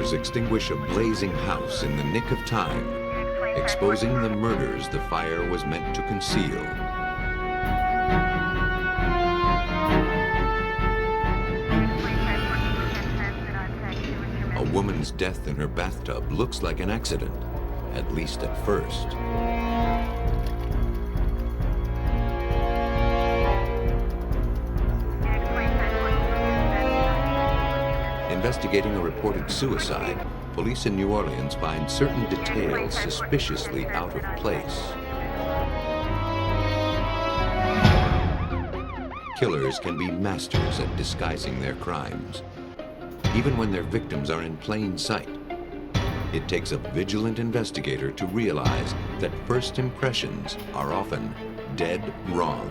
Firefighters extinguish a blazing house in the nick of time, exposing the murders the fire was meant to conceal. A woman's death in her bathtub looks like an accident, at least at first. Investigating a reported suicide, police in New Orleans find certain details suspiciously out of place. Killers can be masters at disguising their crimes, even when their victims are in plain sight. It takes a vigilant investigator to realize that first impressions are often dead wrong.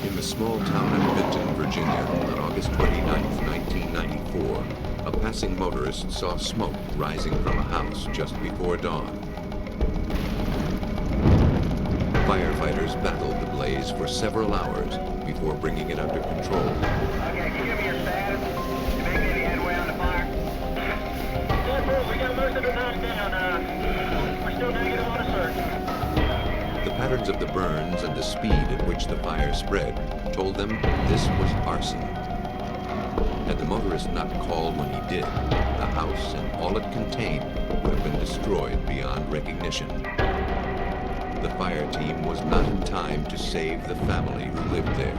In the small town of Vinton, Virginia, on August 29, 1994, a passing motorist saw smoke rising from a house just before dawn. Firefighters battled the blaze for several hours before bringing it under control. Okay, can you give me your status? You making any headway on the fire? Yeah, we got most of the knocked down. We're still negative on a search. The patterns of the burns and the speed at which the fire spread told them this was arson. Had the motorist not called when he did, the house and all it contained would have been destroyed beyond recognition. The fire team was not in time to save the family who lived there.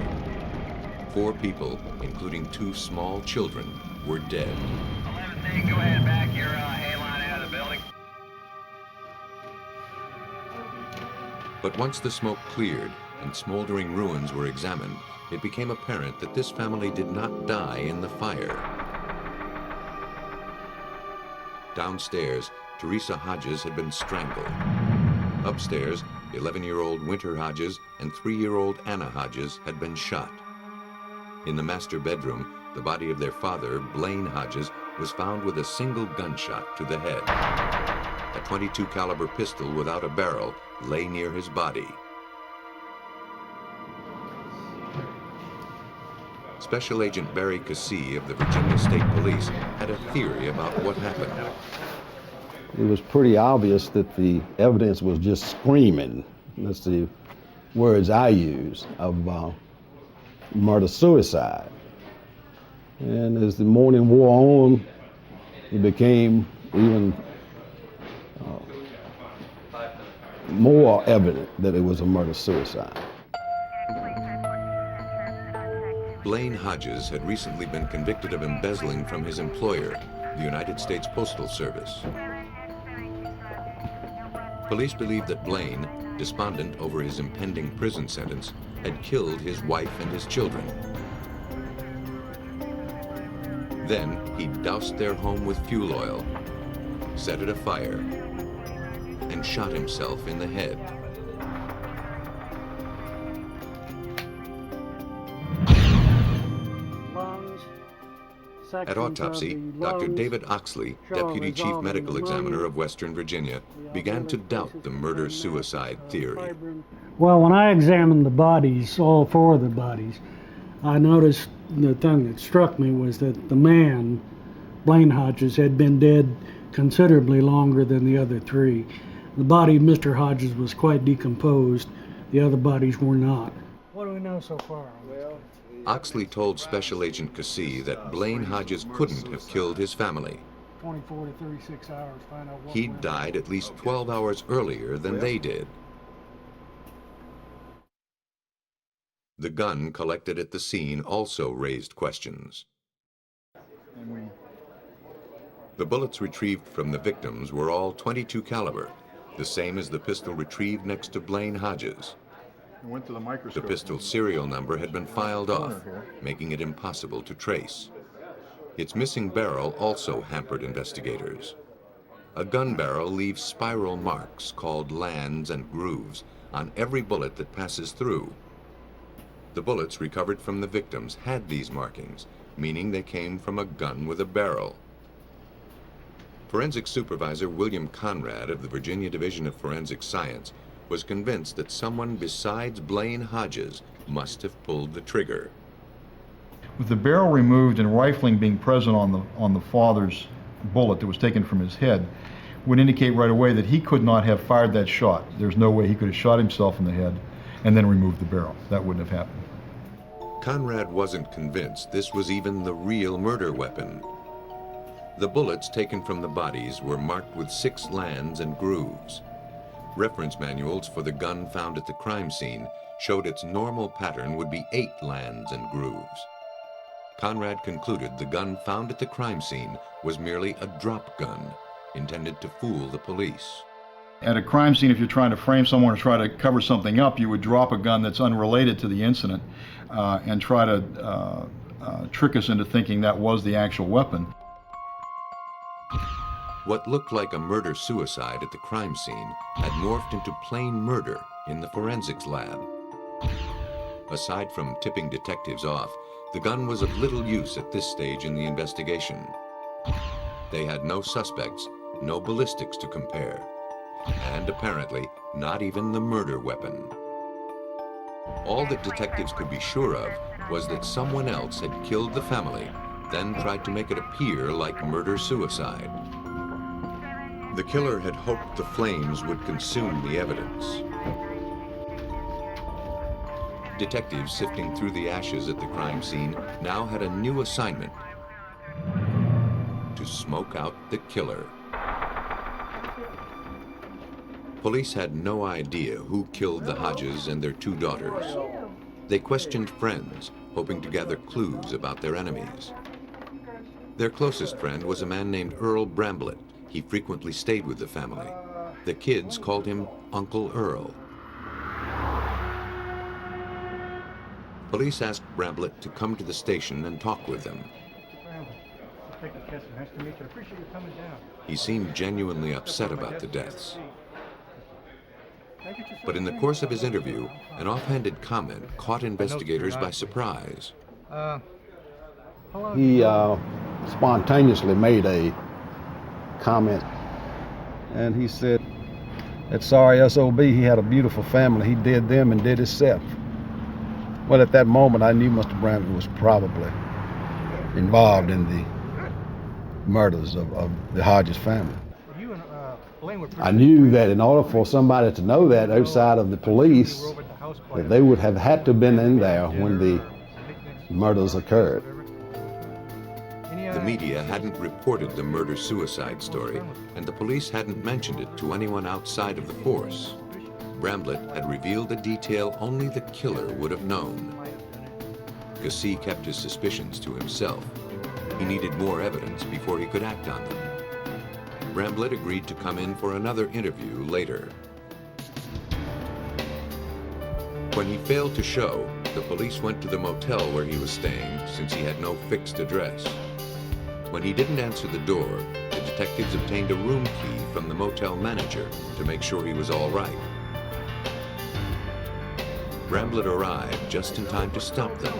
4 people, including 2 small children, were dead. 11C, go ahead and back your hay line out of the building. But once the smoke cleared and smoldering ruins were examined, it became apparent that this family did not die in the fire. Downstairs, Teresa Hodges had been strangled. Upstairs, 11-year-old Winter Hodges and 3-year-old Anna Hodges had been shot. In the master bedroom, the body of their father, Blaine Hodges, was found with a single gunshot to the head. A .22 caliber pistol without a barrel lay near his body. Special Agent Barry Cassee of the Virginia State Police had a theory about what happened. It was pretty obvious that the evidence was just screaming. That's the words I use of murder-suicide. And as the morning wore on, it became even more evident that it was a murder-suicide. Blaine Hodges had recently been convicted of embezzling from his employer, the United States Postal Service. Police believed that Blaine, despondent over his impending prison sentence, had killed his wife and his children. Then he doused their home with fuel oil, set it afire, and shot himself in the head. At autopsy, Dr. David Oxley, Deputy Chief Medical Examiner of Western Virginia, began to doubt the murder-suicide theory. Well, when I examined the bodies, all 4 of the bodies, I noticed the thing that struck me was that the man, Blaine Hodges, had been dead considerably longer than the other 3. The body of Mr. Hodges was quite decomposed. The other bodies were not. What do we know so far? Oxley told Special Agent Cassee that Blaine Hodges couldn't have killed his family. 24 to 36 hours, find out what He'd died at least 12 hours earlier than they did. The gun collected at the scene also raised questions. The bullets retrieved from the victims were all .22 caliber, the same as the pistol retrieved next to Blaine Hodges. The pistol's serial number had been filed off, making it impossible to trace. Its missing barrel also hampered investigators. A gun barrel leaves spiral marks called lands and grooves on every bullet that passes through. The bullets recovered from the victims had these markings, meaning they came from a gun with a barrel. Forensic Supervisor William Conrad of the Virginia Division of Forensic Science was convinced that someone besides Blaine Hodges must have pulled the trigger. With the barrel removed and rifling being present on the father's bullet that was taken from his head, would indicate right away that he could not have fired that shot. There's no way he could have shot himself in the head and then removed the barrel. That wouldn't have happened. Conrad wasn't convinced this was even the real murder weapon. The bullets taken from the bodies were marked with 6 lands and grooves. Reference manuals for the gun found at the crime scene showed its normal pattern would be 8 lands and grooves. Conrad concluded the gun found at the crime scene was merely a drop gun, intended to fool the police. At a crime scene, if you're trying to frame someone or try to cover something up, you would drop a gun that's unrelated to the incident and try to trick us into thinking that was the actual weapon. What looked like a murder-suicide at the crime scene had morphed into plain murder in the forensics lab. Aside from tipping detectives off, the gun was of little use at this stage in the investigation. They had no suspects, no ballistics to compare, and apparently not even the murder weapon. All that detectives could be sure of was that someone else had killed the family, then tried to make it appear like murder-suicide. The killer had hoped the flames would consume the evidence. Detectives sifting through the ashes at the crime scene now had a new assignment: to smoke out the killer. Police had no idea who killed the Hodges and their 2 daughters. They questioned friends, hoping to gather clues about their enemies. Their closest friend was a man named Earl Bramblett. He frequently stayed with the family. The kids called him Uncle Earl. Police asked Bramblett to come to the station and talk with them. Nice to meet you. I appreciate you coming down. He seemed genuinely upset about the deaths. But in the course of his interview, an offhanded comment caught investigators by surprise. He spontaneously made a comment, and he said that sorry SOB, he had a beautiful family, he did them and did himself. Well, at that moment, I knew Mr. Bramblett was probably involved in the murders of the Hodges family. I knew that in order for somebody to know that outside of the police, that they would have had to have been in there when the murders occurred. The media hadn't reported the murder-suicide story, and the police hadn't mentioned it to anyone outside of the force. Bramblett had revealed a detail only the killer would have known. Gussie kept his suspicions to himself. He needed more evidence before he could act on them. Bramblett agreed to come in for another interview later. When he failed to show, the police went to the motel where he was staying, since he had no fixed address. When he didn't answer the door, the detectives obtained a room key from the motel manager to make sure he was all right. Bramblett arrived just in time to stop them.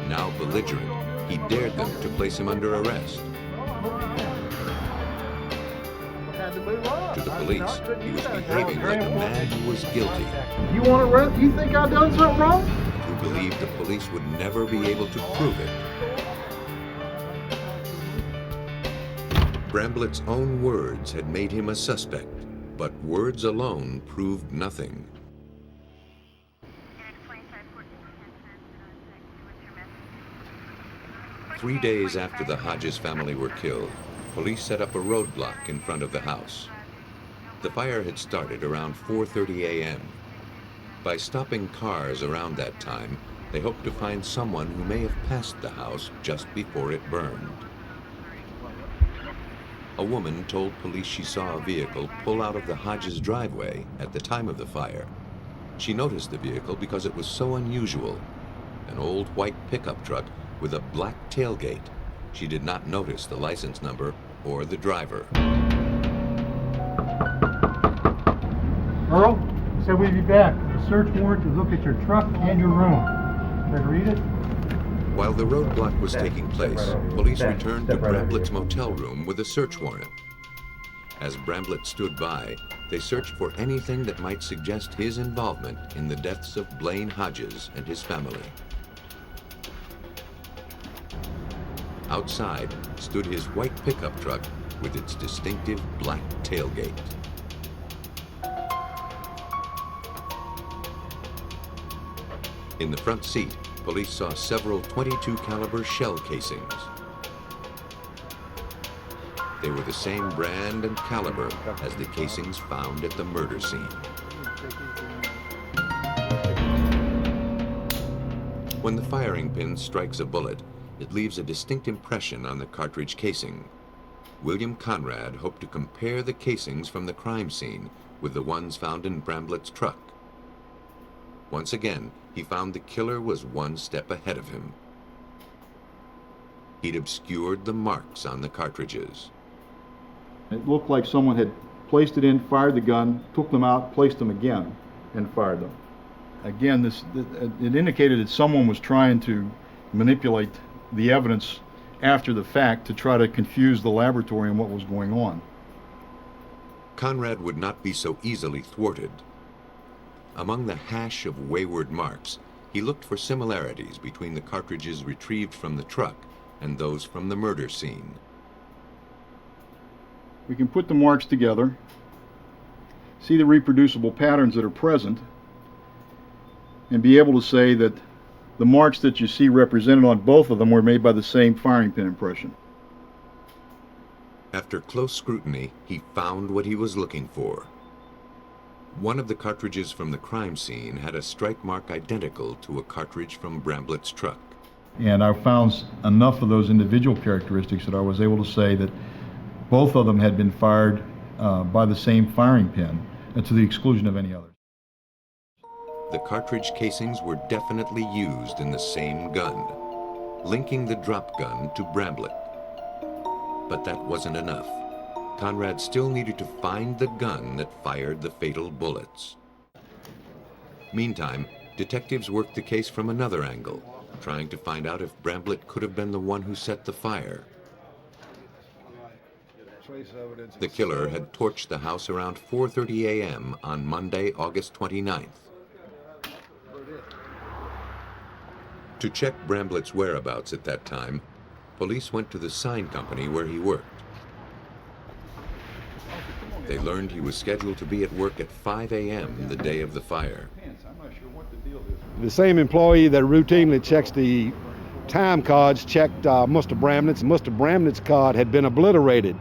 Now belligerent, he dared them to place him under arrest. To the police, he was behaving like a man who was guilty, You want to run? You think I done something wrong? and who believed the police would never be able to prove it. Bramblett's own words had made him a suspect, but words alone proved nothing. Three days after the Hodges family were killed, police set up a roadblock in front of the house. The fire had started around 4:30 a.m. By stopping cars around that time, they hoped to find someone who may have passed the house just before it burned. A woman told police she saw a vehicle pull out of the Hodges driveway at the time of the fire. She noticed the vehicle because it was so unusual, an old white pickup truck with a black tailgate. She did not notice the license number or the driver. Earl said we'd be back. A search warrant to look at your truck and your room. Better read it. While the roadblock was taking place, police returned to Bramblett's motel room with a search warrant. As Bramblett stood by, they searched for anything that might suggest his involvement in the deaths of Blaine Hodges and his family. Outside stood his white pickup truck with its distinctive black tailgate. In the front seat, police saw several .22 caliber shell casings. They were the same brand and caliber as the casings found at the murder scene. When the firing pin strikes a bullet, it leaves a distinct impression on the cartridge casing. William Conrad hoped to compare the casings from the crime scene with the ones found in Bramblett's truck. Once again, he found the killer was one step ahead of him. He'd obscured the marks on the cartridges. It looked like someone had placed it in, fired the gun, took them out, placed them again, and fired them. Again, it indicated that someone was trying to manipulate the evidence after the fact to try to confuse the laboratory and what was going on. Conrad would not be so easily thwarted. Among the hash of wayward marks, he looked for similarities between the cartridges retrieved from the truck and those from the murder scene. We can put the marks together, see the reproducible patterns that are present, and be able to say that the marks that you see represented on both of them were made by the same firing pin impression. After close scrutiny, he found what he was looking for. One of the cartridges from the crime scene had a strike mark identical to a cartridge from Bramblett's truck. And I found enough of those individual characteristics that I was able to say that both of them had been fired by the same firing pin, to the exclusion of any others. The cartridge casings were definitely used in the same gun, linking the drop gun to Bramblett. But that wasn't enough. Conrad still needed to find the gun that fired the fatal bullets. Meantime, detectives worked the case from another angle, trying to find out if Bramblett could have been the one who set the fire. The killer had torched the house around 4:30 a.m. on Monday, August 29th. To check Bramblett's whereabouts at that time, police went to the sign company where he worked. They learned he was scheduled to be at work at 5 a.m. the day of the fire. The same employee that routinely checks the time cards checked Mr. Bramlett's. Mr. Bramlett's card had been obliterated.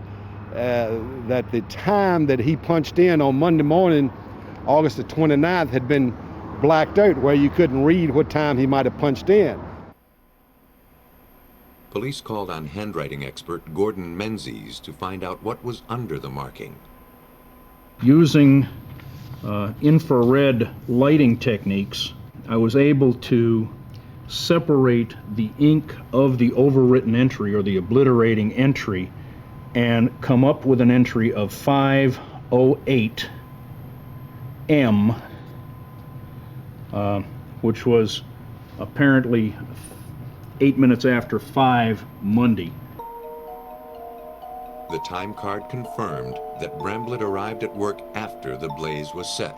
That the time that he punched in on Monday morning, August the 29th, had been blacked out where you couldn't read what time he might have punched in. Police called on handwriting expert Gordon Menzies to find out what was under the marking. Using infrared lighting techniques, I was able to separate the ink of the overwritten entry or the obliterating entry and come up with an entry of 5:08 M, which was apparently 8 minutes after 5 Monday. The time card confirmed that Bramblett arrived at work after the blaze was set.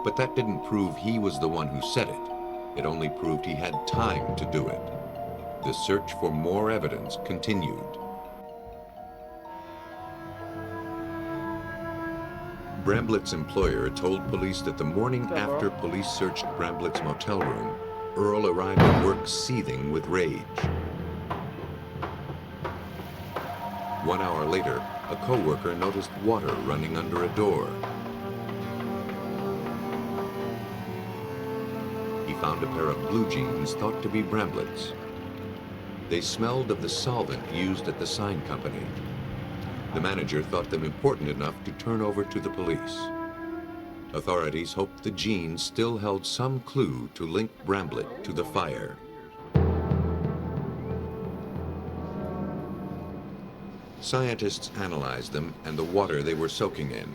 But that didn't prove he was the one who set it. It only proved he had time to do it. The search for more evidence continued. Bramblett's employer told police that the morning after police searched Bramblett's motel room, Earl arrived at work seething with rage. 1 hour later, a co-worker noticed water running under a door. He found a pair of blue jeans thought to be Bramblett's. They smelled of the solvent used at the sign company. The manager thought them important enough to turn over to the police. Authorities hoped the jeans still held some clue to link Bramblett to the fire. Scientists analyzed them and the water they were soaking in.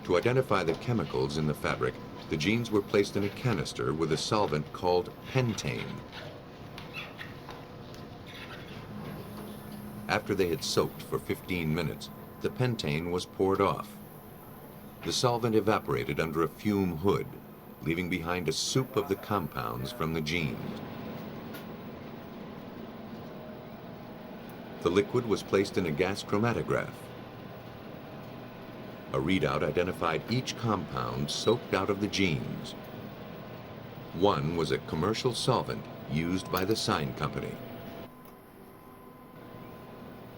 To identify the chemicals in the fabric, the jeans were placed in a canister with a solvent called pentane. After they had soaked for 15 minutes, the pentane was poured off. The solvent evaporated under a fume hood, leaving behind a soup of the compounds from the jeans. The liquid was placed in a gas chromatograph. A readout identified each compound soaked out of the jeans. One was a commercial solvent used by the sign company.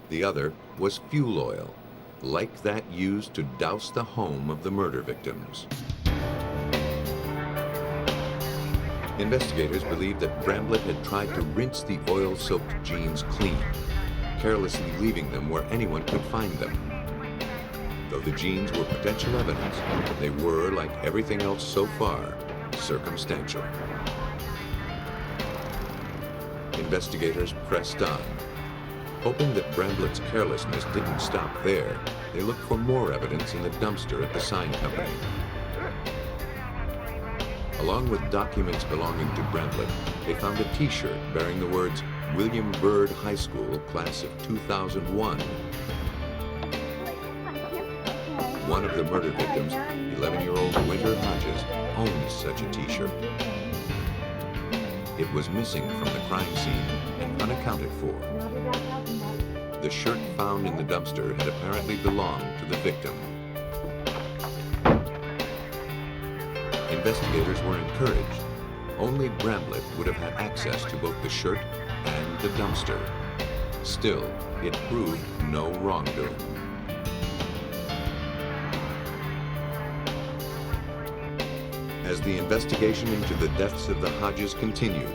The other was fuel oil, like that used to douse the home of the murder victims. Investigators believed that Bramblett had tried to rinse the oil-soaked jeans clean, carelessly leaving them where anyone could find them. Though the jeans were potential evidence, they were, like everything else so far, circumstantial. Investigators pressed on. Hoping that Bramblett's carelessness didn't stop there, they looked for more evidence in the dumpster at the sign company. Along with documents belonging to Bramblett, they found a T-shirt bearing the words William Byrd High School, class of 2001. One of the murder victims, 11-year-old Winter Hodges, owns such a T-shirt. It was missing from the crime scene and unaccounted for. The shirt found in the dumpster had apparently belonged to the victim. Investigators were encouraged. Only Bramblett would have had access to both the shirt and the dumpster. Still, it proved no wrongdoing. As the investigation into the deaths of the Hodges continued,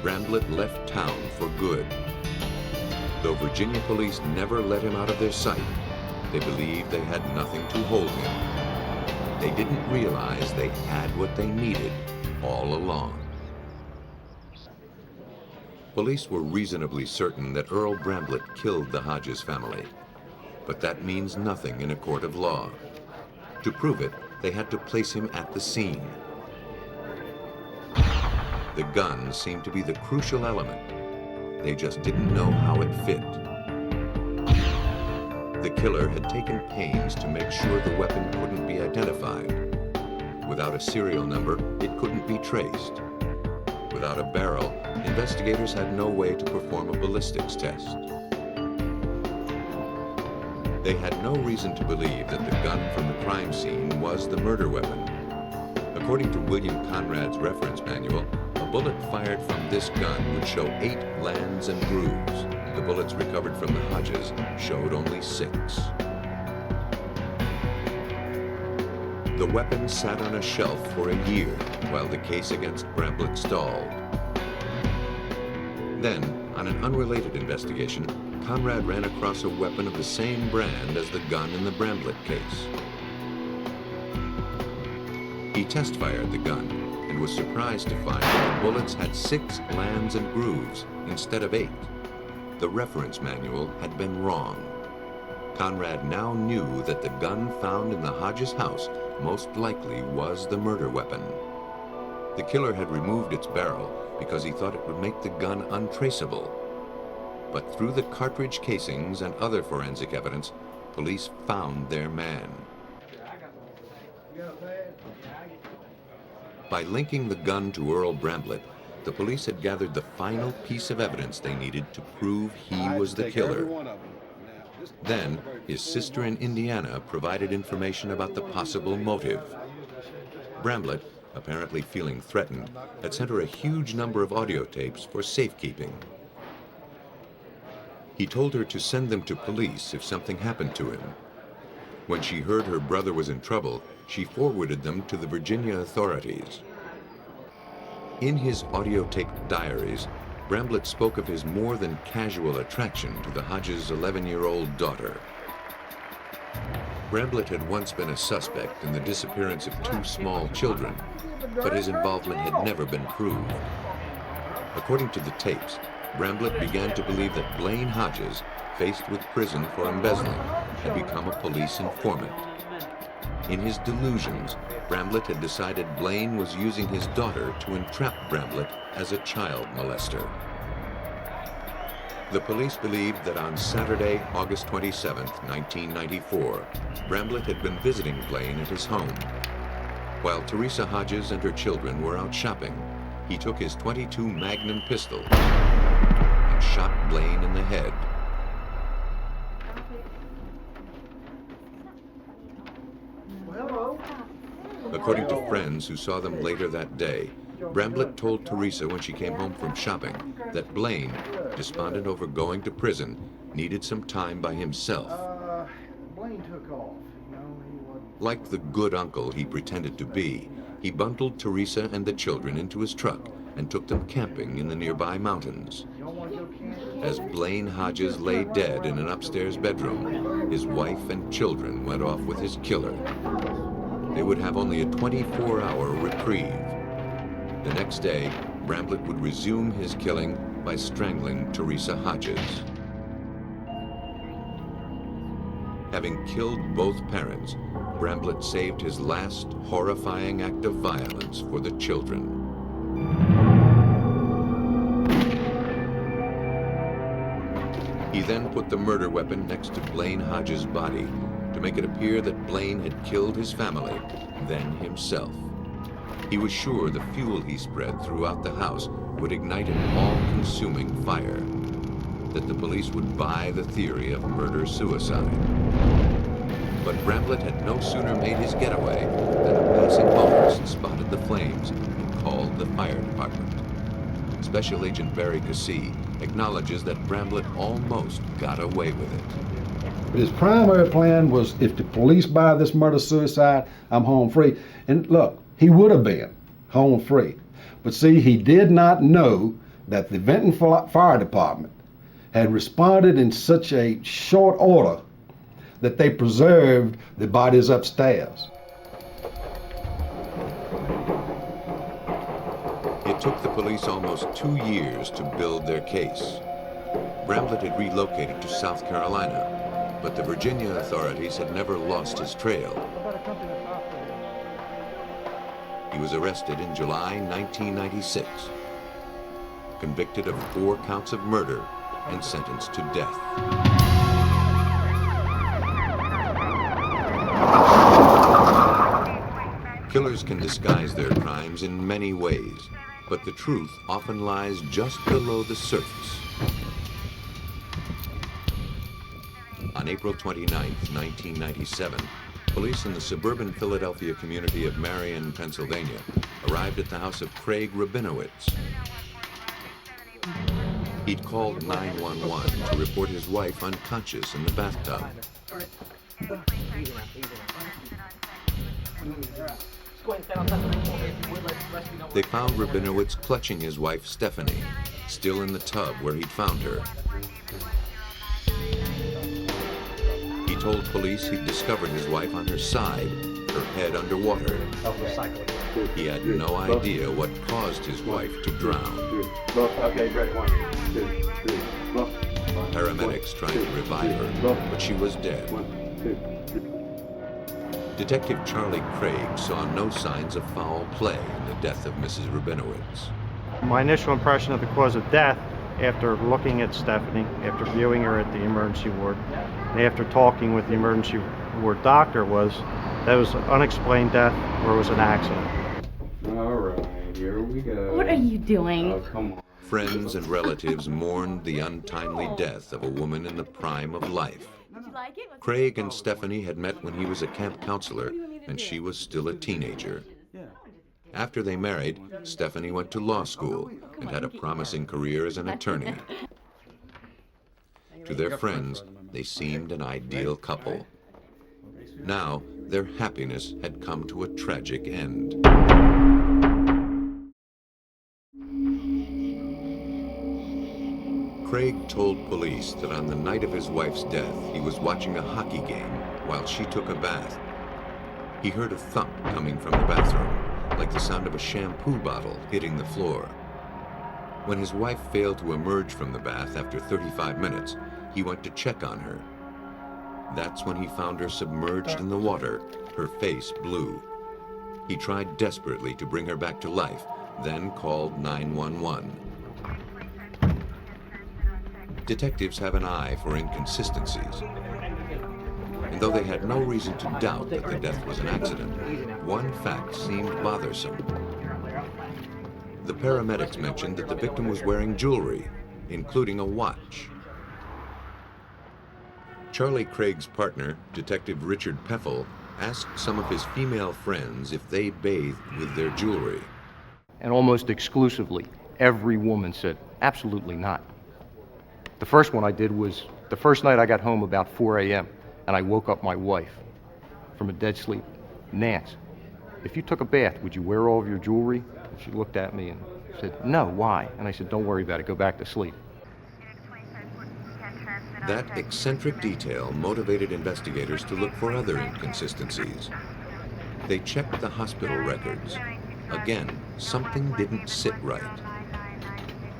Bramblett left town for good. Though Virginia police never let him out of their sight, they believed they had nothing to hold him. They didn't realize they had what they needed all along. Police were reasonably certain that Earl Bramblett killed the Hodges family, but that means nothing in a court of law. To prove it, they had to place him at the scene. The gun seemed to be the crucial element. They just didn't know how it fit. The killer had taken pains to make sure the weapon couldn't be identified. Without a serial number, it couldn't be traced. Without a barrel, investigators had no way to perform a ballistics test. They had no reason to believe that the gun from the crime scene was the murder weapon. According to William Conrad's reference manual, a bullet fired from this gun would show 8 lands and grooves. The bullets recovered from the Hodges showed only 6. The weapon sat on a shelf for a year while the case against Bramblett stalled. Then, on an unrelated investigation, Conrad ran across a weapon of the same brand as the gun in the Bramblett case. He test-fired the gun and was surprised to find that the bullets had 6 lands and grooves instead of 8. The reference manual had been wrong. Conrad now knew that the gun found in the Hodges house most likely was the murder weapon. The killer had removed its barrel because he thought it would make the gun untraceable. But through the cartridge casings and other forensic evidence, police found their man. By linking the gun to Earl Bramblett, the police had gathered the final piece of evidence they needed to prove he was the killer. Then, his sister in Indiana provided information about the possible motive. Bramblett, apparently feeling threatened, had sent her a huge number of audio tapes for safekeeping. He told her to send them to police if something happened to him. When she heard her brother was in trouble, she forwarded them to the Virginia authorities. In his audio-taped diaries, Bramblett spoke of his more than casual attraction to the Hodges' 11-year-old daughter. Bramblett had once been a suspect in the disappearance of 2 small children, but his involvement had never been proved. According to the tapes, Bramblett began to believe that Blaine Hodges, faced with prison for embezzling, had become a police informant. In his delusions, Bramblett had decided Blaine was using his daughter to entrap Bramblett as a child molester. The police believed that on Saturday, August 27, 1994, Bramblett had been visiting Blaine at his home. While Teresa Hodges and her children were out shopping, he took his .22 Magnum pistol and shot Blaine in the head. According to friends who saw them later that day, Bramblett told Teresa when she came home from shopping that Blaine, despondent over going to prison, needed some time by himself. Blaine took off. Like the good uncle he pretended to be, he bundled Teresa and the children into his truck and took them camping in the nearby mountains. As Blaine Hodges lay dead in an upstairs bedroom, his wife and children went off with his killer. They would have only a 24-hour reprieve. The next day, Bramblett would resume his killing by strangling Teresa Hodges. Having killed both parents, Bramblett saved his last horrifying act of violence for the children. He then put the murder weapon next to Blaine Hodges' body to make it appear that Blaine had killed his family, then himself. He was sure the fuel he spread throughout the house would ignite an all-consuming fire, that the police would buy the theory of murder-suicide. But Bramblett had no sooner made his getaway than a passing motorist spotted the flames and called the fire department. Special Agent Barry Cassie acknowledges that Bramblett almost got away with it. His primary plan was, if the police buy this murder-suicide, I'm home free. And look, he would have been home free. But see, he did not know that the Benton Fire Department had responded in such a short order that they preserved the bodies upstairs. It took the police almost 2 years to build their case. Bramblett had relocated to South Carolina, but the Virginia authorities had never lost his trail. He was arrested in July 1996, convicted of 4 counts of murder and sentenced to death. Killers can disguise their crimes in many ways, but the truth often lies just below the surface. On April 29, 1997, police in the suburban Philadelphia community of Marion, Pennsylvania, arrived at the house of Craig Rabinowitz. He'd called 911 to report his wife unconscious in the bathtub. They found Rabinowitz clutching his wife, Stephanie, still in the tub where he'd found her. He told police he'd discovered his wife on her side, her head underwater. He had no idea what caused his wife to drown. Okay, great. 1, 2, 3, look. Paramedics tried to revive her, but she was dead. 1, 2, 3. Detective Charlie Craig saw no signs of foul play in the death of Mrs. Rabinowitz. My initial impression of the cause of death, after looking at Stephanie, after viewing her at the emergency ward, and after talking with the emergency ward doctor, was that it was an unexplained death or it was an accident. All right, here we go. What are you doing? Oh, come on. Friends and relatives mourned the untimely death of a woman in the prime of life. Craig and Stephanie had met when he was a camp counselor and she was still a teenager. After they married, Stephanie went to law school and had a promising career as an attorney. To their friends, they seemed an ideal couple. Now, their happiness had come to a tragic end. Craig told police that on the night of his wife's death, he was watching a hockey game while she took a bath. He heard a thump coming from the bathroom, like the sound of a shampoo bottle hitting the floor. When his wife failed to emerge from the bath after 35 minutes, he went to check on her. That's when he found her submerged in the water, her face blue. He tried desperately to bring her back to life, then called 911. Detectives have an eye for inconsistencies. And though they had no reason to doubt that the death was an accident, one fact seemed bothersome. The paramedics mentioned that the victim was wearing jewelry, including a watch. Charlie Craig's partner, Detective Richard Peffel, asked some of his female friends if they bathed with their jewelry. And almost exclusively, every woman said, absolutely not. The first one I did was the first night I got home about 4 a.m. and I woke up my wife from a dead sleep. Nance, if you took a bath, would you wear all of your jewelry? And she looked at me and said, no, why? And I said, don't worry about it, go back to sleep. That eccentric detail motivated investigators to look for other inconsistencies. They checked the hospital records. Again, something didn't sit right.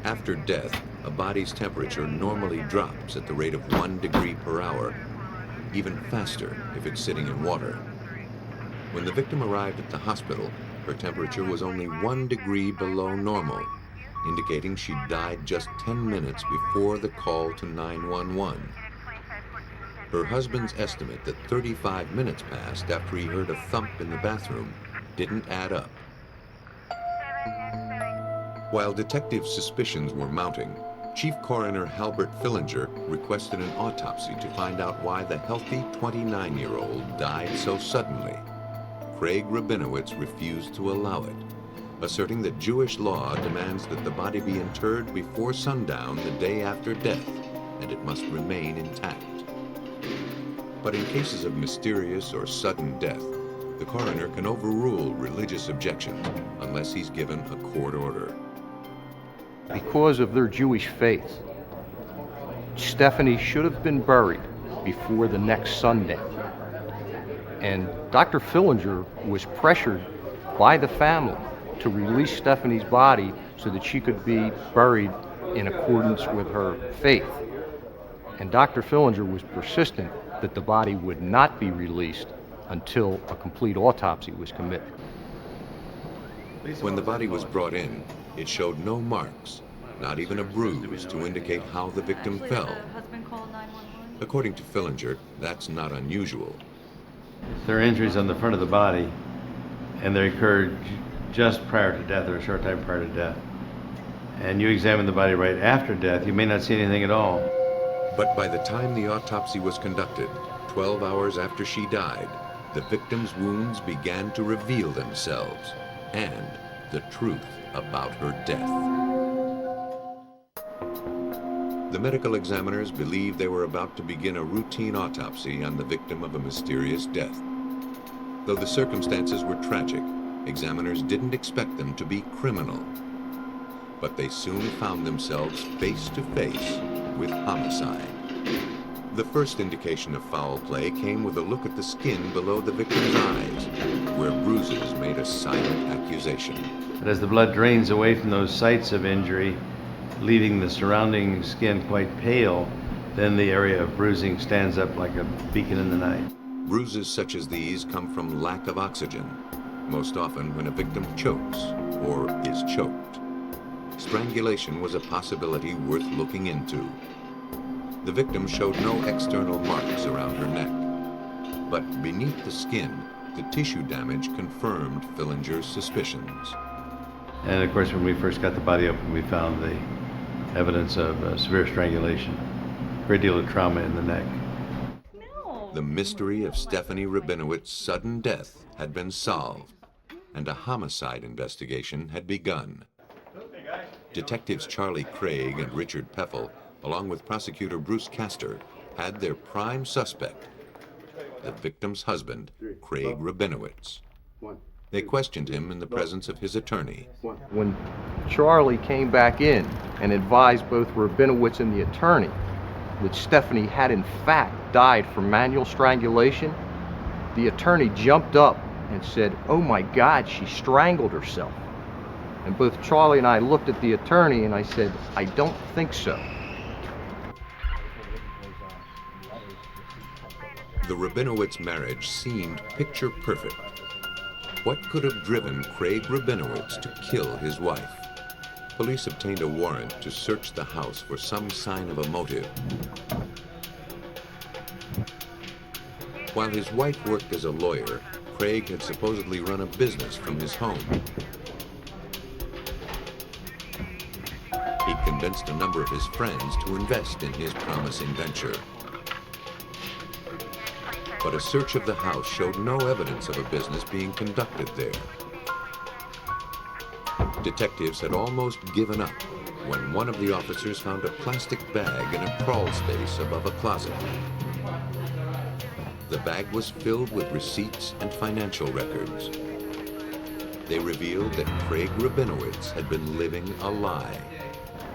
After death, a body's temperature normally drops at the rate of 1 degree per hour, even faster if it's sitting in water. When the victim arrived at the hospital, her temperature was only 1 degree below normal, indicating she died just 10 minutes before the call to 911. Her husband's estimate that 35 minutes passed after he heard a thump in the bathroom didn't add up. While detectives' suspicions were mounting, Chief Coroner Halbert Fillinger requested an autopsy to find out why the healthy 29-year-old died so suddenly. Craig Rabinowitz refused to allow it, asserting that Jewish law demands that the body be interred before sundown the day after death, and it must remain intact. But in cases of mysterious or sudden death, the coroner can overrule religious objections unless he's given a court order. Because of their Jewish faith, Stephanie should have been buried before the next Sunday. And Dr. Fillinger was pressured by the family to release Stephanie's body so that she could be buried in accordance with her faith. And Dr. Fillinger was persistent that the body would not be released until a complete autopsy was committed. When the body was brought in, it showed no marks, not even a bruise to indicate how the victim fell. According to Fillinger, that's not unusual. There are injuries on the front of the body, and they occurred just prior to death or a short time prior to death. And you examine the body right after death, you may not see anything at all. But by the time the autopsy was conducted, 12 hours after she died, the victim's wounds began to reveal themselves and the truth about her death. The medical examiners believed they were about to begin a routine autopsy on the victim of a mysterious death. Though the circumstances were tragic, examiners didn't expect them to be criminal. But they soon found themselves face to face with homicide. The first indication of foul play came with a look at the skin below the victim's eyes, where bruises made a silent accusation. But as the blood drains away from those sites of injury, leaving the surrounding skin quite pale, then the area of bruising stands up like a beacon in the night. Bruises such as these come from lack of oxygen, most often when a victim chokes or is choked. Strangulation was a possibility worth looking into. The victim showed no external marks around her neck, but beneath the skin, the tissue damage confirmed Fillinger's suspicions. And of course, when we first got the body open, we found the evidence of severe strangulation, a great deal of trauma in the neck. The mystery of Stephanie Rabinowitz's sudden death had been solved, and a homicide investigation had begun. Detectives Charlie Craig and Richard Peffel, along with prosecutor Bruce Castor, had their prime suspect, the victim's husband, Craig Rabinowitz. They questioned him in the presence of his attorney. When Charlie came back in and advised both Rabinowitz and the attorney that Stephanie had in fact died from manual strangulation, the attorney jumped up and said, "Oh my God, she strangled herself." And both Charlie and I looked at the attorney and I said, I don't think so. The Rabinowitz marriage seemed picture perfect. What could have driven Craig Rabinowitz to kill his wife? Police obtained a warrant to search the house for some sign of a motive. While his wife worked as a lawyer, Craig had supposedly run a business from his home. He convinced a number of his friends to invest in his promising venture. But a search of the house showed no evidence of a business being conducted there. Detectives had almost given up when one of the officers found a plastic bag in a crawl space above a closet. The bag was filled with receipts and financial records. They revealed that Craig Rabinowitz had been living a lie.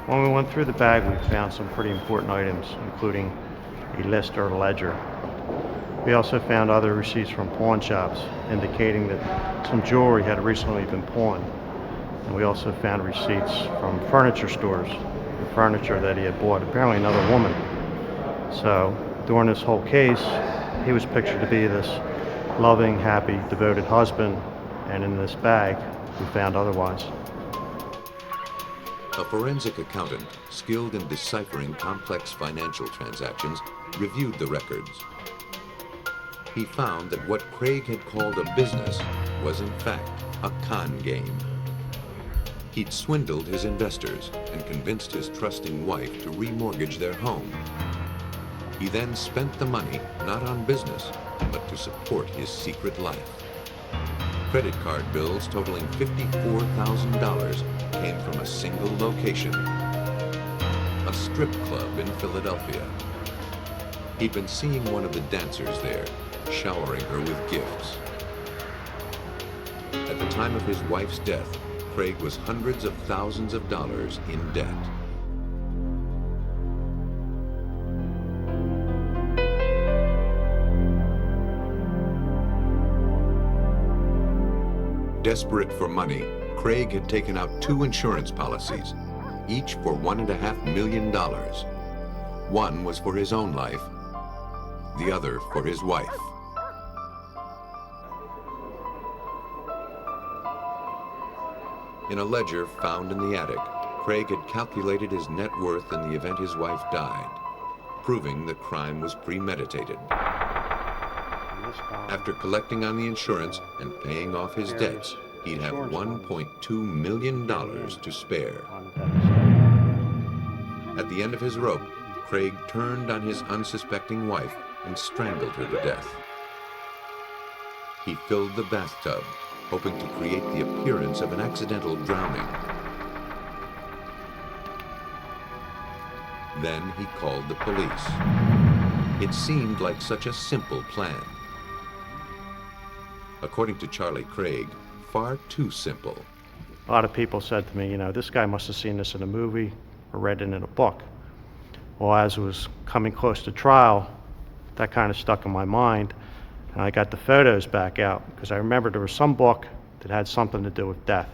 When we went through the bag, we found some pretty important items, including a list or a ledger. We also found other receipts from pawn shops, indicating that some jewelry had recently been pawned. And we also found receipts from furniture stores, the furniture that he had bought, apparently another woman. So during this whole case, he was pictured to be this loving, happy, devoted husband, and in this bag, we found otherwise. A forensic accountant, skilled in deciphering complex financial transactions, reviewed the records. He found that what Craig had called a business was in fact a con game. He'd swindled his investors and convinced his trusting wife to remortgage their home. He then spent the money not on business, but to support his secret life. Credit card bills totaling $54,000 came from a single location, a strip club in Philadelphia. He'd been seeing one of the dancers there, showering her with gifts. At the time of his wife's death, Craig was hundreds of thousands of dollars in debt. Desperate for money, Craig had taken out 2 insurance policies, each for $1.5 million. One was for his own life, the other for his wife. In a ledger found in the attic, Craig had calculated his net worth in the event his wife died, proving the crime was premeditated. After collecting on the insurance and paying off his debts, he'd have $1.2 million to spare. At the end of his rope, Craig turned on his unsuspecting wife and strangled her to death. He filled the bathtub, hoping to create the appearance of an accidental drowning. Then he called the police. It seemed like such a simple plan. According to Charlie Craig, far too simple. A lot of people said to me, you know, this guy must have seen this in a movie or read it in a book. Well, as it was coming close to trial, that kind of stuck in my mind, and I got the photos back out because I remember there was some book that had something to do with death.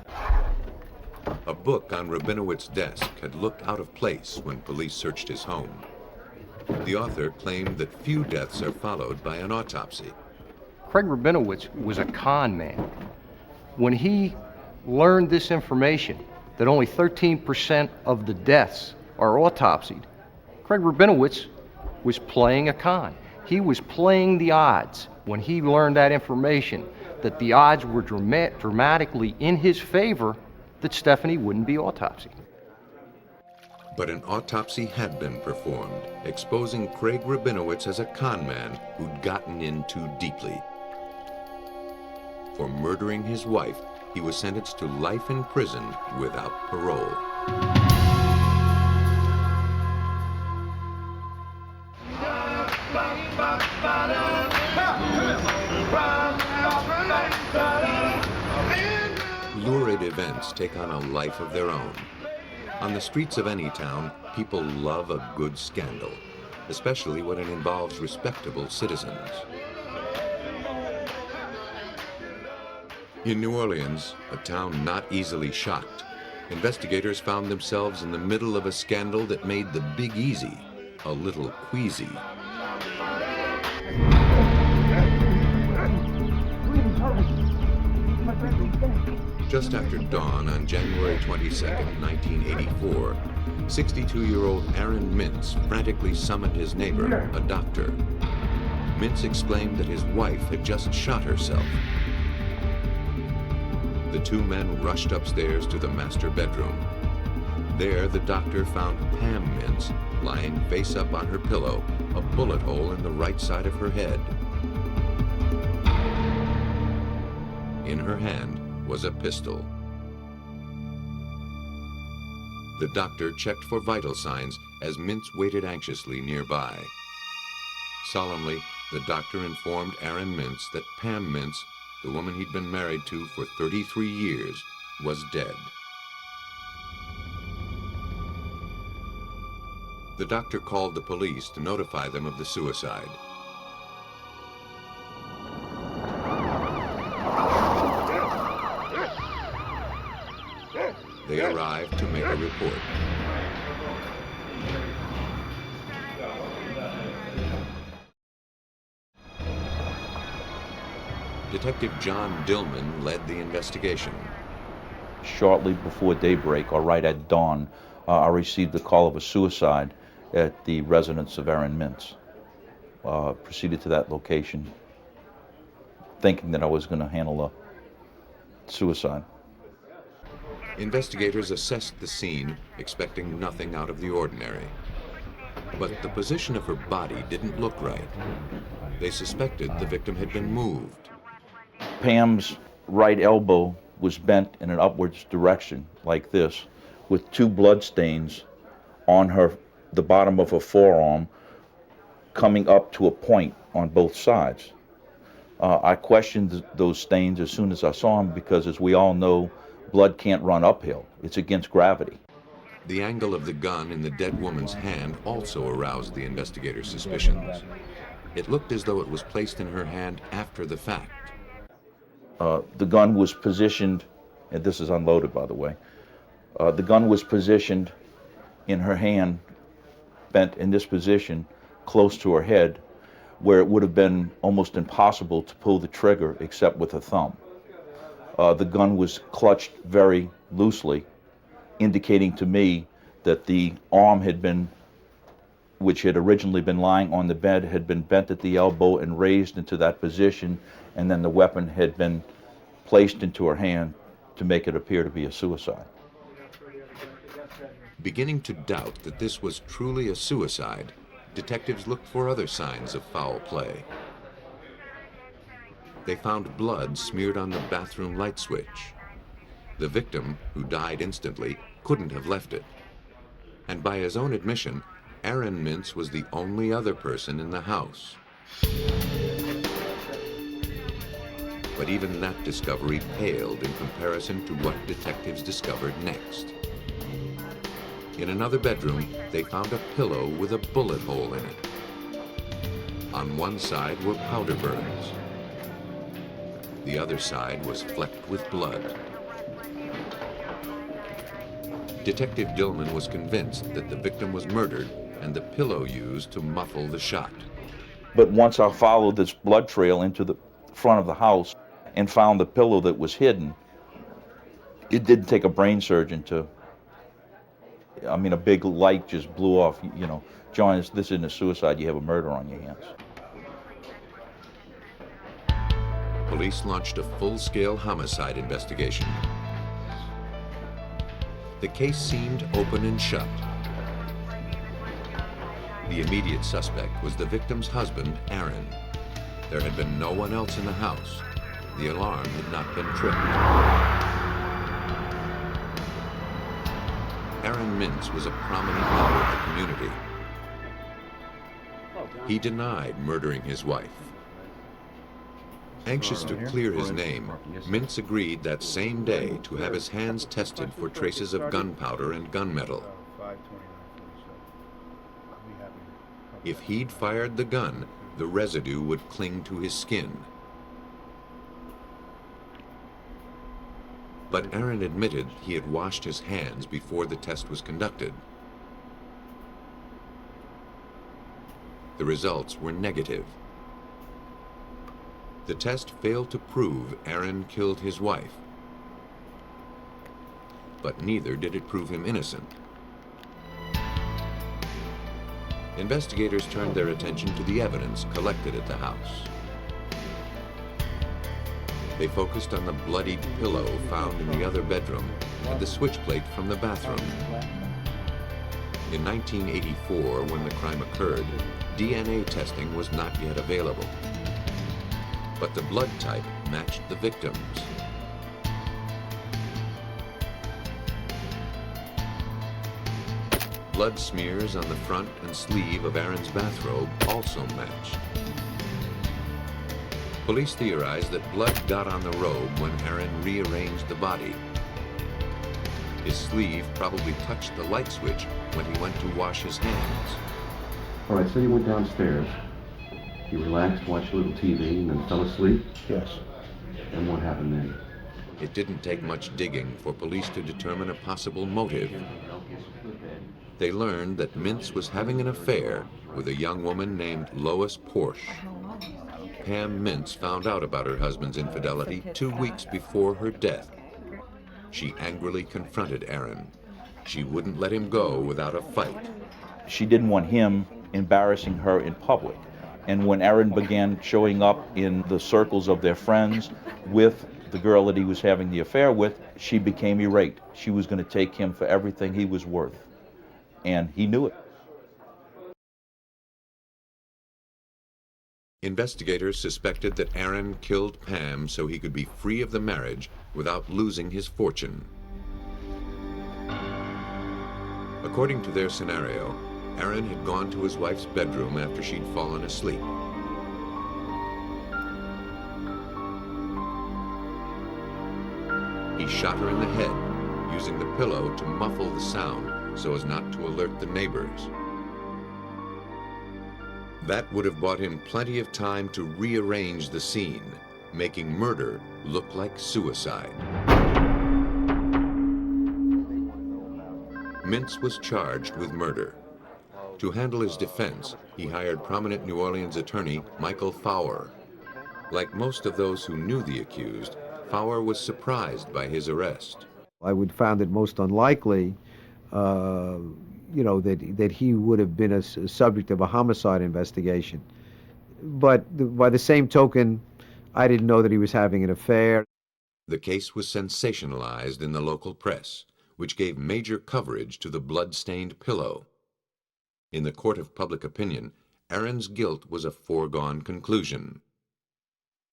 A book on Rabinowitz's desk had looked out of place when police searched his home. The author claimed that few deaths are followed by an autopsy. Craig Rabinowitz was a con man. When he learned this information, that only 13% of the deaths are autopsied, Craig Rabinowitz was playing a con. He was playing the odds when he learned that information, that the odds were dramatically in his favor that Stephanie wouldn't be autopsied. But an autopsy had been performed, exposing Craig Rabinowitz as a con man who'd gotten in too deeply. For murdering his wife, he was sentenced to life in prison without parole. Lurid events take on a life of their own. On the streets of any town, people love a good scandal, especially when it involves respectable citizens. In New Orleans, a town not easily shocked, Investigators found themselves in the middle of a scandal that made the Big Easy a little queasy. Just after dawn on January 22, 1984, 62-year-old Aaron Mintz frantically summoned his neighbor, a doctor. Mintz exclaimed that his wife had just shot herself. The two men rushed upstairs to the master bedroom. There, the doctor found Pam Mintz lying face up on her pillow, a bullet hole in the right side of her head. In her hand was a pistol. The doctor checked for vital signs as Mintz waited anxiously nearby. Solemnly, the doctor informed Aaron Mintz that Pam Mintz, the woman he'd been married to for 33 years, was dead. The doctor called the police to notify them of the suicide. They arrived to make a report. Detective John Dillman led the investigation. Shortly before daybreak, or right at dawn, I received the call of a suicide at the residence of Aaron Mintz. Proceeded to that location, thinking that I was going to handle a suicide. Investigators assessed the scene, expecting nothing out of the ordinary. But the position of her body didn't look right. They suspected the victim had been moved. Pam's right elbow was bent in an upwards direction, like this, with two blood stains on the bottom of her forearm, coming up to a point on both sides. I questioned those stains as soon as I saw them because, as we all know, blood can't run uphill. It's against gravity. The angle of the gun in the dead woman's hand also aroused the investigators' suspicions. It looked as though it was placed in her hand after the fact. The gun was positioned, and this is unloaded, by the way. The gun was positioned in her hand, bent in this position, close to her head, where it would have been almost impossible to pull the trigger except with a thumb. The gun was clutched very loosely, indicating to me that the arm had been, which had originally been lying on the bed, had been bent at the elbow and raised into that position, and then the weapon had been placed into her hand to make it appear to be a suicide. Beginning to doubt that this was truly a suicide, detectives looked for other signs of foul play. They found blood smeared on the bathroom light switch. The victim, who died instantly, couldn't have left it. And by his own admission, Aaron Mintz was the only other person in the house. But even that discovery paled in comparison to what detectives discovered next. In another bedroom, they found a pillow with a bullet hole in it. On one side were powder burns. The other side was flecked with blood. Detective Dillman was convinced that the victim was murdered and the pillow used to muffle the shot. But once I followed this blood trail into the front of the house and found the pillow that was hidden, it didn't take a brain surgeon a big light just blew off. You know, John, this isn't a suicide, you have a murder on your hands. Police launched a full-scale homicide investigation. The case seemed open and shut. The immediate suspect was the victim's husband, Aaron. There had been no one else in the house. The alarm had not been tripped. Aaron Mintz was a prominent member of the community. He denied murdering his wife. Anxious to clear his name, Mintz agreed that same day to have his hands tested for traces of gunpowder and gunmetal. If he'd fired the gun, the residue would cling to his skin. But Aaron admitted he had washed his hands before the test was conducted. The results were negative. The test failed to prove Aaron killed his wife, but neither did it prove him innocent. Investigators turned their attention to the evidence collected at the house. They focused on the bloodied pillow found in the other bedroom and the switchblade from the bathroom. In 1984, when the crime occurred, DNA testing was not yet available. But the blood type matched the victim's. Blood smears on the front and sleeve of Aaron's bathrobe also matched. Police theorized that blood got on the robe when Aaron rearranged the body. His sleeve probably touched the light switch when he went to wash his hands. All right, so you went downstairs. You relaxed, watched a little TV, and then fell asleep? Yes. And what happened then? It didn't take much digging for police to determine a possible motive. They learned that Mintz was having an affair with a young woman named Lois Porsche. Pam Mintz found out about her husband's infidelity 2 weeks before her death. She angrily confronted Aaron. She wouldn't let him go without a fight. She didn't want him embarrassing her in public. And when Aaron began showing up in the circles of their friends with the girl that he was having the affair with, she became irate. She was going to take him for everything he was worth. And he knew it. Investigators suspected that Aaron killed Pam so he could be free of the marriage without losing his fortune. According to their scenario, Aaron had gone to his wife's bedroom after she'd fallen asleep. He shot her in the head, using the pillow to muffle the sound so as not to alert the neighbors. That would have bought him plenty of time to rearrange the scene, making murder look like suicide. Mintz was charged with murder. To handle his defense, he hired prominent New Orleans attorney Michael Fowler. Like most of those who knew the accused, Fowler was surprised by his arrest. I would found it most unlikely, that he would have been a subject of a homicide investigation. But by the same token, I didn't know that he was having an affair. The case was sensationalized in the local press, which gave major coverage to the blood-stained pillow. In the court of public opinion, Aaron's guilt was a foregone conclusion.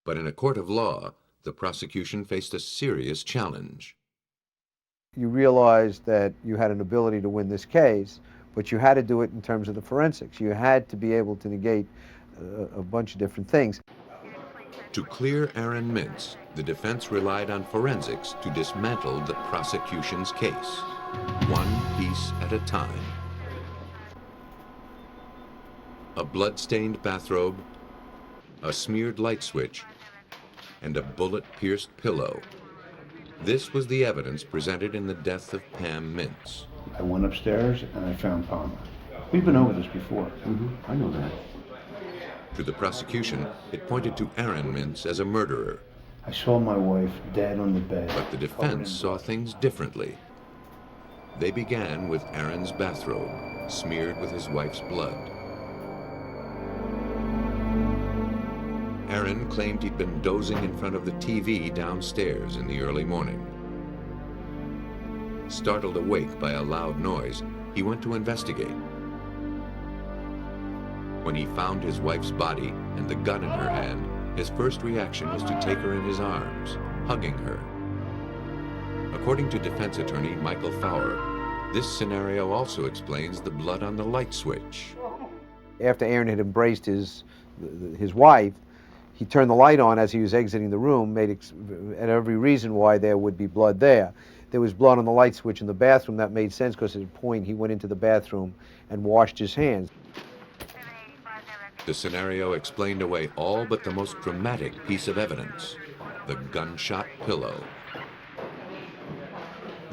But in a court of law, the prosecution faced a serious challenge. You realized that you had an ability to win this case, but you had to do it in terms of the forensics. You had to be able to negate a bunch of different things. To clear Aaron Mintz, the defense relied on forensics to dismantle the prosecution's case, one piece at a time. A blood-stained bathrobe, a smeared light switch, and a bullet-pierced pillow. This was the evidence presented in the death of Pam Mintz. I went upstairs and I found Palmer. We've been over this before. I know that. To the prosecution, it pointed to Aaron Mintz as a murderer. I saw my wife dead on the bed. But the defense saw things differently. They began with Aaron's bathrobe, smeared with his wife's blood. Aaron claimed he'd been dozing in front of the TV downstairs in the early morning. Startled awake by a loud noise, he went to investigate. When he found his wife's body and the gun in her hand, his first reaction was to take her in his arms, hugging her. According to defense attorney Michael Fowler, this scenario also explains the blood on the light switch. After Aaron had embraced his wife, he turned the light on as he was exiting the room, and every reason why there would be blood there. There was blood on the light switch in the bathroom. That made sense because at a point he went into the bathroom and washed his hands. The scenario explained away all but the most dramatic piece of evidence, the gunshot pillow.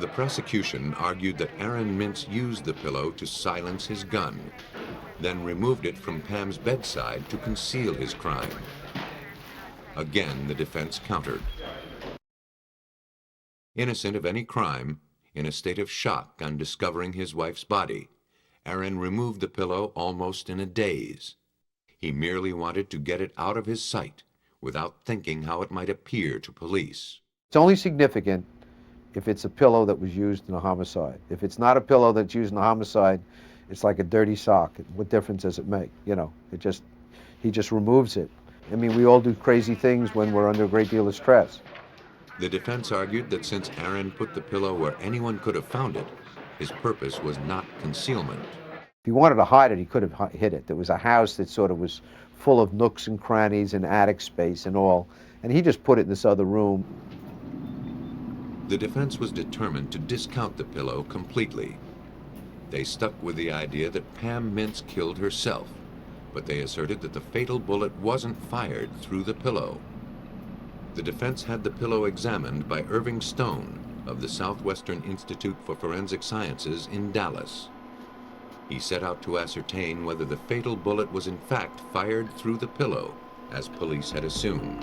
The prosecution argued that Aaron Mintz used the pillow to silence his gun, then removed it from Pam's bedside to conceal his crime. Again, the defense countered. Innocent of any crime, in a state of shock on discovering his wife's body, Aaron removed the pillow almost in a daze. He merely wanted to get it out of his sight without thinking how it might appear to police. It's only significant if it's a pillow that was used in a homicide. If it's not a pillow that's used in a homicide, it's like a dirty sock. What difference does it make? You know, he just removes it. I mean, we all do crazy things when we're under a great deal of stress. The defense argued that since Aaron put the pillow where anyone could have found it, his purpose was not concealment. If he wanted to hide it, he could have hid it. There was a house that sort of was full of nooks and crannies and attic space and all, and he just put it in this other room. The defense was determined to discount the pillow completely. They stuck with the idea that Pam Mintz killed herself, but they asserted that the fatal bullet wasn't fired through the pillow. The defense had the pillow examined by Irving Stone of the Southwestern Institute for Forensic Sciences in Dallas. He set out to ascertain whether the fatal bullet was in fact fired through the pillow, as police had assumed.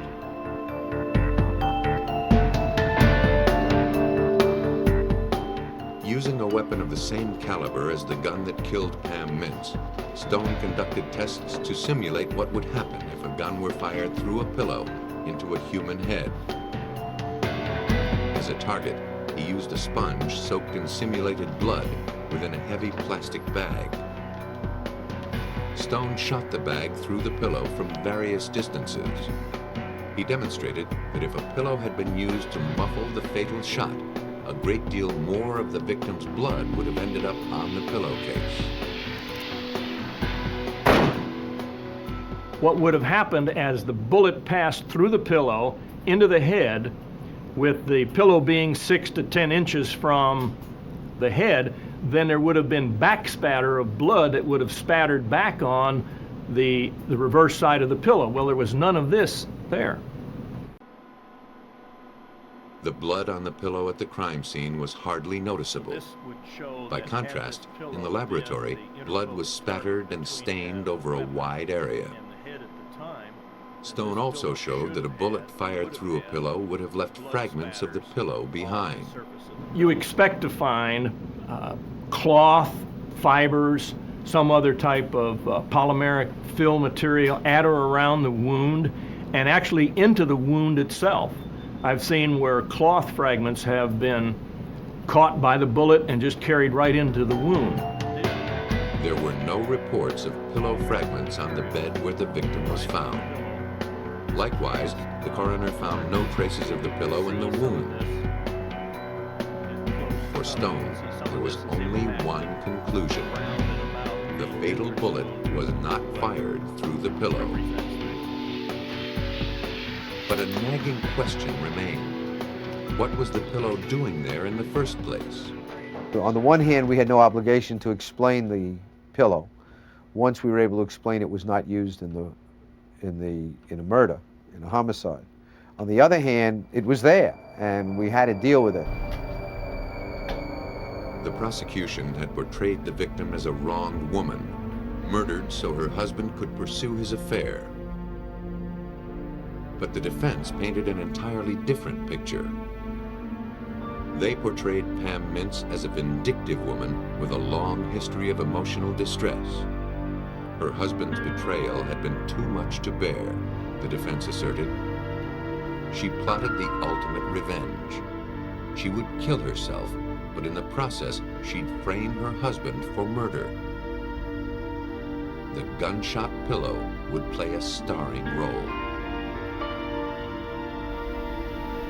Using a weapon of the same caliber as the gun that killed Pam Mintz, Stone conducted tests to simulate what would happen if a gun were fired through a pillow into a human head. As a target, he used a sponge soaked in simulated blood within a heavy plastic bag. Stone shot the bag through the pillow from various distances. He demonstrated that if a pillow had been used to muffle the fatal shot, a great deal more of the victim's blood would have ended up on the pillowcase. What would have happened as the bullet passed through the pillow into the head, with the pillow being 6 to 10 inches from the head, then there would have been backspatter of blood that would have spattered back on the reverse side of the pillow. Well, there was none of this there. The blood on the pillow at the crime scene was hardly noticeable. By contrast, in the laboratory, blood was spattered and stained over a wide area. Stone also showed that a bullet fired through a pillow would have left fragments of the pillow behind. You expect to find cloth, fibers, some other type of polymeric fill material at or around the wound, and actually into the wound itself. I've seen where cloth fragments have been caught by the bullet and just carried right into the wound. There were no reports of pillow fragments on the bed where the victim was found. Likewise, the coroner found no traces of the pillow in the wound. For Stone, there was only one conclusion. The fatal bullet was not fired through the pillow. But a nagging question remained. What was the pillow doing there in the first place? On the one hand, we had no obligation to explain the pillow. Once we were able to explain it was not used in a murder, in a homicide. On the other hand, it was there, and we had to deal with it. The prosecution had portrayed the victim as a wronged woman, murdered so her husband could pursue his affair. But the defense painted an entirely different picture. They portrayed Pam Mintz as a vindictive woman with a long history of emotional distress. Her husband's betrayal had been too much to bear, the defense asserted. She plotted the ultimate revenge. She would kill herself, but in the process, she'd frame her husband for murder. The gunshot pillow would play a starring role.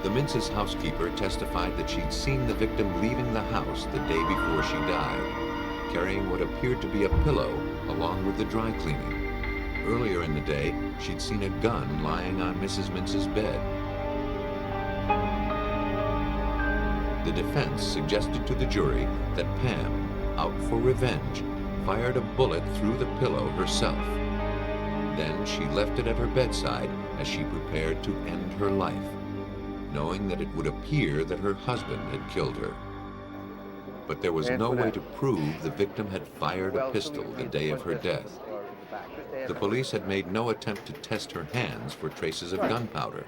The Mintz's housekeeper testified that she'd seen the victim leaving the house the day before she died, carrying what appeared to be a pillow along with the dry cleaning. Earlier in the day, she'd seen a gun lying on Mrs. Mintz's bed. The defense suggested to the jury that Pam, out for revenge, fired a bullet through the pillow herself. Then she left it at her bedside as she prepared to end her life, knowing that it would appear that her husband had killed her. But there was no way to prove the victim had fired a pistol the day of her death. The police had made no attempt to test her hands for traces of gunpowder.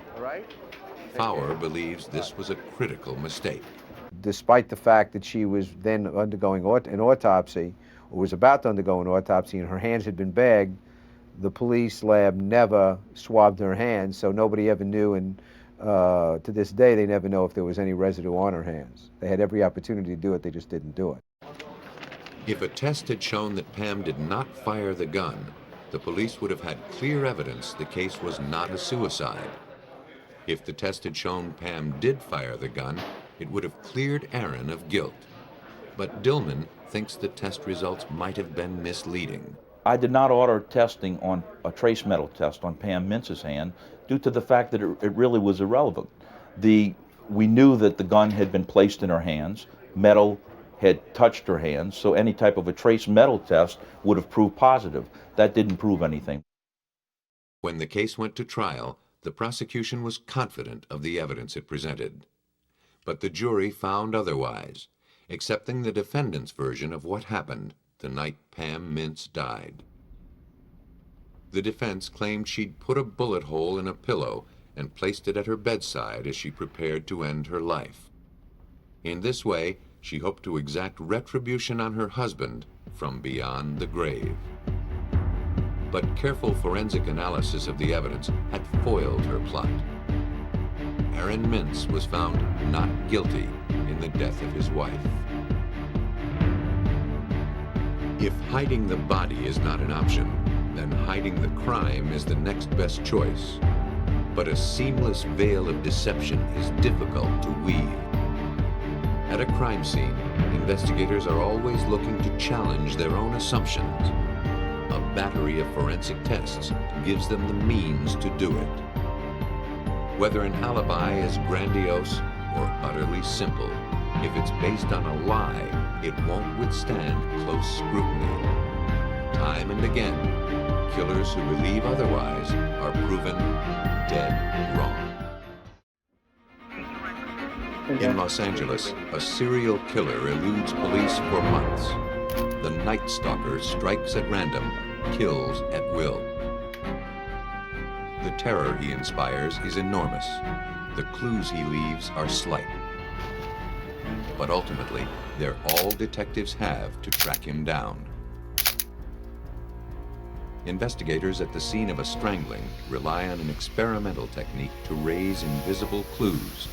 Fowler believes this was a critical mistake. Despite the fact that she was then undergoing an autopsy, or was about to undergo an autopsy, and her hands had been bagged, the police lab never swabbed her hands, so nobody ever knew, and to this day they never know if there was any residue on her hands. They had every opportunity to do it, they just didn't do it. If a test had shown that Pam did not fire the gun, the police would have had clear evidence the case was not a suicide. If the test had shown Pam did fire the gun, it would have cleared Aaron of guilt. But Dillman thinks the test results might have been misleading. I did not order testing on a trace metal test on Pam Mintz's hand due to the fact that it really was irrelevant. We knew that the gun had been placed in her hands, metal had touched her hands, so any type of a trace metal test would have proved positive. That didn't prove anything. When the case went to trial, the prosecution was confident of the evidence it presented. But the jury found otherwise, accepting the defendant's version of what happened the night Pam Mintz died. The defense claimed she'd put a bullet hole in a pillow and placed it at her bedside as she prepared to end her life. In this way, she hoped to exact retribution on her husband from beyond the grave. But careful forensic analysis of the evidence had foiled her plot. Aaron Mintz was found not guilty in the death of his wife. If hiding the body is not an option, then hiding the crime is the next best choice. But a seamless veil of deception is difficult to weave. At a crime scene, investigators are always looking to challenge their own assumptions. A battery of forensic tests gives them the means to do it. Whether an alibi is grandiose or utterly simple, if it's based on a lie, it won't withstand close scrutiny. Time and again, killers who believe otherwise are proven dead wrong. In Los Angeles, a serial killer eludes police for months. The Night Stalker strikes at random, kills at will. The terror he inspires is enormous. The clues he leaves are slight. But ultimately, they're all detectives have to track him down. Investigators at the scene of a strangling rely on an experimental technique to raise invisible clues.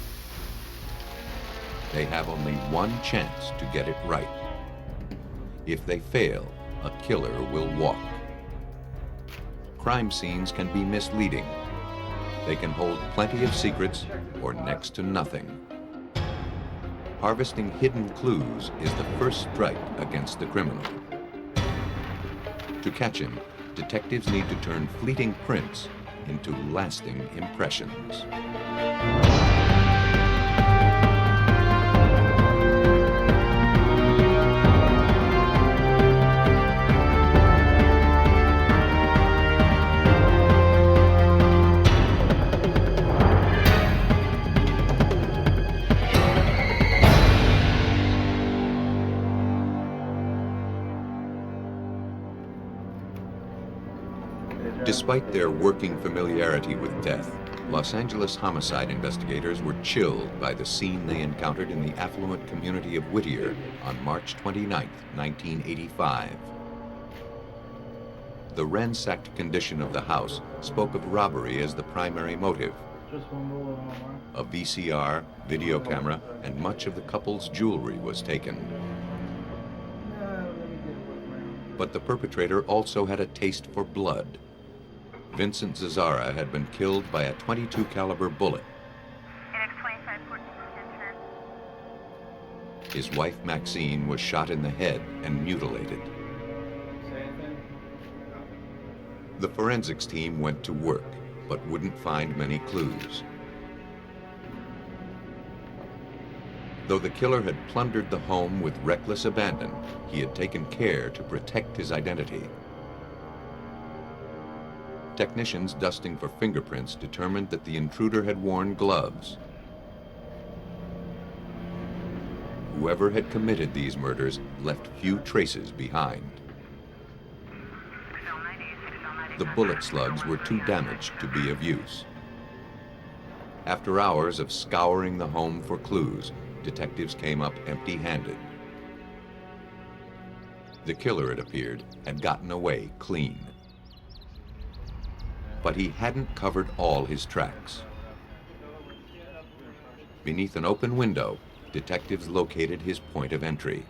They have only one chance to get it right. If they fail, a killer will walk. Crime scenes can be misleading. They can hold plenty of secrets or next to nothing. Harvesting hidden clues is the first strike against the criminal. To catch him, detectives need to turn fleeting prints into lasting impressions. Despite their working familiarity with death, Los Angeles homicide investigators were chilled by the scene they encountered in the affluent community of Whittier on March 29, 1985. The ransacked condition of the house spoke of robbery as the primary motive. A VCR, video camera, and much of the couple's jewelry was taken. But the perpetrator also had a taste for blood. Vincent Zazzara had been killed by a .22 caliber bullet. His wife Maxine was shot in the head and mutilated. The forensics team went to work, but wouldn't find many clues. Though the killer had plundered the home with reckless abandon, he had taken care to protect his identity. Technicians dusting for fingerprints determined that the intruder had worn gloves. whoever had committed these murders left few traces behind. The bullet slugs were too damaged to be of use. After hours of scouring the home for clues, detectives came up empty-handed. The killer, it appeared, had gotten away clean. But he hadn't covered all his tracks. Beneath an open window, detectives located his point of entry.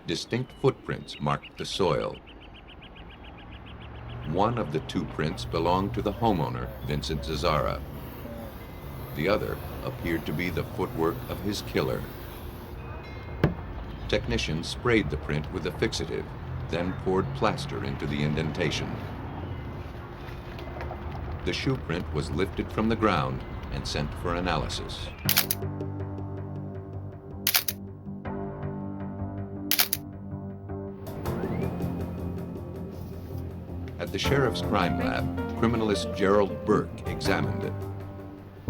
Distinct footprints marked the soil. One of the two prints belonged to the homeowner, Vincent Zazzara. The other appeared to be the footwork of his killer. Technicians sprayed the print with a fixative, then poured plaster into the indentation. The shoe print was lifted from the ground and sent for analysis. At the sheriff's crime lab, criminalist Gerald Burke examined it.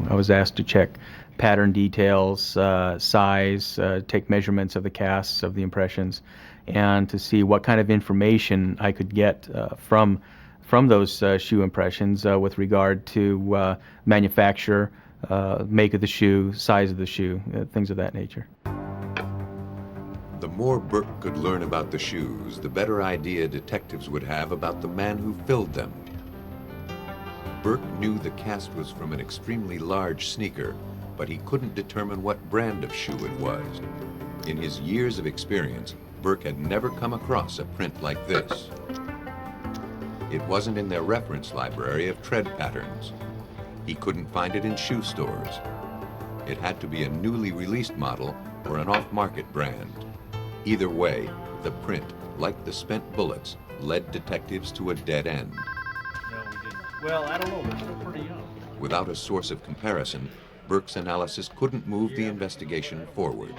I was asked to check pattern details, size, take measurements of the casts of the impressions, and to see what kind of information I could get from those shoe impressions with regard to manufacturer, make of the shoe, size of the shoe, things of that nature. The more Burke could learn about the shoes, the better idea detectives would have about the man who filled them. Burke knew the cast was from an extremely large sneaker, but he couldn't determine what brand of shoe it was. In his years of experience, Burke had never come across a print like this. It wasn't in their reference library of tread patterns. He couldn't find it in shoe stores. It had to be a newly released model or an off-market brand. Either way, the print, like the spent bullets, led detectives to a dead end. Well, I don't know, they're still pretty young. Without a source of comparison, Burke's analysis couldn't move the investigation forward.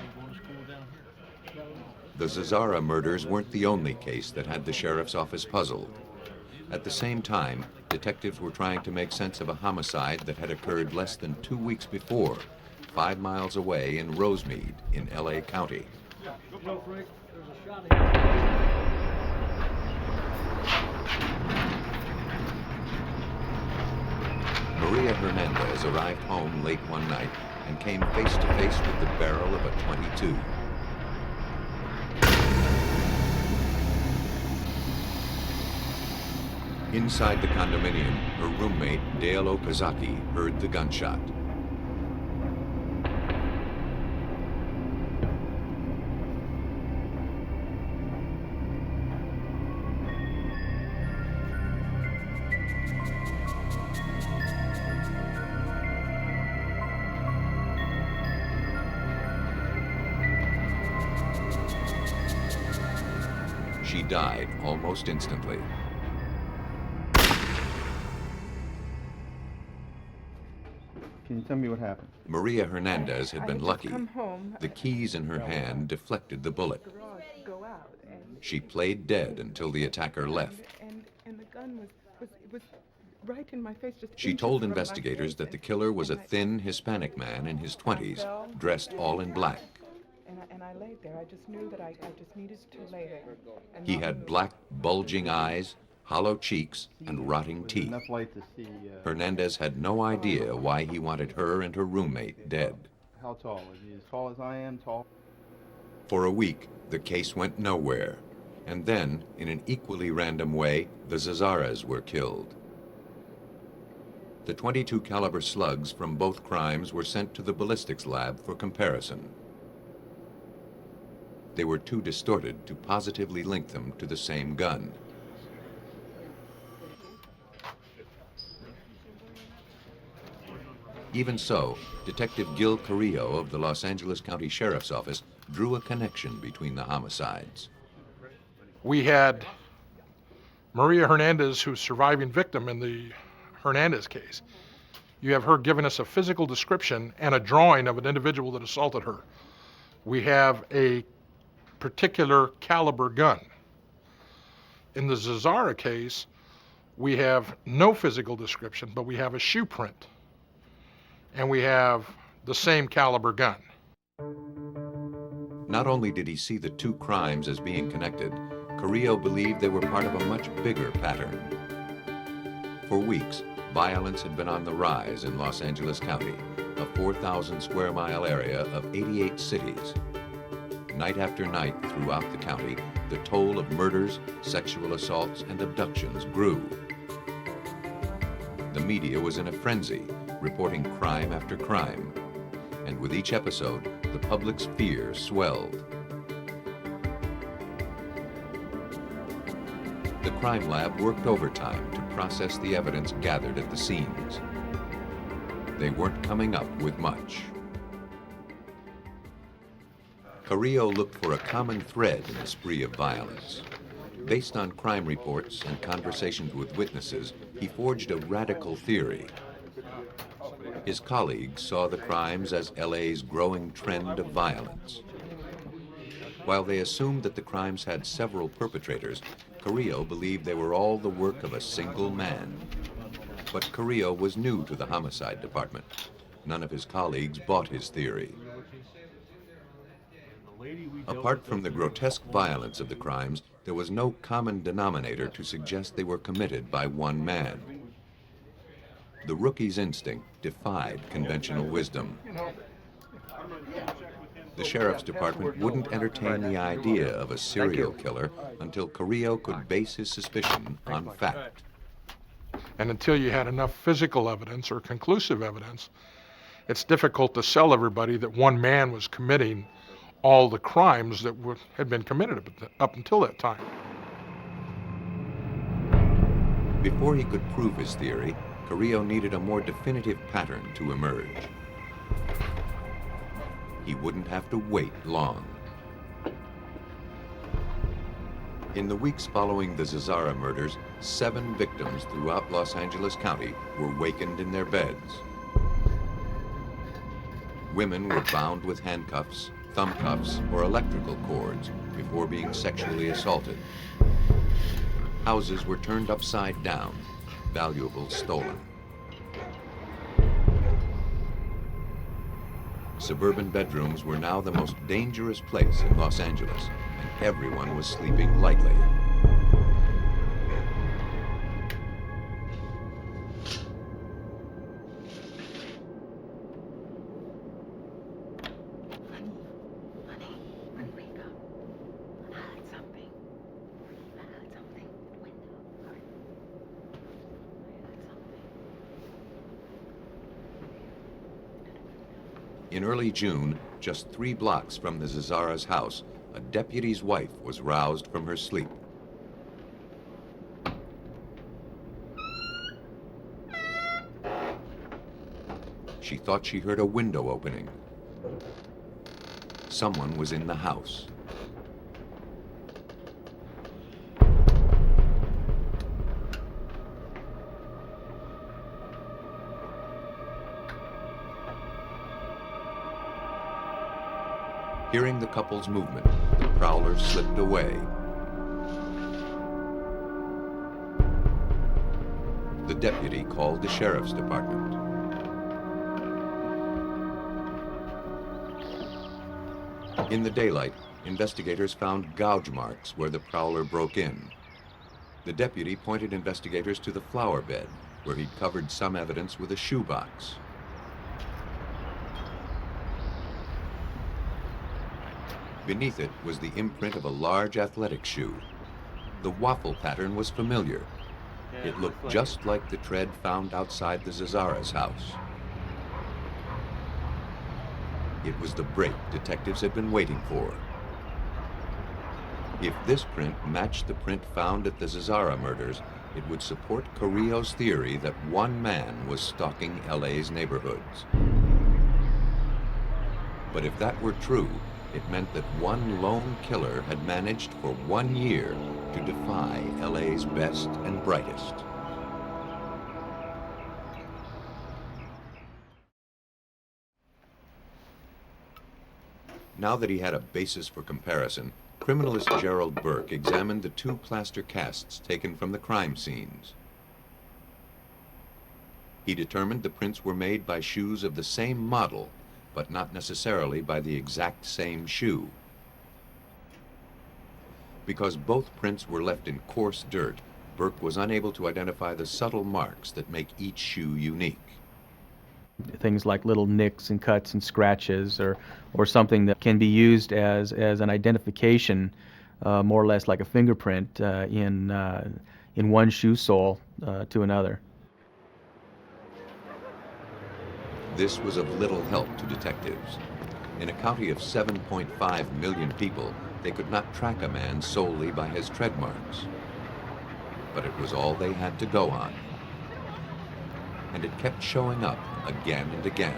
The Zazzara murders weren't the only case that had the sheriff's office puzzled. At the same time, detectives were trying to make sense of a homicide that had occurred less than 2 weeks before, 5 miles away in Rosemead in LA County. Maria Hernandez arrived home late one night and came face to face with the barrel of a .22. Inside the condominium, her roommate, Dale Okazaki, heard the gunshot. She died almost instantly. Can you tell me what happened? Maria Hernandez had been lucky. Come home. The keys in her hand deflected the bullet. Go out and She played dead until the attacker left. and the gun was right in my face. Just She inches told from my investigators face. that the killer was a thin Hispanic man in his 20s, dressed all in black. And I laid there. I just knew that I just needed to lay there. And He not had move. black, bulging eyes, hollow cheeks, and rotting teeth. Enough light to see. Hernandez had no idea why he wanted her and her roommate dead. How tall? Is he as tall as I am? Tall? For a week, the case went nowhere. And then, in an equally random way, the Zazzaras were killed. The .22 caliber slugs from both crimes were sent to the ballistics lab for comparison. They were too distorted to positively link them to the same gun. Even so, Detective Gil Carrillo of the Los Angeles County Sheriff's Office drew a connection between the homicides. We had Maria Hernandez, who's surviving victim in the Hernandez case. You have her giving us a physical description and a drawing of an individual that assaulted her. We have a particular caliber gun. In the Zazzara case, we have no physical description, but we have a shoe print. And we have the same caliber gun. Not only did he see the two crimes as being connected, Carrillo believed they were part of a much bigger pattern. For weeks, violence had been on the rise in Los Angeles County, a 4,000 square mile area of 88 cities. Night after night throughout the county, the toll of murders, sexual assaults, and abductions grew. The media was in a frenzy, reporting crime after crime, and with each episode, the public's fear swelled. The crime lab worked overtime to process the evidence gathered at the scenes. They weren't coming up with much. Carrillo looked for a common thread in the spree of violence. Based on crime reports and conversations with witnesses, he forged a radical theory. His colleagues saw the crimes as LA's growing trend of violence. While they assumed that the crimes had several perpetrators, Carrillo believed they were all the work of a single man. But Carrillo was new to the homicide department. None of his colleagues bought his theory. Apart from the grotesque violence of the crimes, there was no common denominator to suggest they were committed by one man. The rookie's instinct defied conventional wisdom. The sheriff's department wouldn't entertain the idea of a serial killer until Carrillo could base his suspicion on fact. And until you had enough physical evidence or conclusive evidence, it's difficult to sell everybody that one man was committing all the crimes that had been committed up until that time. Before he could prove his theory, Carrillo needed a more definitive pattern to emerge. He wouldn't have to wait long. In the weeks following the Zazzara murders, 7 victims throughout Los Angeles County were wakened in their beds. Women were bound with handcuffs, thumb cuffs, or electrical cords before being sexually assaulted. Houses were turned upside down, valuables stolen. Suburban bedrooms were now the most dangerous place in Los Angeles, and everyone was sleeping lightly. In early June, just 3 blocks from the Zazzara's house, a deputy's wife was roused from her sleep. She thought she heard a window opening. Someone was in the house. Hearing the couple's movement, the prowler slipped away. The deputy called the sheriff's department. In the daylight, investigators found gouge marks where the prowler broke in. The deputy pointed investigators to the flower bed, where he'd covered some evidence with a shoebox. Beneath it was the imprint of a large athletic shoe. The waffle pattern was familiar. It looked just like the tread found outside the Zazzara's house. It was the break detectives had been waiting for. If this print matched the print found at the Zazzara murders, it would support Carrillo's theory that one man was stalking LA's neighborhoods. But if that were true, it meant that one lone killer had managed for 1 year to defy LA's best and brightest. Now that he had a basis for comparison, criminalist Gerald Burke examined the 2 plaster casts taken from the crime scenes. He determined the prints were made by shoes of the same model, but not necessarily by the exact same shoe. Because both prints were left in coarse dirt, Burke was unable to identify the subtle marks that make each shoe unique. Things like little nicks and cuts and scratches, or something that can be used as an identification, more or less like a fingerprint in one shoe sole to another. This was of little help to detectives. In a county of 7.5 million people, they could not track a man solely by his tread marks. But it was all they had to go on. And it kept showing up again and again.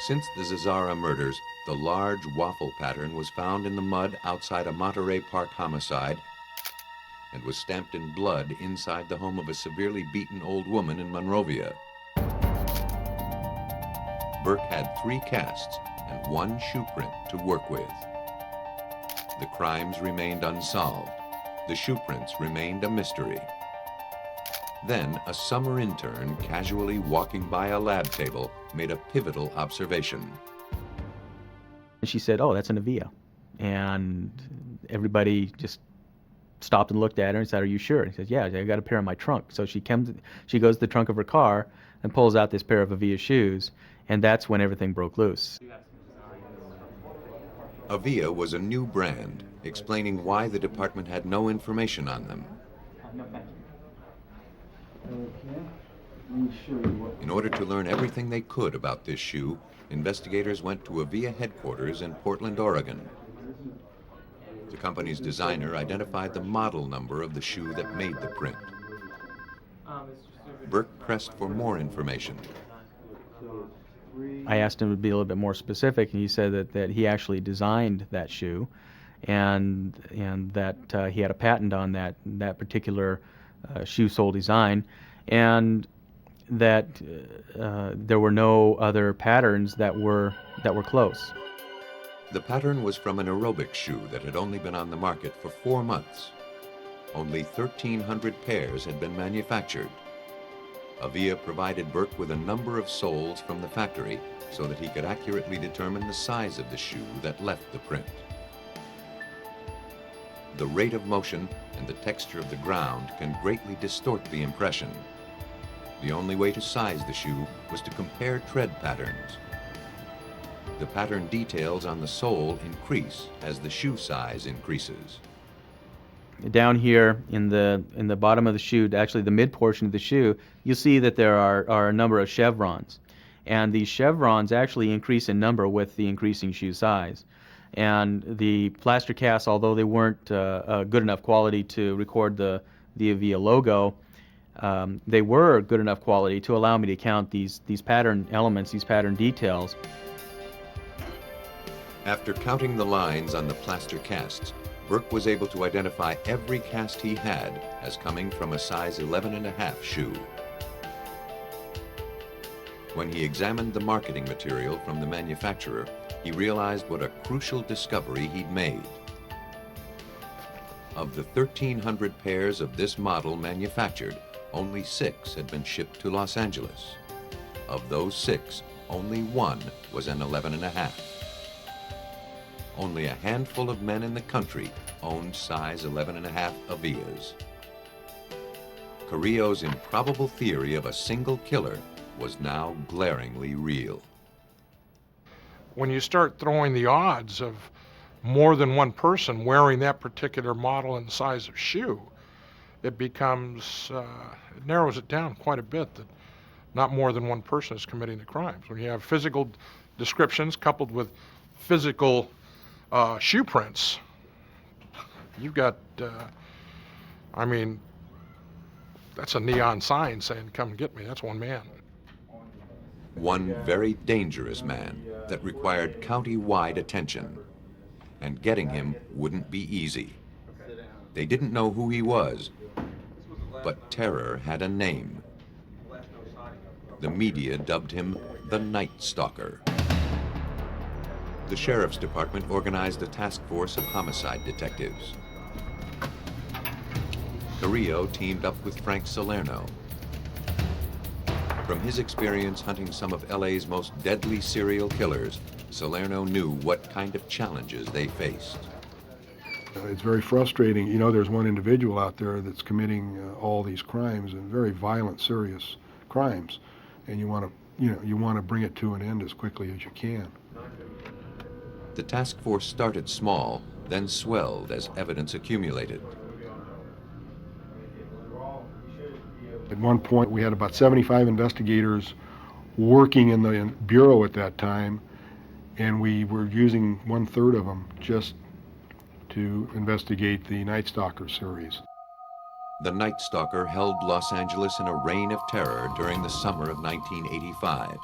Since the Zazzara murders, the large waffle pattern was found in the mud outside a Monterey Park homicide and was stamped in blood inside the home of a severely beaten old woman in Monrovia. Burke had 3 casts and 1 shoe print to work with. The crimes remained unsolved. The shoe prints remained a mystery. Then a summer intern casually walking by a lab table made a pivotal observation. And she said, "Oh, that's an Avia." And everybody just stopped and looked at her and said, "Are you sure?" And he says, "Yeah, I got a pair in my trunk." So she goes to the trunk of her car and pulls out this pair of Avia shoes, and that's when everything broke loose. Avia was a new brand, explaining why the department had no information on them. In order to learn everything they could about this shoe, investigators went to Avia headquarters in Portland, Oregon. The company's designer identified the model number of the shoe that made the print. Burke pressed for more information. I asked him to be a little bit more specific, and he said that he actually designed that shoe, and that he had a patent on that particular shoe sole design, and that there were no other patterns that were close. The pattern was from an aerobic shoe that had only been on the market for 4 months. Only 1,300 pairs had been manufactured. Avia provided Burke with a number of soles from the factory so that he could accurately determine the size of the shoe that left the print. The rate of motion and the texture of the ground can greatly distort the impression. The only way to size the shoe was to compare tread patterns. The pattern details on the sole increase as the shoe size increases. Down here in the bottom of the shoe, actually the mid portion of the shoe, you'll see that there are a number of chevrons. And these chevrons actually increase in number with the increasing shoe size. And the plaster casts, although they weren't good enough quality to record the Avia logo, they were good enough quality to allow me to count these pattern elements, these pattern details. After counting the lines on the plaster casts, Burke was able to identify every cast he had as coming from a size 11.5 shoe. When he examined the marketing material from the manufacturer, he realized what a crucial discovery he'd made. Of the 1,300 pairs of this model manufactured, only 6 had been shipped to Los Angeles. Of those 6, only 1 was an 11.5. Only a handful of men in the country owned size 11.5 Avias. Carrillo's improbable theory of a single killer was now glaringly real. When you start throwing the odds of more than one person wearing that particular model and size of shoe, it becomes, it narrows it down quite a bit that not more than one person is committing the crimes. When you have physical descriptions coupled with physical shoe prints, you've got, I mean, that's a neon sign saying, "Come get me." That's one man. One very dangerous man that required county-wide attention. And getting him wouldn't be easy. They didn't know who he was, but terror had a name. The media dubbed him the Night Stalker. The Sheriff's Department organized a task force of homicide detectives. Carrillo teamed up with Frank Salerno. From his experience hunting some of LA's most deadly serial killers, Salerno knew what kind of challenges they faced. It's very frustrating. You know, there's one individual out there that's committing all these crimes, and very violent, serious crimes, and you want to bring it to an end as quickly as you can. The task force started small, then swelled as evidence accumulated. At one point, we had about 75 investigators working in the bureau at that time, and we were using 1/3 of them just to investigate the Night Stalker series. The Night Stalker held Los Angeles in a reign of terror during the summer of 1985.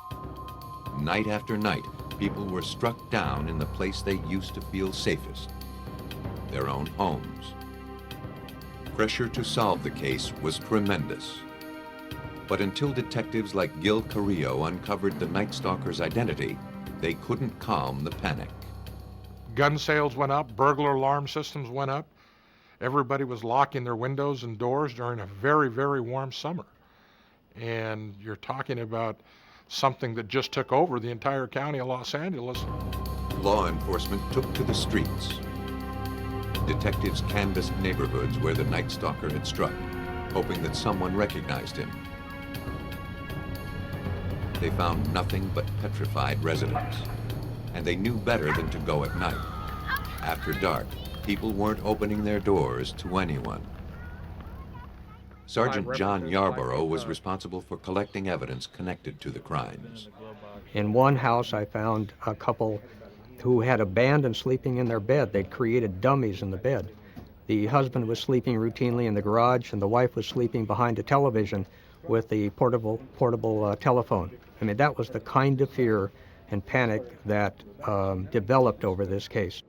Night after night, people were struck down in the place they used to feel safest, their own homes. Pressure to solve the case was tremendous. But until detectives like Gil Carrillo uncovered the Night Stalker's identity, they couldn't calm the panic. Gun sales went up, burglar alarm systems went up. Everybody was locking their windows and doors during a very, very warm summer. And you're talking about something that just took over the entire county of Los Angeles. Law enforcement took to the streets. Detectives canvassed neighborhoods where the Night Stalker had struck, hoping that someone recognized him. They found nothing but petrified residents, and they knew better than to go at night. After dark, people weren't opening their doors to anyone. Sergeant John Yarborough was responsible for collecting evidence connected to the crimes. In one house, I found a couple who had abandoned sleeping in their bed. They'd created dummies in the bed. The husband was sleeping routinely in the garage, and the wife was sleeping behind a television with the portable telephone. I mean, that was the kind of fear and panic that developed over this case.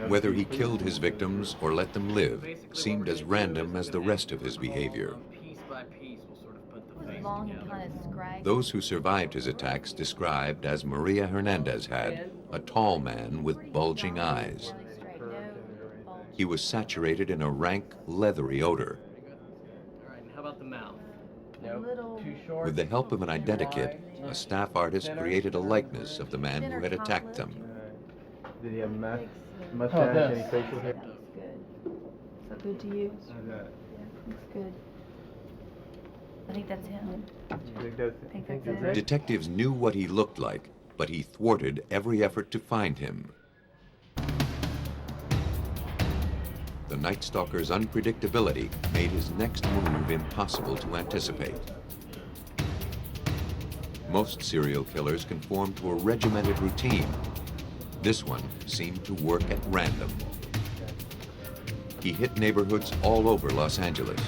Whether he killed his victims or let them live seemed as random as the rest of his behavior. Those who survived his attacks described, as Maria Hernandez had, a tall man with bulging eyes. He was saturated in a rank, leathery odor. How about the mouth? With the help of an identikit, a staff artist created a likeness of the man who had attacked them. Did he have mustache, any facial hair? So good to you? Yeah, looks good. I think that's him. I think that's it. Detectives knew what he looked like, but he thwarted every effort to find him. The Night Stalker's unpredictability made his next move impossible to anticipate. Most serial killers conform to a regimented routine. This one seemed to work at random. He hit neighborhoods all over Los Angeles.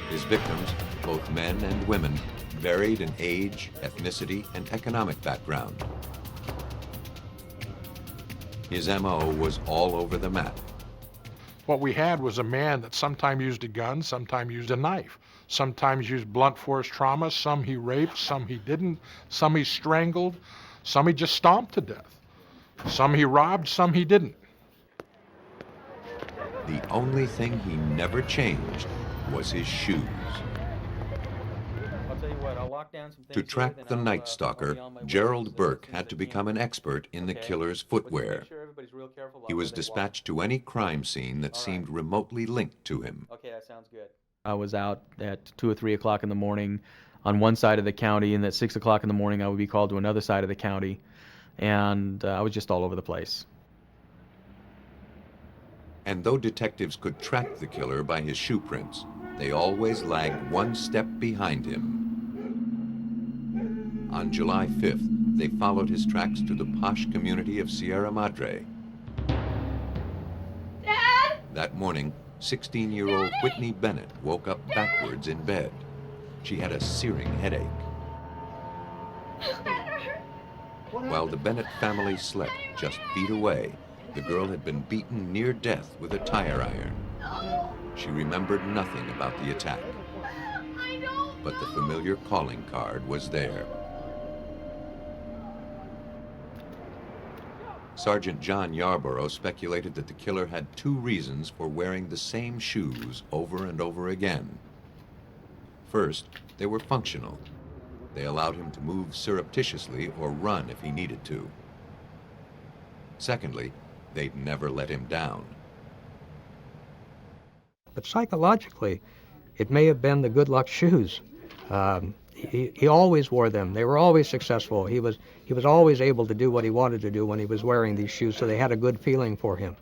His victims, both men and women, varied in age, ethnicity, and economic background. His MO was all over the map. What we had was a man that sometimes used a gun, sometimes used a knife, sometimes used blunt force trauma, some he raped, some he didn't, some he strangled, some he just stomped to death, some he robbed, some he didn't. The only thing he never changed was his shoes. I'll tell you what, I'll lock down some things To track the Night Stalker, Gerald Burke had to become an expert in the killer's footwear. He was dispatched to any crime scene that seemed remotely linked to him. Okay, that sounds good. I was out at 2 or 3 o'clock in the morning on one side of the county, and at 6 o'clock in the morning I would be called to another side of the county, and I was just all over the place. And though detectives could track the killer by his shoe prints, they always lagged one step behind him. On July 5th, they followed his tracks to the posh community of Sierra Madre. Dad! That morning, 16-year-old Whitney Bennett woke up backwards in bed. She had a searing headache. While the Bennett family slept just feet away, the girl had been beaten near death with a tire iron. She remembered nothing about the attack, but the familiar calling card was there. Sergeant John Yarborough speculated that the killer had two reasons for wearing the same shoes over and over again. First, they were functional. They allowed him to move surreptitiously or run if he needed to. Secondly, they'd never let him down. But psychologically, it may have been the good luck shoes. He always wore them. They were always successful. He was always able to do what he wanted to do when he was wearing these shoes, so they had a good feeling for him.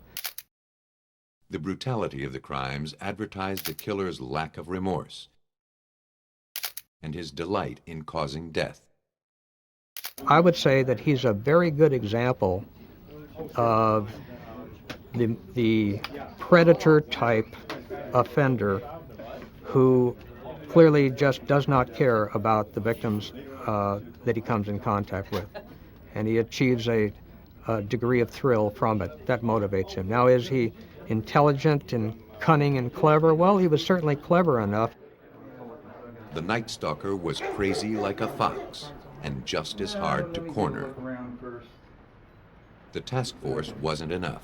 The brutality of the crimes advertised the killer's lack of remorse and his delight in causing death. I would say that he's a very good example of the predator-type offender who clearly just does not care about the victims that he comes in contact with. And he achieves a degree of thrill from it. That motivates him. Now, is he intelligent and cunning and clever? Well, he was certainly clever enough. The Night Stalker was crazy like a fox and just as hard to corner. The task force wasn't enough.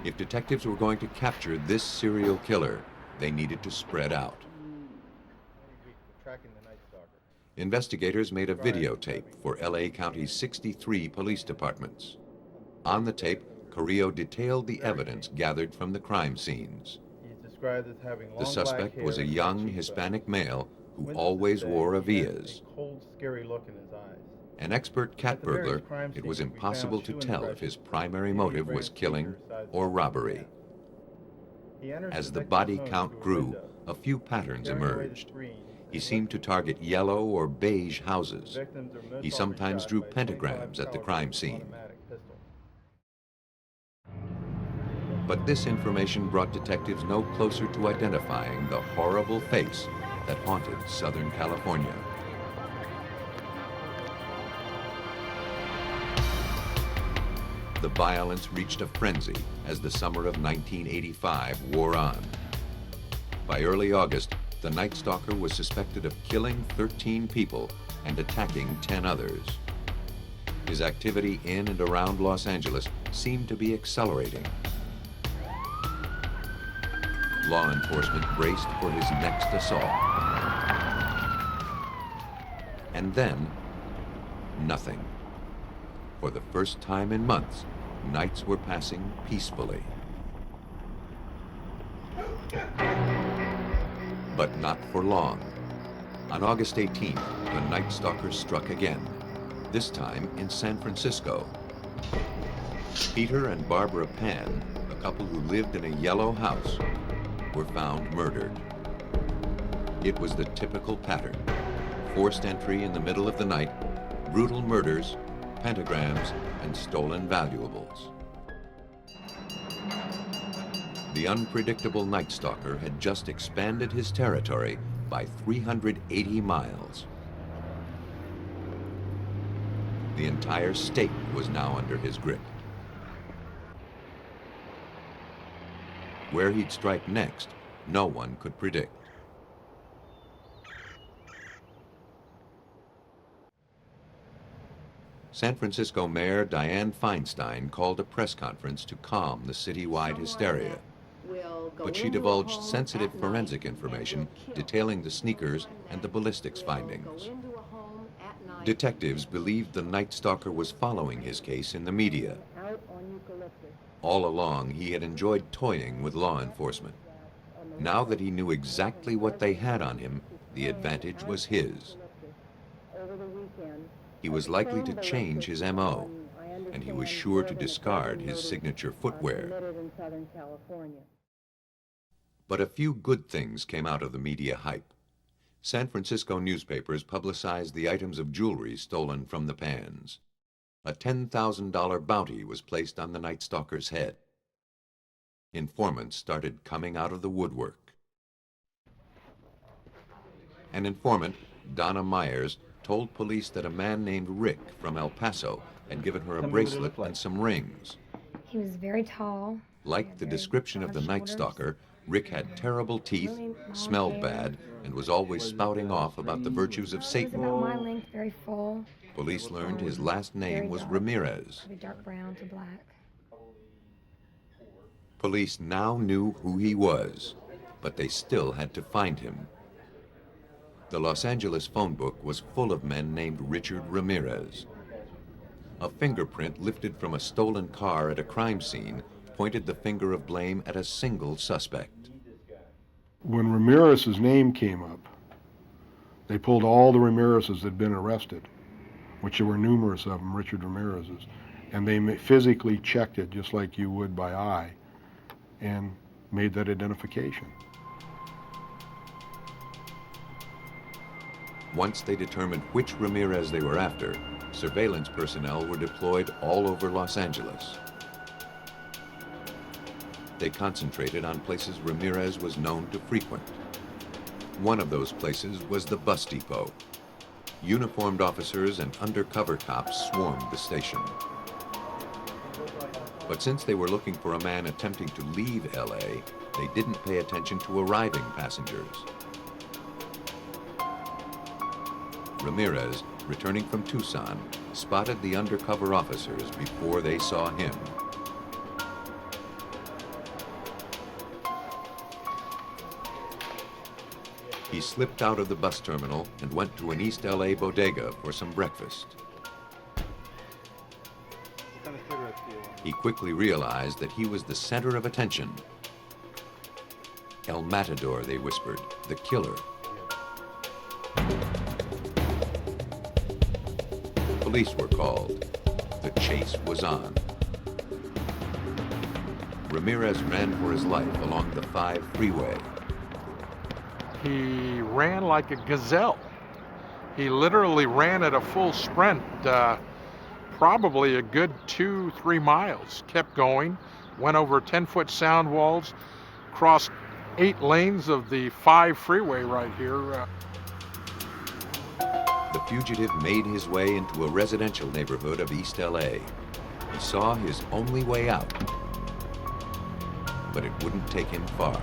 If detectives were going to capture this serial killer, they needed to spread out. Investigators made a videotape for LA County's 63 police departments. On the tape, Carrillo detailed the evidence gathered from the crime scenes. The suspect was a young Hispanic male who always wore a Vias. Cold, scary look in his eyes. An expert cat burglar, it was impossible to tell if his primary motive was killing or robbery. As the body count grew, a few patterns emerged. He seemed to target yellow or beige houses. He sometimes drew pentagrams at the crime scene. But this information brought detectives no closer to identifying the horrible face that haunted Southern California. The violence reached a frenzy as the summer of 1985 wore on. By early August, the Night Stalker was suspected of killing 13 people and attacking 10 others. His activity in and around Los Angeles seemed to be accelerating. Law enforcement braced for his next assault. And then, nothing. For the first time in months, nights were passing peacefully. But not for long. On August 18th, the Night Stalker struck again, this time in San Francisco. Peter and Barbara Pan, a couple who lived in a yellow house, were found murdered. It was the typical pattern: forced entry in the middle of the night, brutal murders, pentagrams, and stolen valuables. The unpredictable Night Stalker had just expanded his territory by 380 miles. The entire state was now under his grip. Where he'd strike next, no one could predict. San Francisco Mayor Dianne Feinstein called a press conference to calm the citywide hysteria. But she divulged sensitive forensic information detailing the sneakers and the ballistics findings. Detectives believed the Night Stalker was following his case in the media. All along, he had enjoyed toying with law enforcement. Now that he knew exactly what they had on him, the advantage was his. He was likely to change his MO, and he was sure to discard his signature footwear. But a few good things came out of the media hype. San Francisco newspapers publicized the items of jewelry stolen from the Pans. A $10,000 bounty was placed on the Night Stalker's head. Informants started coming out of the woodwork. An informant, Donna Myers, told police that a man named Rick from El Paso had given her a bracelet and some rings. He was very tall. Like the description of the Night Stalker, Rick had terrible teeth, smelled bad, and was always spouting off about the virtues of Satan. About my length, very full. Police learned his last name was Ramirez. Very dark brown to black. Police now knew who he was, but they still had to find him. The Los Angeles phone book was full of men named Richard Ramirez. A fingerprint lifted from a stolen car at a crime scene pointed the finger of blame at a single suspect. When Ramirez's name came up, they pulled all the Ramirez's that had been arrested, which there were numerous of them, Richard Ramirez's, and they physically checked it just like you would by eye and made that identification. Once they determined which Ramirez they were after, surveillance personnel were deployed all over Los Angeles. They concentrated on places Ramirez was known to frequent. One of those places was the bus depot. Uniformed officers and undercover cops swarmed the station. But since they were looking for a man attempting to leave LA, they didn't pay attention to arriving passengers. Ramirez, returning from Tucson, spotted the undercover officers before they saw him. He slipped out of the bus terminal and went to an East LA bodega for some breakfast. He quickly realized that he was the center of attention. El Matador, they whispered, the killer. Police were called. The chase was on. Ramirez ran for his life along the 5 freeway. He ran like a gazelle. He literally ran at a full sprint, probably a good 2-3 miles. Kept going, went over 10-foot sound walls, crossed 8 lanes of the 5 freeway right here. The fugitive made his way into a residential neighborhood of East LA. He saw his only way out, but it wouldn't take him far.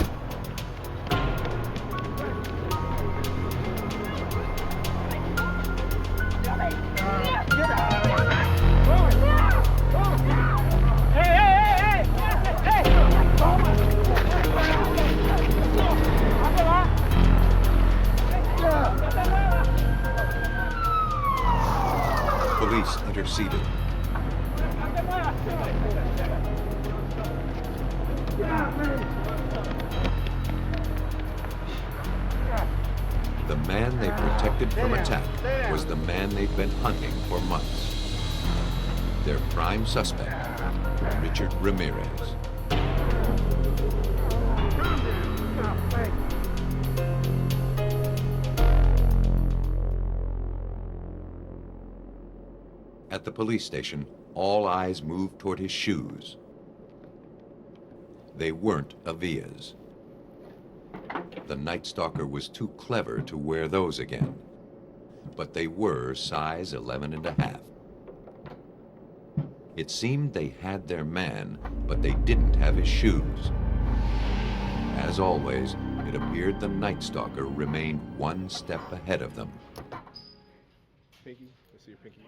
Police interceded. The man they protected from attack was the man they'd been hunting for months. Their prime suspect, Richard Ramirez. At the police station, all eyes moved toward his shoes. They weren't Avia's. The Night Stalker was too clever to wear those again. But they were size 11.5. It seemed they had their man, but they didn't have his shoes. As always, it appeared the Night Stalker remained one step ahead of them. Pinky, let's see your pinky.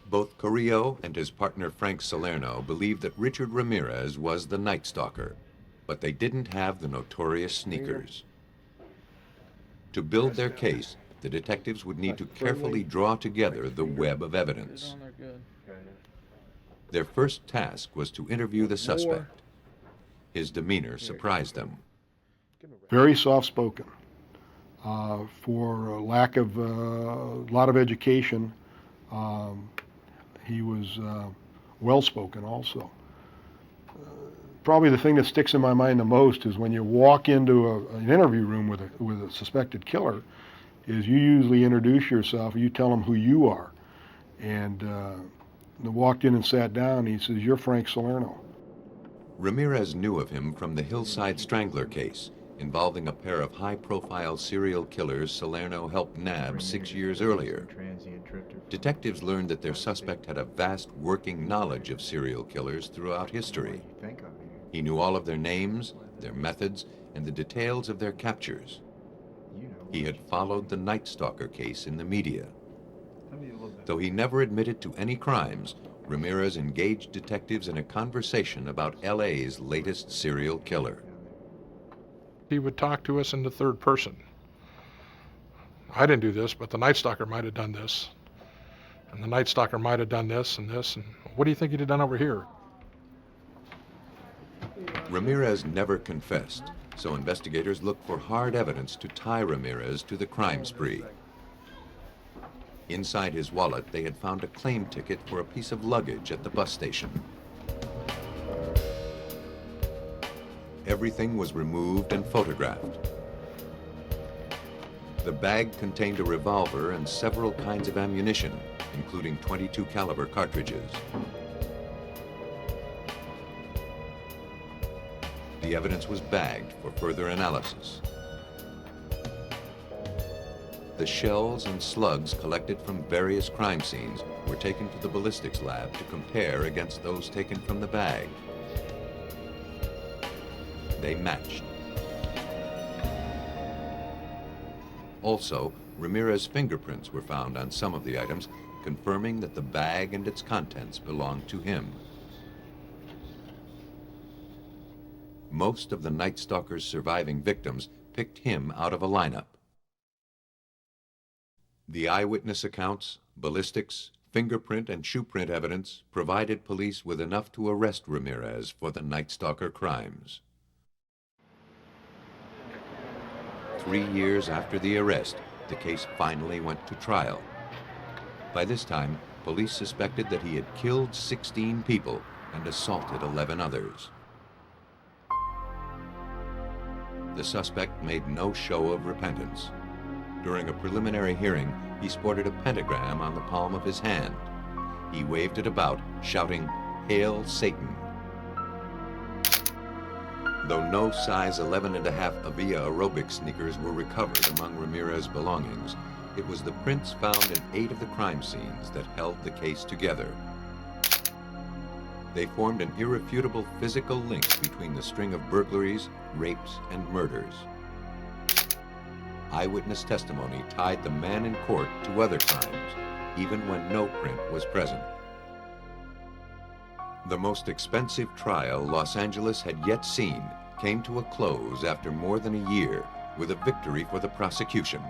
Both Carrillo and his partner Frank Salerno believed that Richard Ramirez was the Night Stalker, but they didn't have the notorious sneakers. To build their case, the detectives would need to carefully draw together the web of evidence. Their first task was to interview the suspect. His demeanor surprised them. Very soft-spoken. For lack of a lot of education, he was well-spoken also. Probably the thing that sticks in my mind the most is when you walk into an interview room with a suspected killer, is you usually introduce yourself, you tell them who you are. And I walked in and sat down, he says, "You're Frank Salerno." Ramirez knew of him from the Hillside Strangler case, involving a pair of high-profile serial killers Salerno helped nab 6 years earlier. Detectives learned that their suspect had a vast working knowledge of serial killers throughout history. He knew all of their names, their methods, and the details of their captures. He had followed the Night Stalker case in the media. Though he never admitted to any crimes, Ramirez engaged detectives in a conversation about LA's latest serial killer. He would talk to us in the third person. I didn't do this, but the Night Stalker might have done this. And the Night Stalker might have done this and this, and what do you think he'd have done over here? Ramirez never confessed, so investigators looked for hard evidence to tie Ramirez to the crime spree. Inside his wallet, they had found a claim ticket for a piece of luggage at the bus station. Everything was removed and photographed. The bag contained a revolver and several kinds of ammunition, including .22 caliber cartridges. The evidence was bagged for further analysis. The shells and slugs collected from various crime scenes were taken to the ballistics lab to compare against those taken from the bag. They matched. Also, Ramirez's fingerprints were found on some of the items, confirming that the bag and its contents belonged to him. Most of the Night Stalker's surviving victims picked him out of a lineup. The eyewitness accounts, ballistics, fingerprint, and shoe print evidence provided police with enough to arrest Ramirez for the Night Stalker crimes. 3 years after the arrest, the case finally went to trial. By this time, police suspected that he had killed 16 people and assaulted 11 others. The suspect made no show of repentance. During a preliminary hearing, he sported a pentagram on the palm of his hand. He waved it about, shouting, "Hail Satan." Though no size 11.5 Avia aerobic sneakers were recovered among Ramirez's belongings, it was the prints found in 8 of the crime scenes that held the case together. They formed an irrefutable physical link between the string of burglaries, rapes, and murders. Eyewitness testimony tied the man in court to other crimes, even when no print was present. The most expensive trial Los Angeles had yet seen came to a close after more than a year with a victory for the prosecution.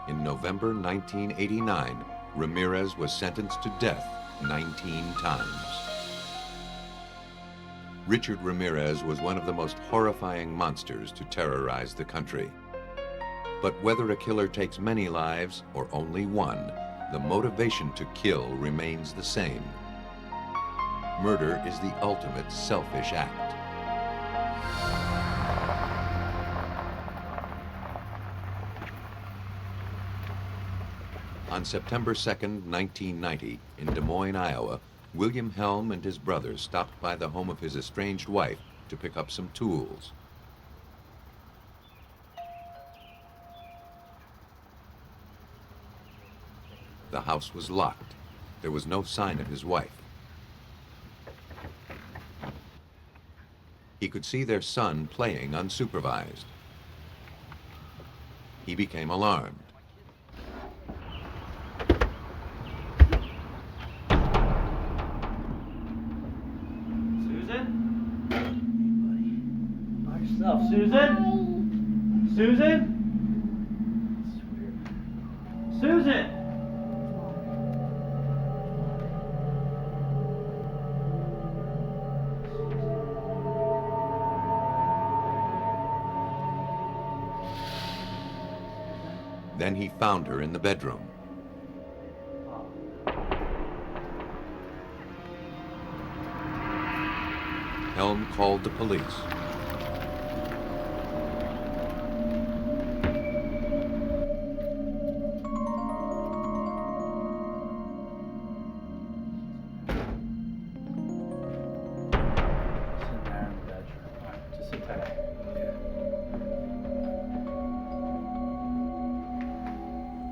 In November 1989, Ramirez was sentenced to death 19 times. Richard Ramirez was one of the most horrifying monsters to terrorize the country. But whether a killer takes many lives or only one, the motivation to kill remains the same. Murder is the ultimate selfish act. On September 2nd, 1990, in Des Moines, Iowa, William Helm and his brother stopped by the home of his estranged wife to pick up some tools. The house was locked. There was no sign of his wife. He could see their son playing unsupervised. He became alarmed. Susan? Susan? Susan? Then he found her in the bedroom. Helm called the police.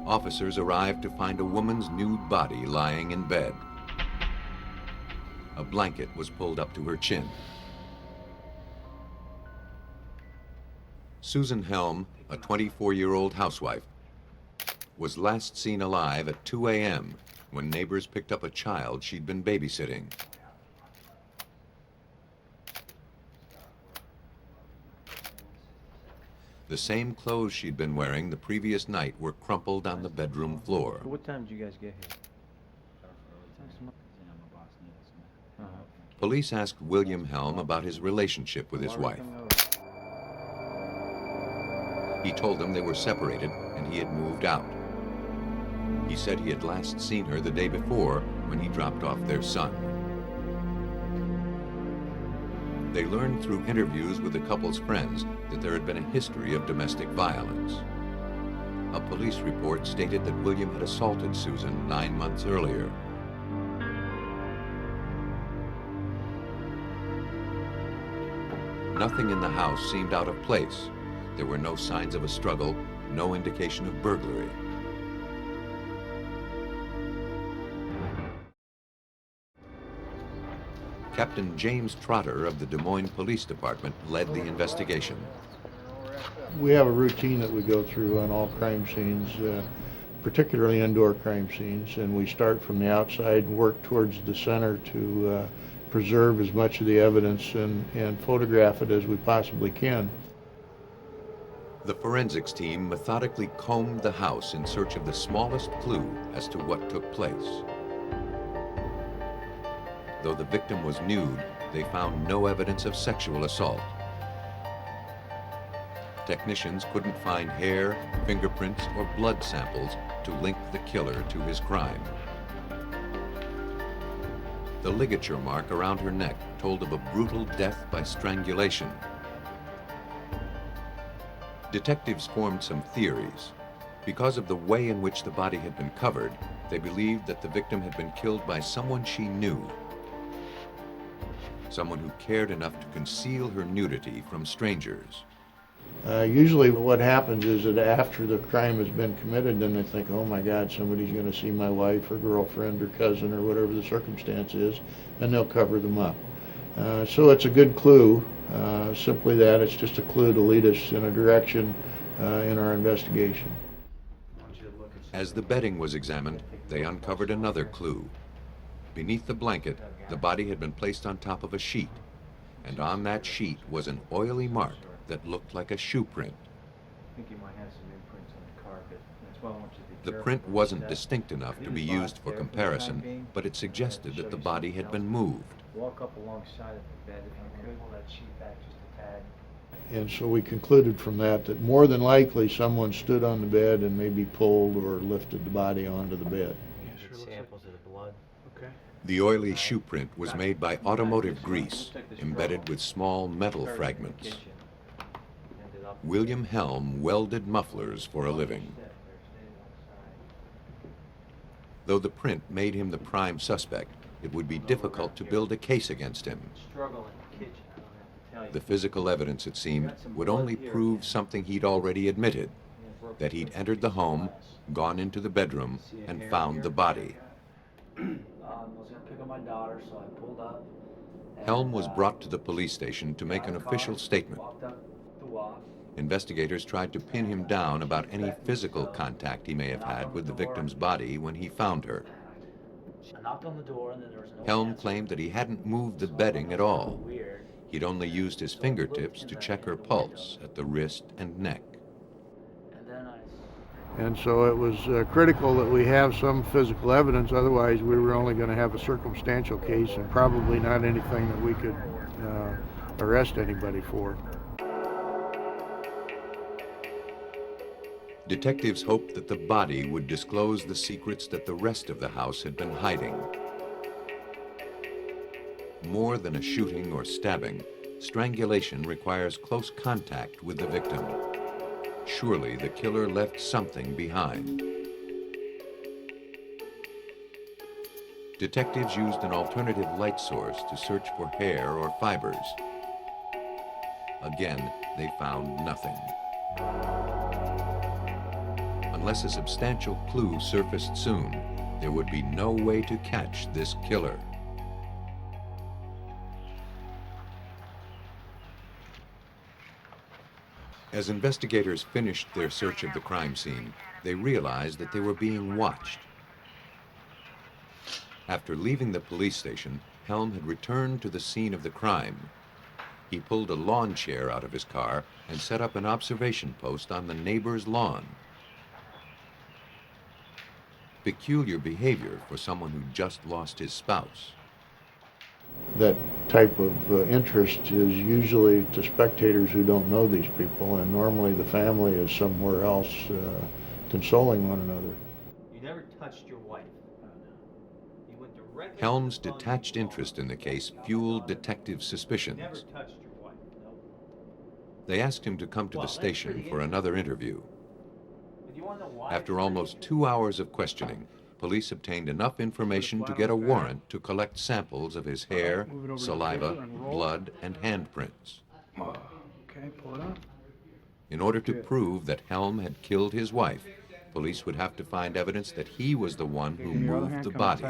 Officers arrived to find a woman's nude body lying in bed. A blanket was pulled up to her chin. Susan Helm, a 24-year-old housewife, was last seen alive at 2 a.m. when neighbors picked up a child she'd been babysitting. The same clothes she'd been wearing the previous night were crumpled on the bedroom floor. What time did you guys get here? Police asked William Helm about his relationship with his wife. He told them they were separated and he had moved out. He said he had last seen her the day before when he dropped off their son. They learned through interviews with the couple's friends that there had been a history of domestic violence. A police report stated that William had assaulted Susan 9 months earlier. Nothing in the house seemed out of place. There were no signs of a struggle, no indication of burglary. Captain James Trotter of the Des Moines Police Department led the investigation. We have a routine that we go through on all crime scenes, particularly indoor crime scenes, and we start from the outside and work towards the center to preserve as much of the evidence and photograph it as we possibly can. The forensics team methodically combed the house in search of the smallest clue as to what took place. Though the victim was nude, they found no evidence of sexual assault. Technicians couldn't find hair, fingerprints, or blood samples to link the killer to his crime. The ligature mark around her neck told of a brutal death by strangulation. Detectives formed some theories. Because of the way in which the body had been covered, they believed that the victim had been killed by someone she knew. Someone who cared enough to conceal her nudity from strangers. Usually what happens is that after the crime has been committed, then they think, oh my God, somebody's going to see my wife or girlfriend or cousin or whatever the circumstance is, and they'll cover them up. So it's a good clue, simply that. It's just a clue to lead us in a direction in our investigation. As the bedding was examined, they uncovered another clue. Beneath the blanket, the body had been placed on top of a sheet, and on that sheet was an oily mark that looked like a shoe print. I think you might have some imprints on the carpet. That's why I want you to be The careful print with wasn't that. distinct enough to be Use used for there for the time comparison, being. but it suggested that the body had been moved. Walk up alongside of the bed if you could. Pull that sheet back just a tad. And so we concluded from that more than likely someone stood on the bed and maybe pulled or lifted the body onto the bed. Samples of the blood. Okay. The oily shoe print was made by automotive grease, embedded with small metal fragments. William Helm welded mufflers for a living. Though the print made him the prime suspect, it would be difficult to build a case against him. The physical evidence, it seemed, would only prove something he'd already admitted, that he'd entered the home, gone into the bedroom, and found the body. I was going to pick up my daughter, so I pulled up. Helm was brought to the police station to make an official statement. Investigators tried to pin him down about any physical contact he may have had with the victim's body when he found her. I knocked on the door and then there was no Helm answer. claimed that he hadn't moved the bedding at all. He'd only used his fingertips to check her pulse at the wrist and neck. And so it was critical that we have some physical evidence, otherwise we were only going to have a circumstantial case and probably not anything that we could arrest anybody for. Detectives hoped that the body would disclose the secrets that the rest of the house had been hiding. More than a shooting or stabbing, strangulation requires close contact with the victim. Surely the killer left something behind. Detectives used an alternative light source to search for hair or fibers. Again, they found nothing. Unless a substantial clue surfaced soon, there would be no way to catch this killer. As investigators finished their search of the crime scene, they realized that they were being watched. After leaving the police station, Helm had returned to the scene of the crime. He pulled a lawn chair out of his car and set up an observation post on the neighbor's lawn. Peculiar behavior for someone who just lost his spouse. That type of interest is usually to spectators who don't know these people, and normally the family is somewhere else consoling one another. You never touched your wife. You went directly. Helms' detached interest in the case fueled detective suspicions. Never touched your wife. No. They asked him to come to the station for another interview. But you want to know why? After almost 2 hours of questioning, police obtained enough information to get a warrant to collect samples of his hair, saliva, blood, and handprints. Okay, pull it up. In order to prove that Helm had killed his wife, police would have to find evidence that he was the one who moved the body.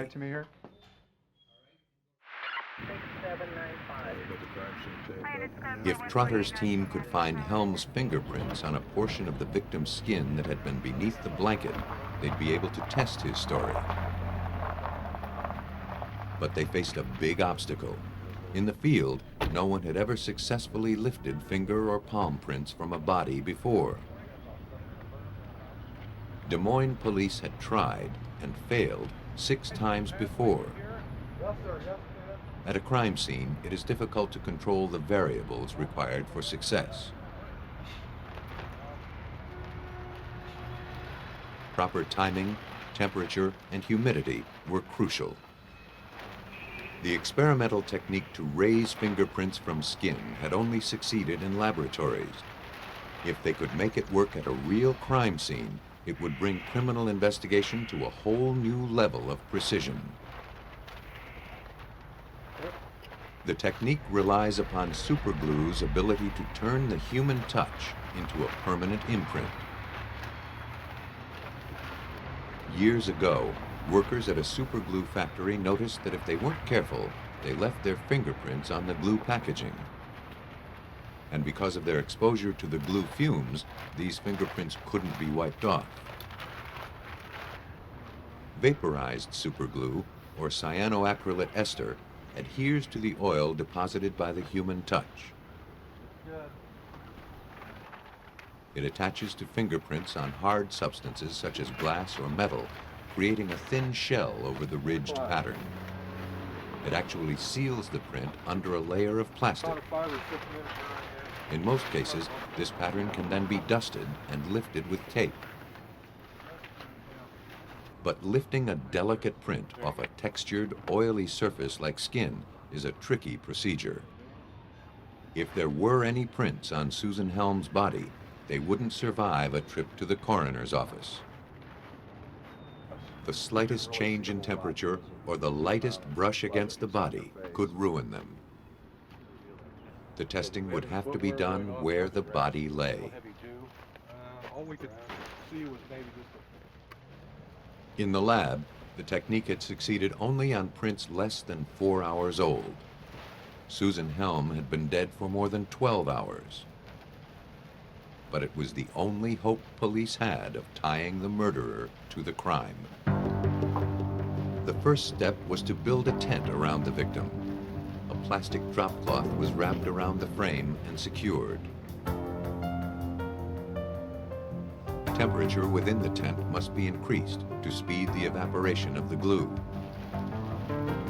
If Trotter's team could find Helm's fingerprints on a portion of the victim's skin that had been beneath the blanket, they'd be able to test his story. But they faced a big obstacle. In the field, no one had ever successfully lifted finger or palm prints from a body before. Des Moines police had tried and failed 6 times before. At a crime scene, it is difficult to control the variables required for success. Proper timing, temperature, and humidity were crucial. The experimental technique to raise fingerprints from skin had only succeeded in laboratories. If they could make it work at a real crime scene, it would bring criminal investigation to a whole new level of precision. The technique relies upon superglue's ability to turn the human touch into a permanent imprint. Years ago, workers at a superglue factory noticed that if they weren't careful, they left their fingerprints on the glue packaging. And because of their exposure to the glue fumes, these fingerprints couldn't be wiped off. Vaporized superglue, or cyanoacrylate ester, adheres to the oil deposited by the human touch. It attaches to fingerprints on hard substances such as glass or metal, creating a thin shell over the ridged pattern. It actually seals the print under a layer of plastic. In most cases, this pattern can then be dusted and lifted with tape. But lifting a delicate print off a textured, oily surface like skin is a tricky procedure. If there were any prints on Susan Helm's body, they wouldn't survive a trip to the coroner's office. The slightest change in temperature or the lightest brush against the body could ruin them. The testing would have to be done where the body lay. All we could see was maybe just In the lab, the technique had succeeded only on prints less than 4 hours old. Susan Helm had been dead for more than 12 hours. But it was the only hope police had of tying the murderer to the crime. The first step was to build a tent around the victim. A plastic drop cloth was wrapped around the frame and secured. Temperature within the tent must be increased to speed the evaporation of the glue.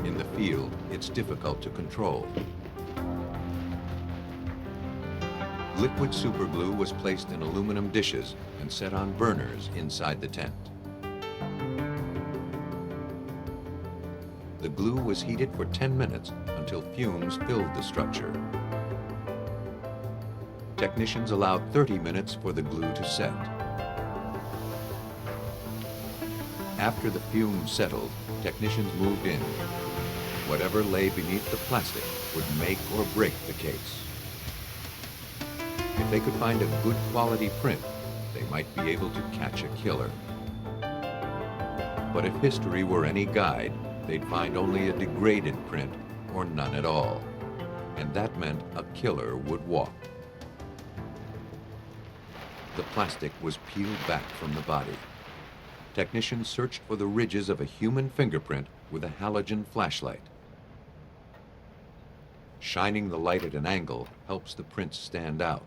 In the field, it's difficult to control. Liquid superglue was placed in aluminum dishes and set on burners inside the tent. The glue was heated for 10 minutes until fumes filled the structure. Technicians allowed 30 minutes for the glue to set. After the fumes settled, technicians moved in. Whatever lay beneath the plastic would make or break the case. If they could find a good quality print, they might be able to catch a killer. But if history were any guide, they'd find only a degraded print or none at all. And that meant a killer would walk. The plastic was peeled back from the body. Technicians searched for the ridges of a human fingerprint with a halogen flashlight. Shining the light at an angle helps the prints stand out.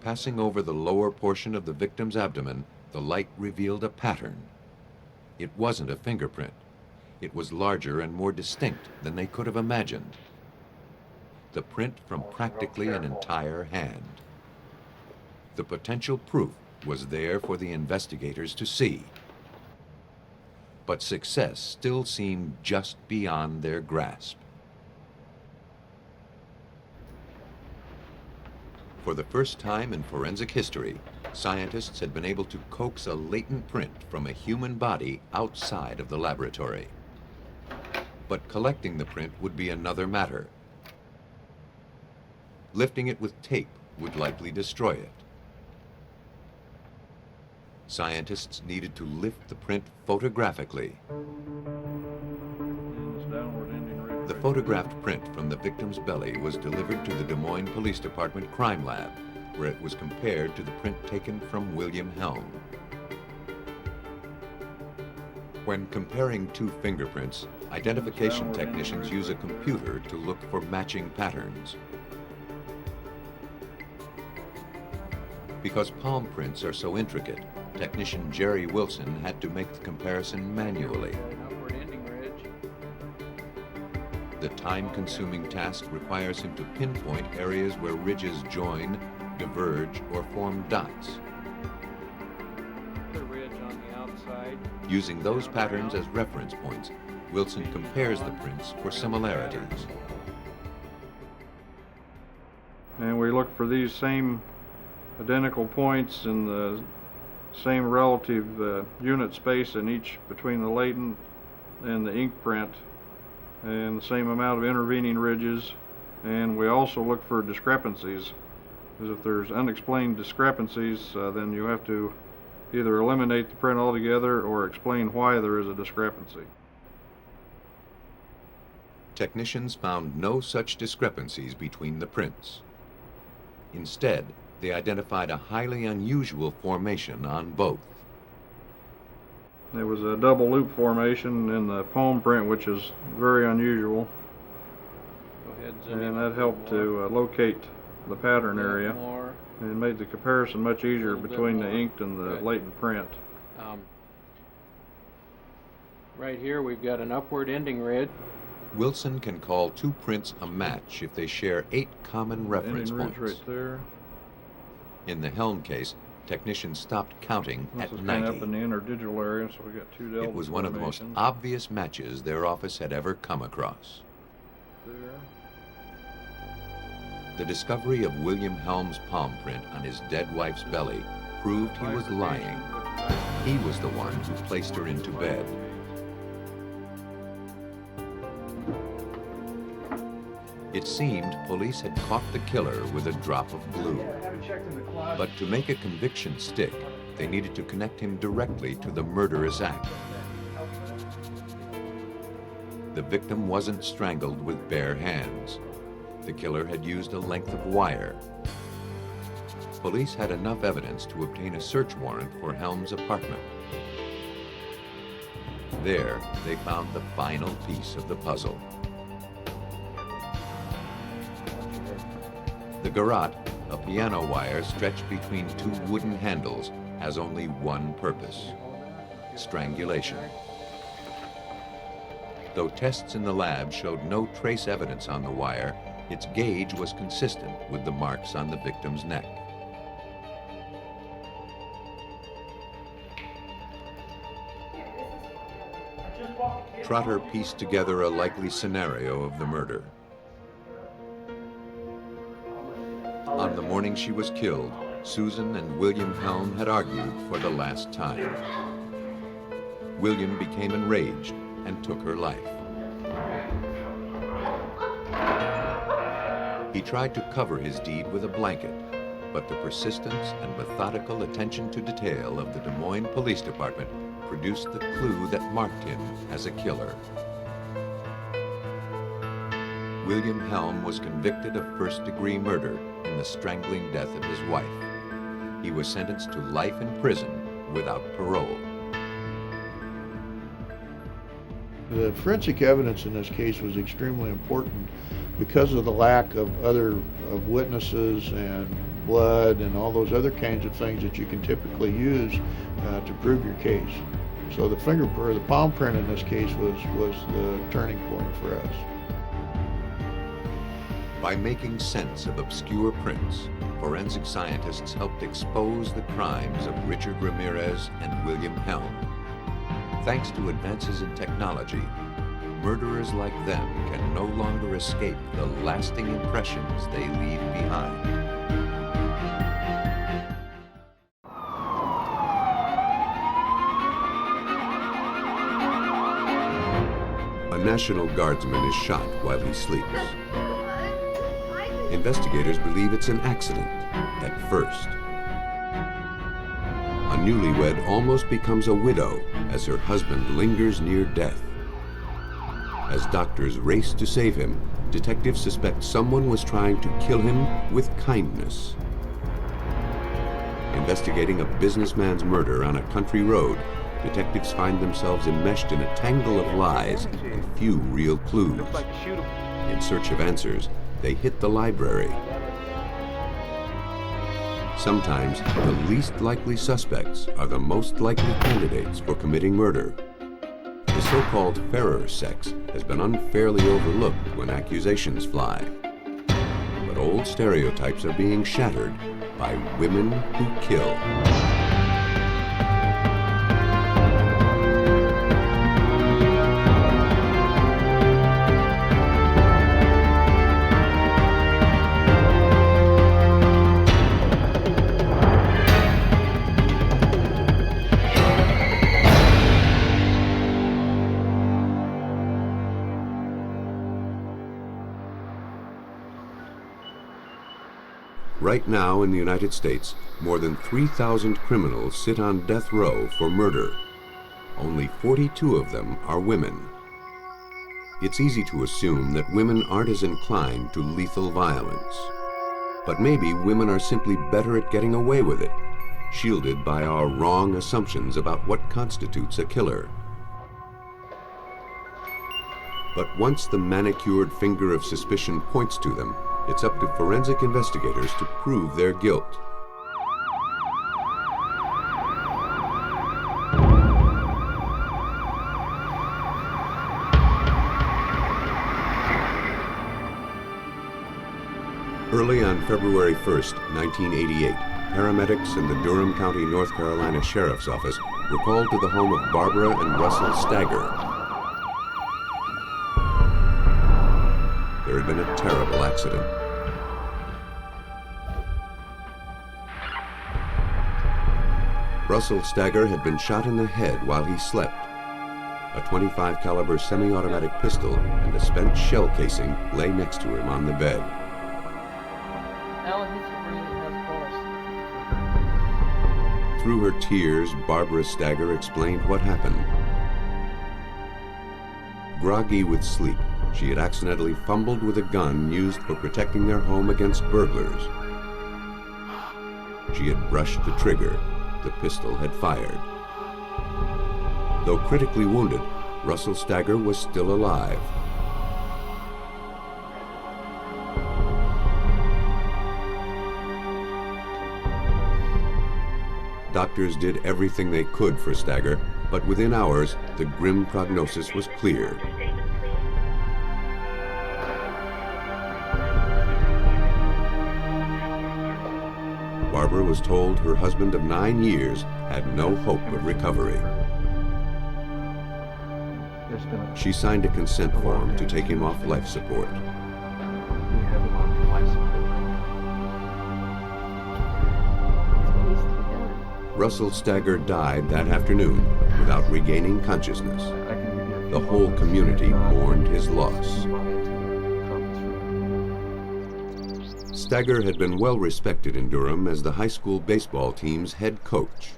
Passing over the lower portion of the victim's abdomen, the light revealed a pattern. It wasn't a fingerprint. It was larger and more distinct than they could have imagined. The print from practically an entire hand. The potential proof was there for the investigators to see. But success still seemed just beyond their grasp. For the first time in forensic history, scientists had been able to coax a latent print from a human body outside of the laboratory. But collecting the print would be another matter. Lifting it with tape would likely destroy it. Scientists needed to lift the print photographically. The photographed print from the victim's belly was delivered to the Des Moines Police Department crime lab, where it was compared to the print taken from William Helm. When comparing two fingerprints, identification technicians use a computer to look for matching patterns. Because palm prints are so intricate, technician Jerry Wilson had to make the comparison manually. The time-consuming task requires him to pinpoint areas where ridges join, diverge, or form dots. The ridge on the outside. Using those patterns as reference points, Wilson compares the prints for similarities. And we look for these same identical points in the same relative unit space in each between the latent and the ink print, and the same amount of intervening ridges. And we also look for discrepancies, because if there's unexplained discrepancies, then you have to either eliminate the print altogether or explain why there is a discrepancy. Technicians found no such discrepancies between the prints. Instead, they identified a highly unusual formation on both. There was a double loop formation in the palm print, which is very unusual. And that helped to locate the pattern area and made the comparison much easier between the inked and the latent print. Right here we've got an upward ending ridge. Wilson can call two prints a match if they share 8 common reference Ending points. ridge right there. In the Helm case, technicians stopped counting This at is 90. kind of up in the interdigital area, so we got 2 delta It was one of the most formations. obvious matches their office had ever come across. There. The discovery of William Helm's palm print on his dead wife's belly proved he was lying. He was the one who placed her into bed. It seemed police had caught the killer with a drop of glue. But to make a conviction stick, they needed to connect him directly to the murderous act. The victim wasn't strangled with bare hands. The killer had used a length of wire. Police had enough evidence to obtain a search warrant for Helm's apartment. There, they found the final piece of the puzzle. The garrote, a piano wire stretched between 2 wooden handles, has only one purpose: strangulation. Though tests in the lab showed no trace evidence on the wire, its gauge was consistent with the marks on the victim's neck. Trotter pieced together a likely scenario of the murder. On the morning she was killed, Susan and William Helm had argued for the last time. William became enraged and took her life. He tried to cover his deed with a blanket, but the persistence and methodical attention to detail of the Des Moines Police Department produced the clue that marked him as a killer. William Helm was convicted of first-degree murder in the strangling death of his wife. He was sentenced to life in prison without parole. The forensic evidence in this case was extremely important because of the lack of witnesses and blood and all those other kinds of things that you can typically use to prove your case. So the fingerprint, or the palm print in this case, was the turning point for us. By making sense of obscure prints, forensic scientists helped expose the crimes of Richard Ramirez and William Helm. Thanks to advances in technology, murderers like them can no longer escape the lasting impressions they leave behind. A National Guardsman is shot while he sleeps. Investigators believe it's an accident at first. A newlywed almost becomes a widow as her husband lingers near death. As doctors race to save him, detectives suspect someone was trying to kill him with kindness. Investigating a businessman's murder on a country road, detectives find themselves enmeshed in a tangle of lies and few real clues. In search of answers, they hit the library. Sometimes the least likely suspects are the most likely candidates for committing murder. The so-called fairer sex has been unfairly overlooked when accusations fly. But old stereotypes are being shattered by women who kill. Right now in the United States, more than 3,000 criminals sit on death row for murder. Only 42 of them are women. It's easy to assume that women aren't as inclined to lethal violence. But maybe women are simply better at getting away with it, shielded by our wrong assumptions about what constitutes a killer. But once the manicured finger of suspicion points to them, it's up to forensic investigators to prove their guilt. Early on February 1st, 1988, paramedics in the Durham County, North Carolina Sheriff's Office were called to the home of Barbara and Russell Stagger. There had been a terrible accident. Russell Stagger had been shot in the head while he slept. A .25 caliber semi-automatic pistol and a spent shell casing lay next to him on the bed. Through her tears, Barbara Stagger explained what happened. Groggy with sleep, she had accidentally fumbled with a gun used for protecting their home against burglars. She had brushed the trigger. The pistol had fired. Though critically wounded, Russell Stagger was still alive. Doctors did everything they could for Stagger, but within hours, the grim prognosis was clear. Barbara was told her husband of 9 years had no hope of recovery. She signed a consent form to take him off life support. Russell Stagger died that afternoon without regaining consciousness. The whole community mourned his loss. Stagger had been well respected in Durham as the high school baseball team's head coach.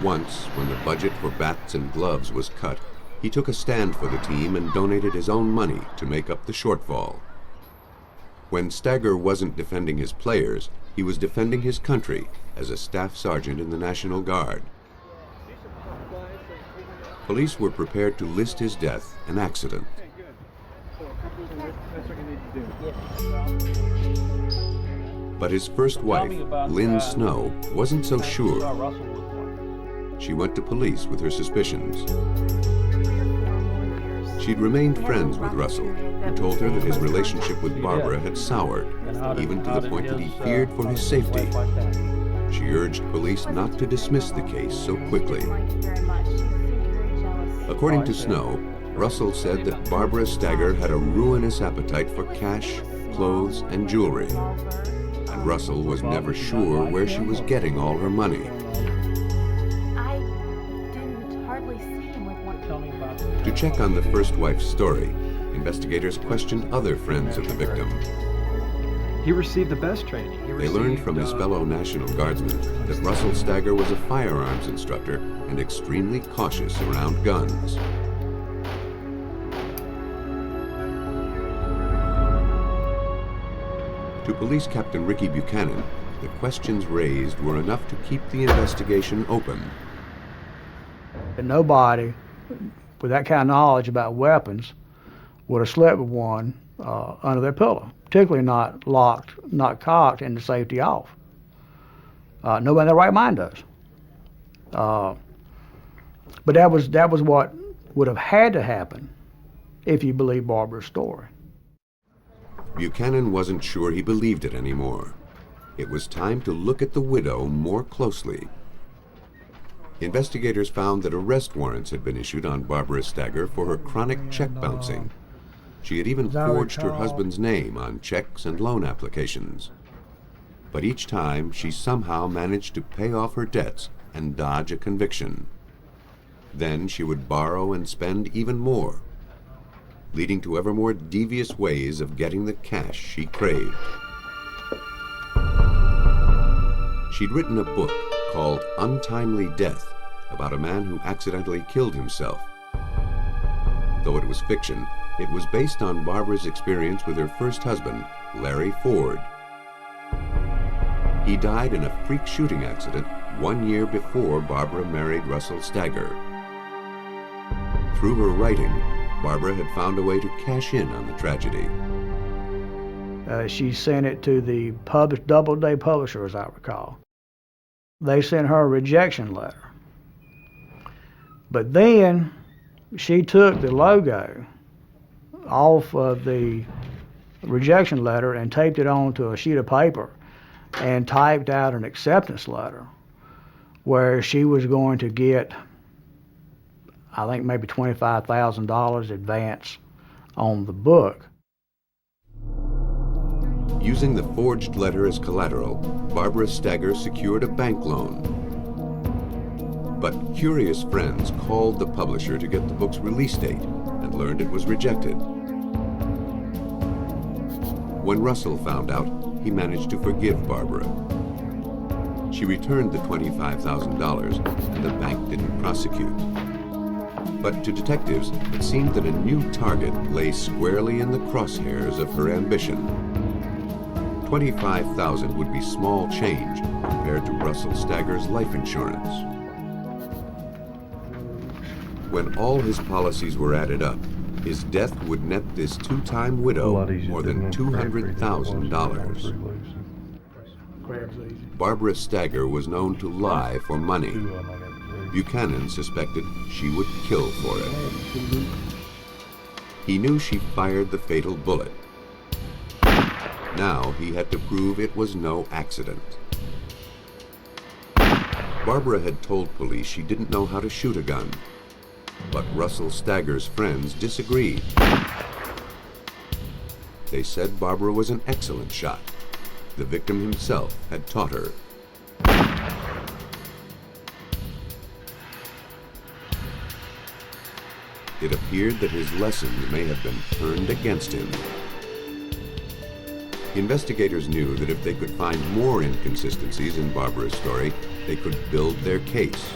Once, when the budget for bats and gloves was cut, he took a stand for the team and donated his own money to make up the shortfall. When Stagger wasn't defending his players, he was defending his country as a staff sergeant in the National Guard. Police were prepared to list his death an accident. But his first wife, Lynn Snow, wasn't so sure. She went to police with her suspicions. She'd remained friends with Russell, who told her that his relationship with Barbara had soured, even to the point that he feared for his safety. She urged police not to dismiss the case so quickly. According to Snow, Russell said that Barbara Stagger had a ruinous appetite for cash, clothes, and jewelry. And Russell was never sure where she was getting all her money. I didn't hardly see him with one. To check on the first wife's story, investigators questioned other friends of the victim. He received the best training. They learned from his fellow National Guardsmen that Russell Stagger was a firearms instructor and extremely cautious around guns. To Police Captain Ricky Buchanan, the questions raised were enough to keep the investigation open. And nobody with that kind of knowledge about weapons would have slept with one under their pillow, particularly not locked, not cocked, and the safety off. Nobody in their right mind does. But that was what would have had to happen if you believe Barbara's story. Buchanan wasn't sure he believed it anymore. It was time to look at the widow more closely. Investigators found that arrest warrants had been issued on Barbara Stagger for her chronic check bouncing. She had even forged her husband's name on checks and loan applications. But each time, she somehow managed to pay off her debts and dodge a conviction. Then she would borrow and spend even more, leading to ever more devious ways of getting the cash she craved. She'd written a book called Untimely Death about a man who accidentally killed himself. Though it was fiction, it was based on Barbara's experience with her first husband, Larry Ford. He died in a freak shooting accident 1 year before Barbara married Russell Stagger. Through her writing, Barbara had found a way to cash in on the tragedy. She sent it to the Doubleday publisher, as I recall. They sent her a rejection letter. But then she took the logo off of the rejection letter and taped it onto a sheet of paper and typed out an acceptance letter where she was going to get, I think, maybe $25,000 advance on the book. Using the forged letter as collateral, Barbara Stagger secured a bank loan. But curious friends called the publisher to get the book's release date and learned it was rejected. When Russell found out, he managed to forgive Barbara. She returned the $25,000 and the bank didn't prosecute. But to detectives, it seemed that a new target lay squarely in the crosshairs of her ambition. $25,000 would be small change compared to Russell Stagger's life insurance. When all his policies were added up, his death would net this two-time widow more than $200,000. Barbara Stagger was known to lie for money. Buchanan suspected she would kill for it. He knew she fired the fatal bullet. Now he had to prove it was no accident. Barbara had told police she didn't know how to shoot a gun, but Russell Stagger's friends disagreed. They said Barbara was an excellent shot. The victim himself had taught her. It appeared that his lessons may have been turned against him. Investigators knew that if they could find more inconsistencies in Barbara's story, they could build their case.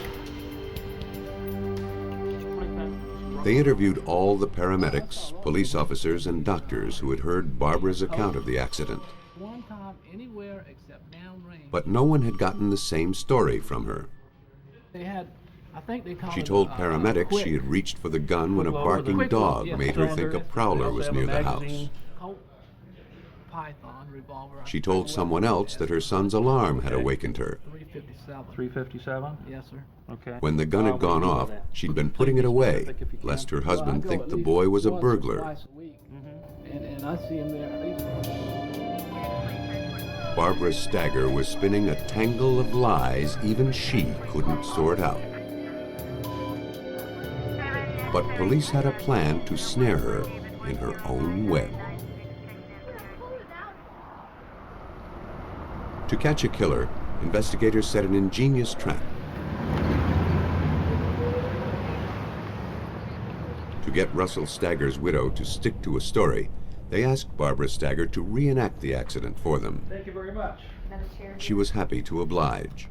They interviewed all the paramedics, police officers, and doctors who had heard Barbara's account of the accident. But no one had gotten the same story from her. They had She told paramedics she had reached for the gun when a barking dog made her think a prowler was near the house. She told someone else that her son's alarm had awakened her. 357? Yes, sir. Okay. When the gun had gone off, she'd been putting it away, lest her husband think the boy was a burglar. And I see him there at least. Barbara Stagger was spinning a tangle of lies even she couldn't sort out. But police had a plan to snare her in her own web. To catch a killer, investigators set an ingenious trap. To get Russell Stagger's widow to stick to a story, they asked Barbara Stagger to reenact the accident for them. Thank you very much. She was happy to oblige.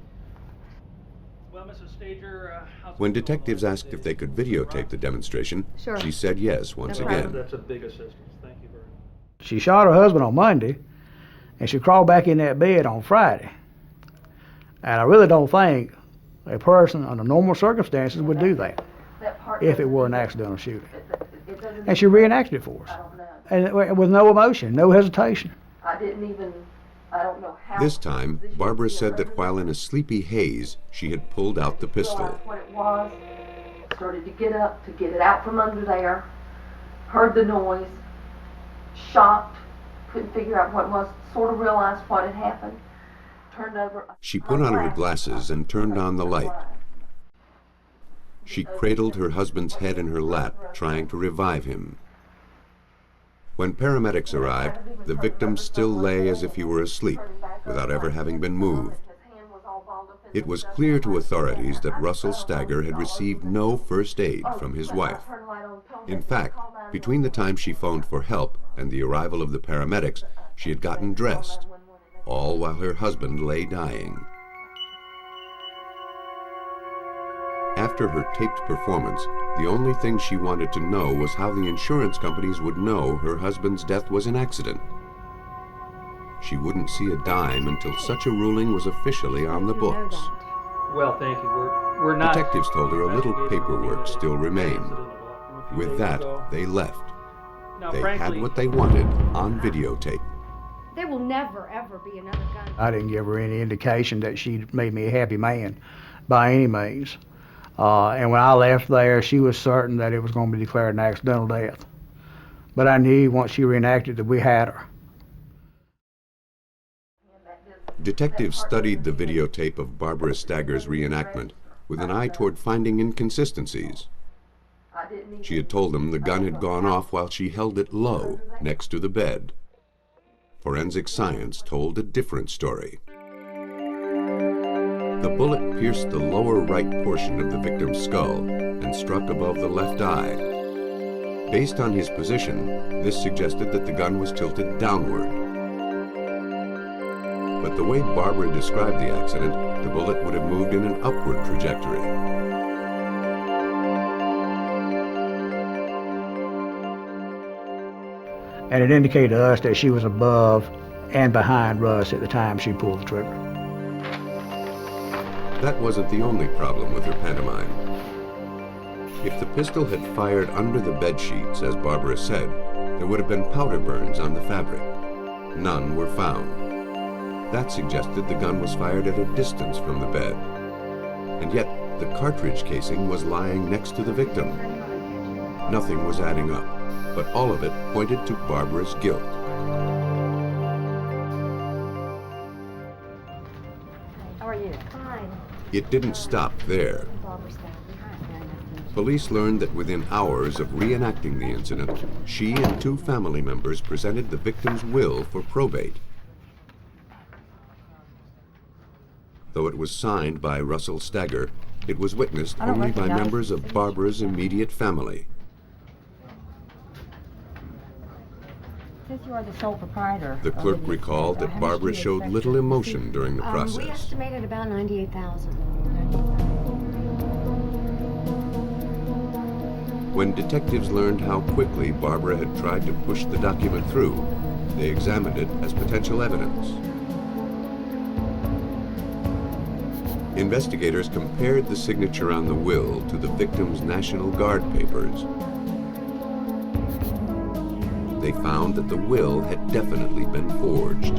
Well, Mrs. Stager, When detectives asked if they could videotape the demonstration, Sure. she said yes once again. That's a big assistance. Thank you very much. She shot her husband on Monday, and she crawled back in that bed on Friday. And I really don't think a person under normal circumstances would do that if it were an accidental shooting. And she reenacted it for us. And with no emotion, no hesitation. I don't know how. This time, Barbara said that while in a sleepy haze, she had pulled out the pistol. What it was, started to get up, to get it out from under there, heard the noise, shocked, couldn't figure out what it was, sort of realized what had happened, turned over. She put on her glasses and turned on the light. She cradled her husband's head in her lap, trying to revive him. When paramedics arrived, the victim still lay as if he were asleep, without ever having been moved. It was clear to authorities that Russell Stagger had received no first aid from his wife. In fact, between the time she phoned for help and the arrival of the paramedics, she had gotten dressed, all while her husband lay dying. After her taped performance, the only thing she wanted to know was how the insurance companies would know her husband's death was an accident. She wouldn't see a dime until such a ruling was officially on the books. Well, thank you. We're not. Detectives told her a little paperwork still remained. With that, they left. They had what they wanted on videotape. There will never, ever be another gun. I didn't give her any indication that she made me a happy man by any means. And when I left there, she was certain that it was going to be declared an accidental death. But I knew once she reenacted that we had her. Detectives studied the videotape of Barbara Stagger's reenactment with an eye toward finding inconsistencies. She had told them the gun had gone off while she held it low next to the bed. Forensic science told a different story. The bullet pierced the lower right portion of the victim's skull and struck above the left eye. Based on his position, this suggested that the gun was tilted downward. But the way Barbara described the accident, the bullet would have moved in an upward trajectory. And it indicated to us that she was above and behind Russ at the time she pulled the trigger. That wasn't the only problem with her pantomime. If the pistol had fired under the bed sheets, as Barbara said, there would have been powder burns on the fabric. None were found. That suggested the gun was fired at a distance from the bed. And yet, the cartridge casing was lying next to the victim. Nothing was adding up, but all of it pointed to Barbara's guilt. How are you? Fine. It didn't stop there. Police learned that within hours of reenacting the incident, she and two family members presented the victim's will for probate. Though it was signed by Russell Stagger, it was witnessed only by members of Barbara's immediate family. Since you are the sole proprietor. The clerk recalled that Barbara showed little emotion during the We process. estimated about $98,000. When detectives learned how quickly Barbara had tried to push the document through, they examined it as potential evidence. Investigators compared the signature on the will to the victim's National Guard papers. They found that the will had definitely been forged.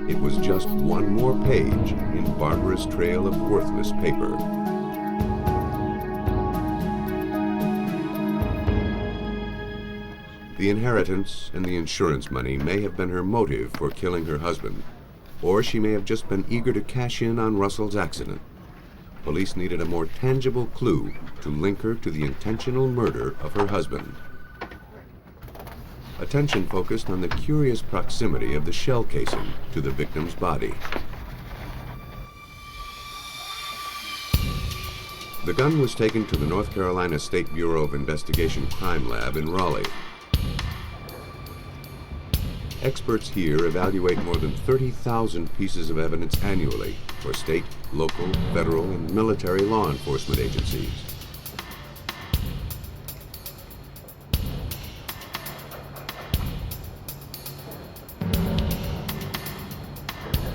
It was just one more page in Barbara's trail of worthless paper. The inheritance and the insurance money may have been her motive for killing her husband, or she may have just been eager to cash in on Russell's accident. Police needed a more tangible clue to link her to the intentional murder of her husband. Attention focused on the curious proximity of the shell casing to the victim's body. The gun was taken to the North Carolina State Bureau of Investigation Crime Lab in Raleigh. Experts here evaluate more than 30,000 pieces of evidence annually for state, local, federal, and military law enforcement agencies.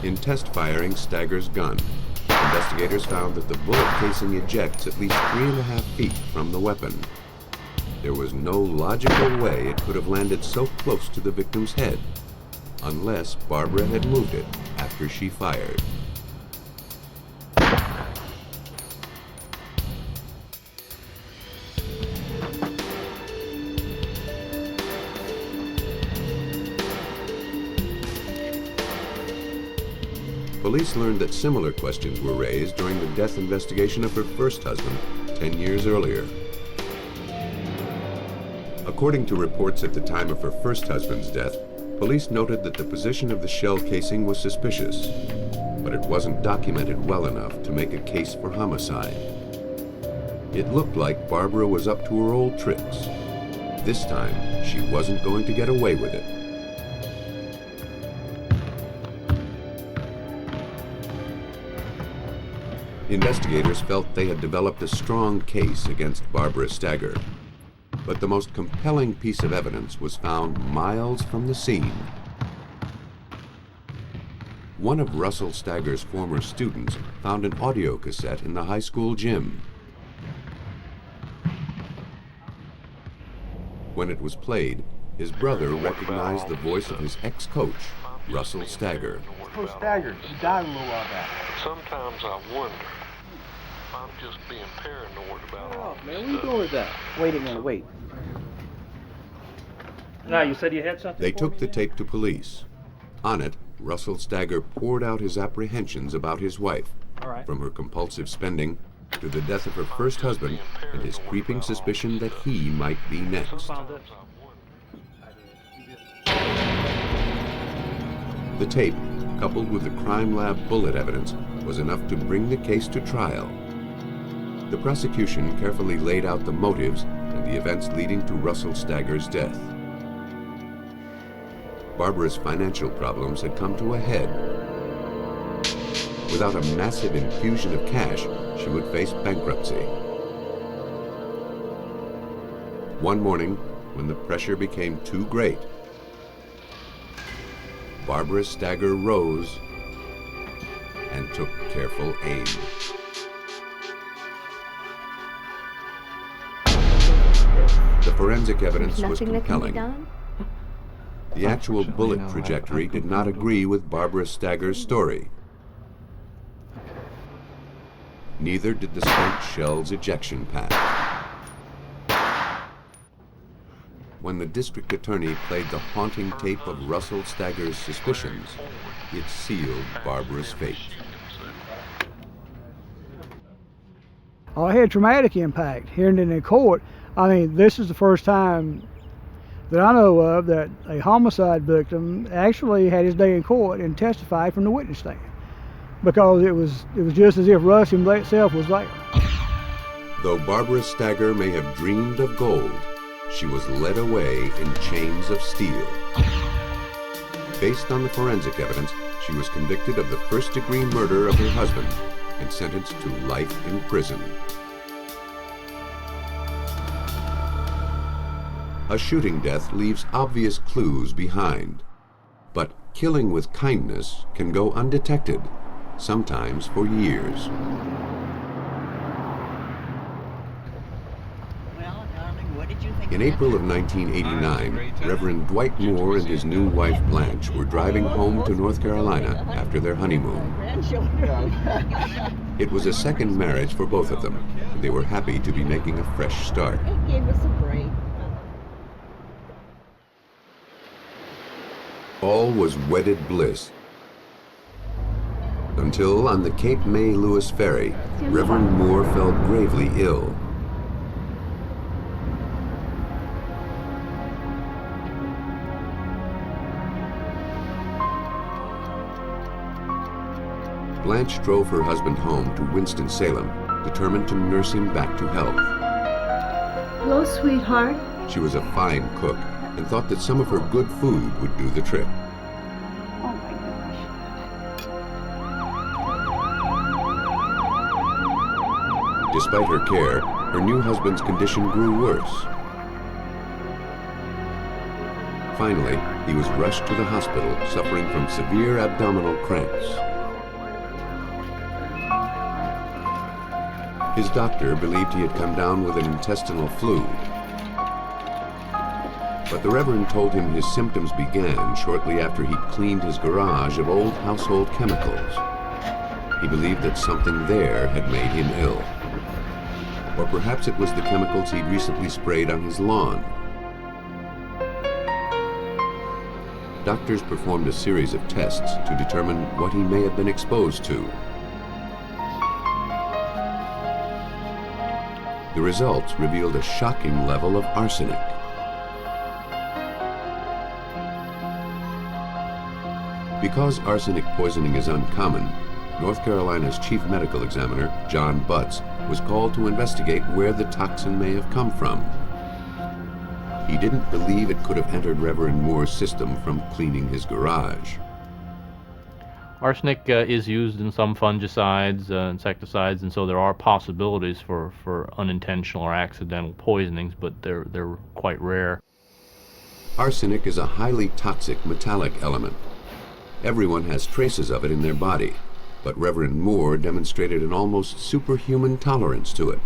In test firing Stagger's gun, investigators found that the bullet casing ejects at least 3.5 feet from the weapon. There was no logical way it could have landed so close to the victim's head, unless Barbara had moved it after she fired. Police learned that similar questions were raised during the death investigation of her first husband 10 years earlier. According to reports at the time of her first husband's death, police noted that the position of the shell casing was suspicious, but it wasn't documented well enough to make a case for homicide. It looked like Barbara was up to her old tricks. This time, she wasn't going to get away with it. Investigators felt they had developed a strong case against Barbara Stagger, but the most compelling piece of evidence was found miles from the scene. One of Russell Stagger's former students found an audio cassette in the high school gym. When it was played, his brother recognized the voice of his ex-coach, Russell Stagger. Coach Stagger, you died a little while back. Sometimes I wonder if I'm just being paranoid about all Man, what are you doing with that? Wait a minute, wait. Now, you said you had something They for took me the there? tape to police. On it, Russell Stagger poured out his apprehensions about his wife, All right. from her compulsive spending to the death of her first husband and his creeping suspicion that he might be next. Who found it? The tape, coupled with the crime lab bullet evidence, was enough to bring the case to trial. The prosecution carefully laid out the motives and the events leading to Russell Stagger's death. Barbara's financial problems had come to a head. Without a massive infusion of cash, she would face bankruptcy. One morning, when the pressure became too great, Barbara Stagger rose and took careful aim. The forensic evidence was compelling. The actual bullet trajectory did not agree with Barbara Stagger's story. Neither did the spent shell's ejection path. When the district attorney played the haunting tape of Russell Stagger's suspicions, it sealed Barbara's fate. Oh, it had traumatic impact. Hearing it in court, I mean, this is the first time that I know of that a homicide victim actually had his day in court and testified from the witness stand, because it was just as if Russ himself was there. Though Barbara Stagger may have dreamed of gold, she was led away in chains of steel. Based on the forensic evidence, she was convicted of the first-degree murder of her husband and sentenced to life in prison. A shooting death leaves obvious clues behind, but killing with kindness can go undetected sometimes for years. In April of 1989, Reverend Dwight Moore and his new wife Blanche were driving home to North Carolina after their honeymoon. It was a second marriage for both of them, and they were happy to be making a fresh start. It gave us a break. All was wedded bliss. Until on the Cape May Lewis ferry, Reverend Moore fell gravely ill. Blanche drove her husband home to Winston-Salem, determined to nurse him back to health. Hello, sweetheart. She was a fine cook and thought that some of her good food would do the trick. Oh my gosh. Despite her care, her new husband's condition grew worse. Finally, he was rushed to the hospital, suffering from severe abdominal cramps. His doctor believed he had come down with an intestinal flu. But the Reverend told him his symptoms began shortly after he'd cleaned his garage of old household chemicals. He believed that something there had made him ill. Or perhaps it was the chemicals he'd recently sprayed on his lawn. Doctors performed a series of tests to determine what he may have been exposed to. The results revealed a shocking level of arsenic. Because arsenic poisoning is uncommon, North Carolina's chief medical examiner, John Butts, was called to investigate where the toxin may have come from. He didn't believe it could have entered Reverend Moore's system from cleaning his garage. Arsenic is used in some fungicides, insecticides, and so there are possibilities for unintentional or accidental poisonings, but they're quite rare. Arsenic is a highly toxic metallic element. Everyone has traces of it in their body, but Reverend Moore demonstrated an almost superhuman tolerance to it.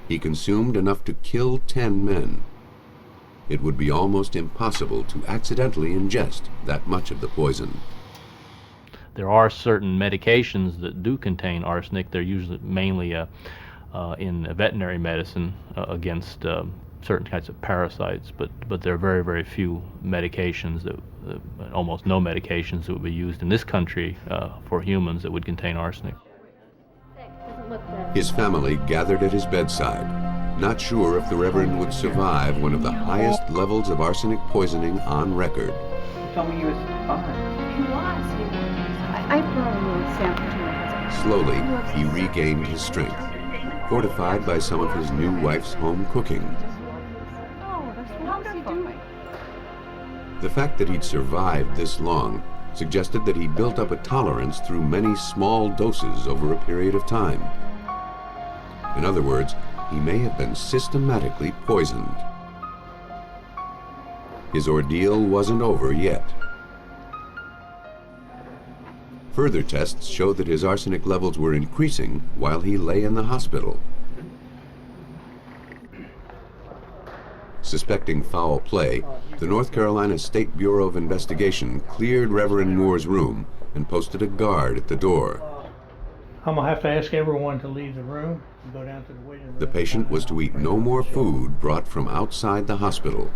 He consumed enough to kill 10 men. It would be almost impossible to accidentally ingest that much of the poison. There are certain medications that do contain arsenic. They're usually mainly in veterinary medicine against certain kinds of parasites, but there are very, very few medications, almost no medications that would be used in this country for humans that would contain arsenic. His family gathered at his bedside, not sure if the Reverend would survive one of the highest levels of arsenic poisoning on record. You told me he was fine. He was. I brought a little sample to my husband. Slowly, he regained his strength, fortified by some of his new wife's home cooking. Oh, that's wonderful. The fact that he'd survived this long suggested that he built up a tolerance through many small doses over a period of time. In other words, he may have been systematically poisoned. His ordeal wasn't over yet. Further tests showed that his arsenic levels were increasing while he lay in the hospital. Suspecting foul play, the North Carolina State Bureau of Investigation cleared Reverend Moore's room and posted a guard at the door. I'm going to have to ask everyone to leave the room and go down to the waiting room. The patient was to eat no more food brought from outside the hospital.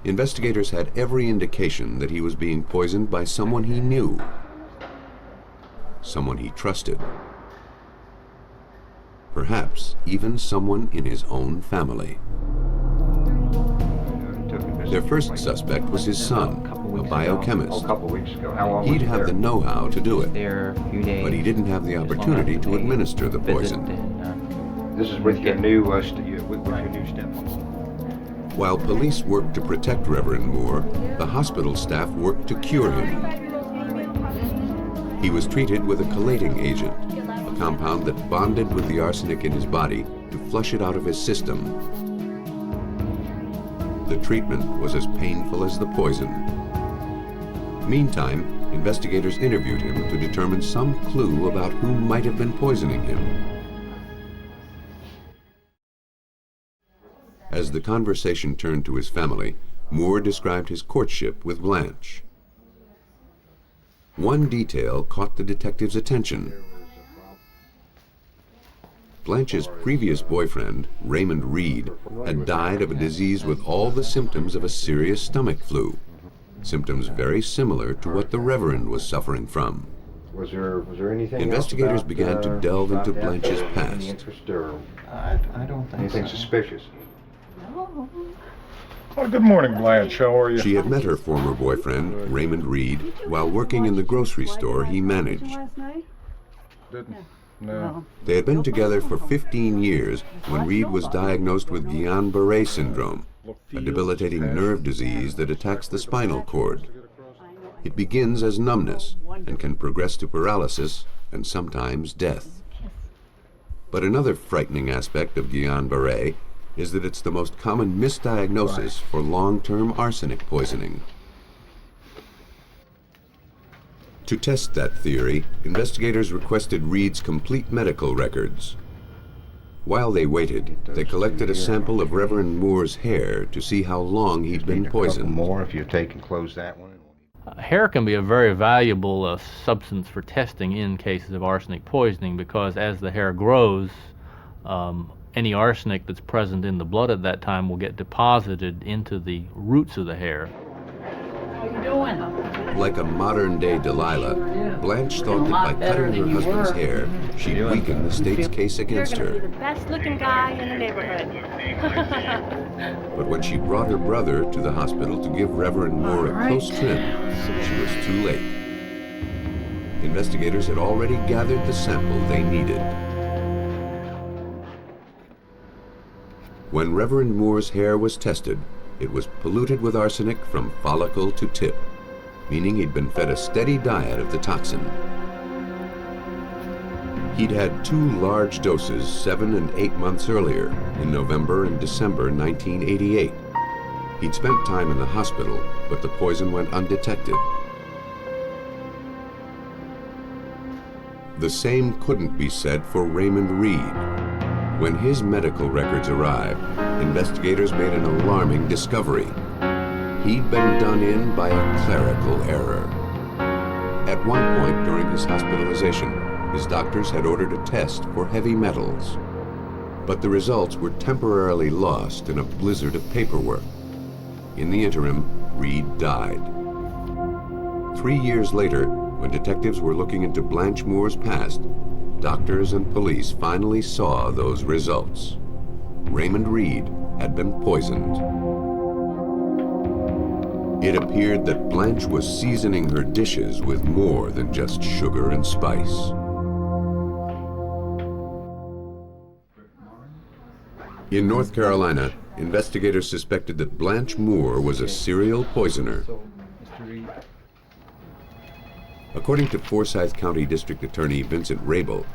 Investigators had every indication that he was being poisoned by someone he knew, someone he trusted, perhaps even someone in his own family. Their first suspect was his son, a biochemist. He'd have the know-how to do it, but he didn't have the opportunity to administer the poison. This is with your new stepfather. While police worked to protect Reverend Moore, the hospital staff worked to cure him. He was treated with a chelating agent, a compound that bonded with the arsenic in his body to flush it out of his system. The treatment was as painful as the poison. Meantime, investigators interviewed him to determine some clue about who might have been poisoning him. As the conversation turned to his family, Moore described his courtship with Blanche. One detail caught the detective's attention. Blanche's previous boyfriend, Raymond Reed, had died of a disease with all the symptoms of a serious stomach flu, symptoms very similar to what the Reverend was suffering from. Was there anything Investigators else about, began to delve into about that Blanche's that past. any interest or I don't think anything so. suspicious? Oh, good morning, Blanche. How are you? She had met her former boyfriend, Raymond Reed, while working in the grocery store he managed. Didn't. No. They had been together for 15 years when Reed was diagnosed with Guillain-Barré syndrome, a debilitating nerve disease that attacks the spinal cord. It begins as numbness and can progress to paralysis and sometimes death. But another frightening aspect of Guillain-Barré is that it's the most common misdiagnosis for long-term arsenic poisoning. To test that theory, investigators requested Reed's complete medical records. While they waited, they collected a sample of Reverend Moore's hair to see how long he'd been poisoned. More if you take and close that one. Hair can be a very valuable substance for testing in cases of arsenic poisoning because as the hair grows, any arsenic that's present in the blood at that time will get deposited into the roots of the hair. How you doing? Like a modern-day Delilah, Blanche thought that by cutting her husband's hair, she'd weaken the state's case against You're her. gonna be the best-looking guy in the neighborhood. But when she brought her brother to the hospital to give Reverend Moore a close trim, she was too late. Investigators had already gathered the sample they needed. When Reverend Moore's hair was tested, it was polluted with arsenic from follicle to tip, meaning he'd been fed a steady diet of the toxin. He'd had 2 large doses 7 and 8 months earlier, in November and December 1988. He'd spent time in the hospital, but the poison went undetected. The same couldn't be said for Raymond Reed. When his medical records arrived, investigators made an alarming discovery. He'd been done in by a clerical error. At one point during his hospitalization, his doctors had ordered a test for heavy metals. But the results were temporarily lost in a blizzard of paperwork. In the interim, Reed died. 3 years later, when detectives were looking into Blanche Moore's past, doctors and police finally saw those results. Raymond Reed had been poisoned. It appeared that Blanche was seasoning her dishes with more than just sugar and spice. In North Carolina, investigators suspected that Blanche Moore was a serial poisoner. According to Forsyth County District Attorney Vincent Rabel,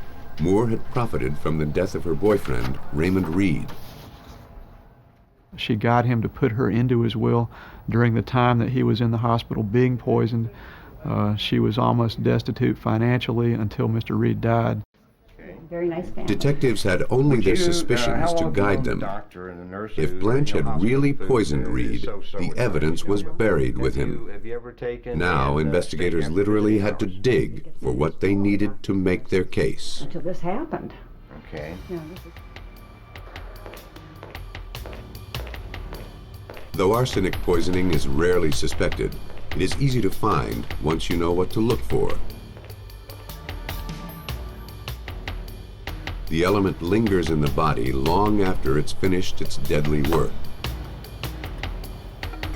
Moore had profited from the death of her boyfriend, Raymond Reed. She got him to put her into his will during the time that he was in the hospital being poisoned. She was almost destitute financially until Mr. Reed died. Very nice family. Detectives had only their suspicions to guide them. If Blanche had really poisoned Reed, the evidence was buried with him. Now, investigators literally had to dig for what they needed to make their case. Until this happened. Okay. Yeah, this is... Though arsenic poisoning is rarely suspected, it is easy to find once you know what to look for. The element lingers in the body long after it's finished its deadly work.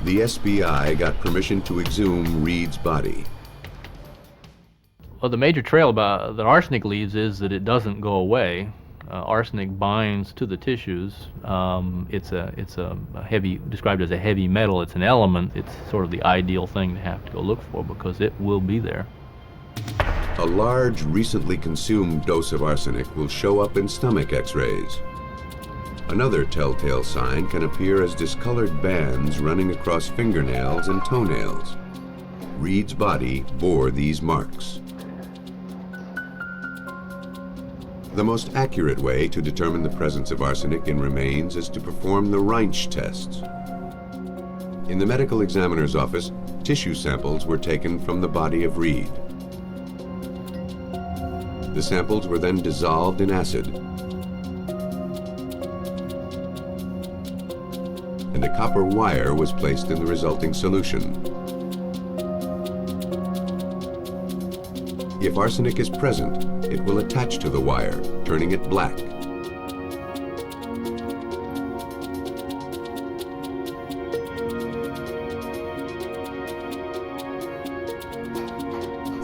The SBI got permission to exhume Reed's body. Well, the major trail that arsenic leaves is that it doesn't go away. Arsenic binds to the tissues. It's a heavy, described as a heavy metal. It's an element. It's sort of the ideal thing to have to go look for because it will be there. A large, recently consumed dose of arsenic will show up in stomach x-rays. Another telltale sign can appear as discolored bands running across fingernails and toenails. Reed's body bore these marks. The most accurate way to determine the presence of arsenic in remains is to perform the Reinsch tests. In the medical examiner's office, tissue samples were taken from the body of Reed. The samples were then dissolved in acid, and a copper wire was placed in the resulting solution. If arsenic is present, it will attach to the wire, turning it black.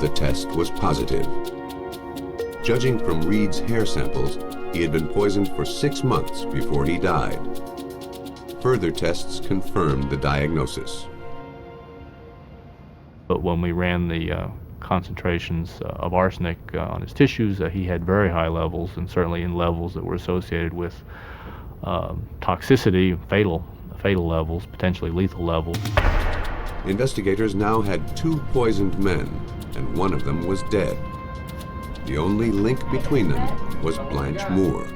The test was positive. Judging from Reed's hair samples, he had been poisoned for 6 months before he died. Further tests confirmed the diagnosis. But when we ran the concentrations of arsenic on his tissues, he had very high levels, and certainly in levels that were associated with toxicity, fatal levels, potentially lethal levels. Investigators now had 2 poisoned men, and one of them was dead. The only link between them was Blanche Moore.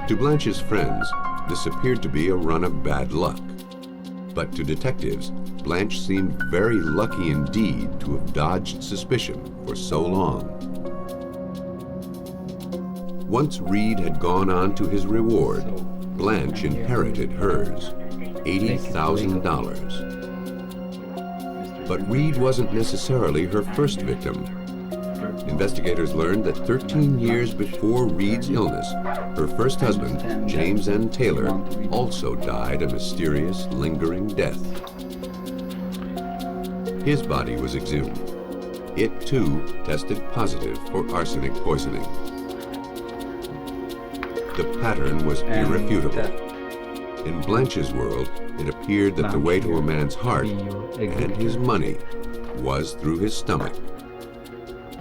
To Blanche's friends, this appeared to be a run of bad luck. But to detectives, Blanche seemed very lucky indeed to have dodged suspicion for so long. Once Reed had gone on to his reward, Blanche inherited hers, $80,000. But Reed wasn't necessarily her first victim. Investigators learned that 13 years before Reed's illness, her first husband, James N. Taylor, also died a mysterious, lingering death. His body was exhumed. It, too, tested positive for arsenic poisoning. The pattern was irrefutable. In Blanche's world, it appeared that the way to a man's heart and his money was through his stomach.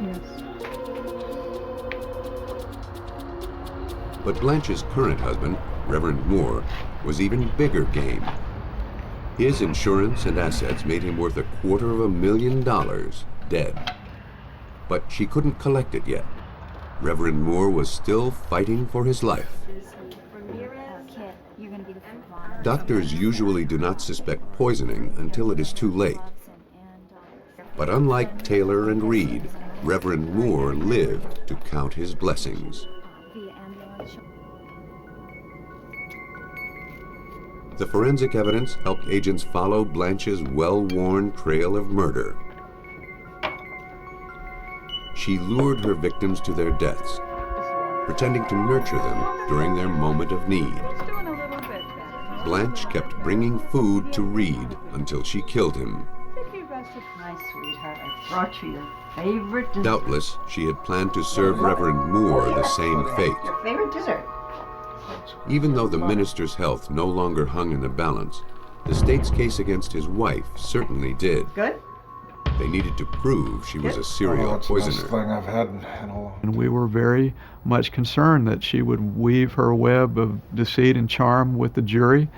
Yes. But Blanche's current husband, Reverend Moore, was even bigger game. His insurance and assets made him worth $250,000 dead. But she couldn't collect it yet. Reverend Moore was still fighting for his life. Doctors usually do not suspect poisoning until it is too late. But unlike Taylor and Reed, Reverend Moore lived to count his blessings. The forensic evidence helped agents follow Blanche's well-worn trail of murder. She lured her victims to their deaths, pretending to nurture them during their moment of need. Blanche kept bringing food to Reed until she killed him. My sweetheart, I brought you your favorite dessert. Doubtless, she had planned to serve Reverend Moore the same fate. Your favorite dessert. Even though the minister's health no longer hung in the balance, the state's case against his wife certainly did. Good? They needed to prove she was a serial poisoner. That's the best thing I've had in a long. And we were very much concerned that she would weave her web of deceit and charm with the jury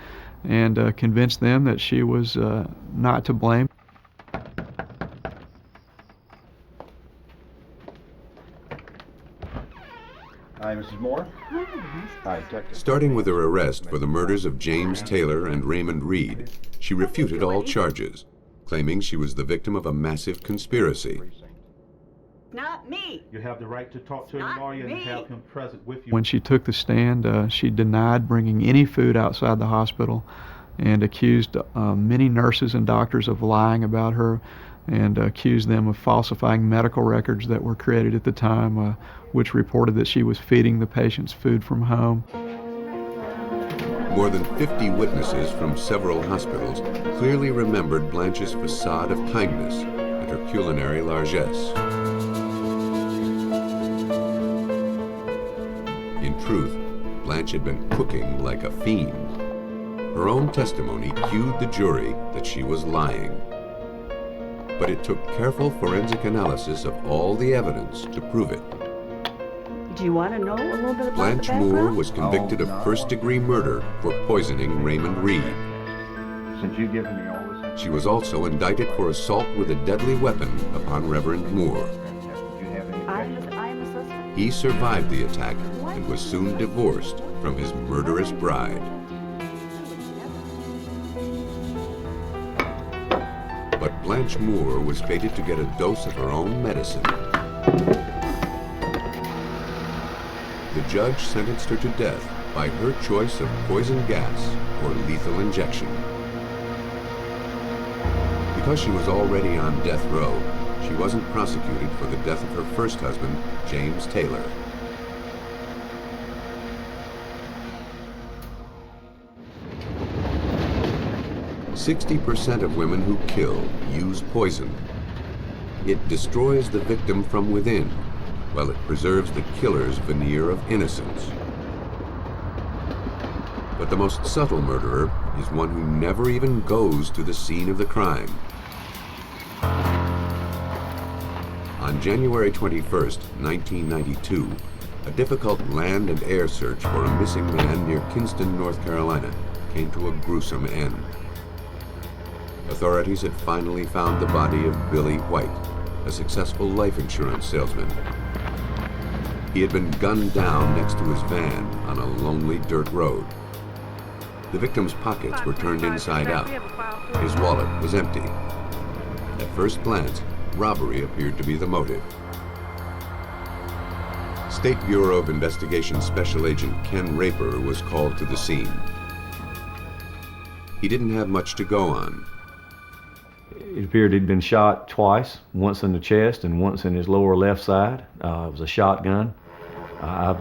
and convince them that she was not to blame. Hi, Mrs. Moore. Hi, Detective. Starting with her arrest for the murders of James Taylor and Raymond Reed, she refuted all charges, claiming she was the victim of a massive conspiracy. Not me. You have the right to talk to a lawyer and have him present with you. When she took the stand, she denied bringing any food outside the hospital and accused many nurses and doctors of lying about her and accused them of falsifying medical records that were created at the time, which reported that she was feeding the patients food from home. More than 50 witnesses from several hospitals clearly remembered Blanche's facade of kindness and her culinary largesse. In truth, Blanche had been cooking like a fiend. Her own testimony cued the jury that she was lying. But it took careful forensic analysis of all the evidence to prove it. Do you want to know a little bit about Blanche the Moore background? was convicted of first-degree murder for poisoning Raymond Reed. Since you've given me all this. She was also indicted for assault with a deadly weapon upon Reverend Moore. I am a suspect. He survived the attack and was soon divorced from his murderous bride. But Blanche Moore was fated to get a dose of her own medicine. The judge sentenced her to death by her choice of poison gas or lethal injection. Because she was already on death row, she wasn't prosecuted for the death of her first husband, James Taylor. "60% of women who kill use poison. It destroys the victim from within, while it preserves the killer's veneer of innocence. But the most subtle murderer is one who never even goes to the scene of the crime. On January 21st, 1992, a difficult land and air search for a missing man near Kinston, North Carolina, came to a gruesome end. Authorities had finally found the body of Billy White, a successful life insurance salesman. He had been gunned down next to his van on a lonely dirt road. The victim's pockets were turned inside out. His wallet was empty. At first glance, robbery appeared to be the motive. State Bureau of Investigation Special Agent Ken Raper was called to the scene. He didn't have much to go on. It appeared he'd been shot twice, once in the chest and once in his lower left side. It was a shotgun. I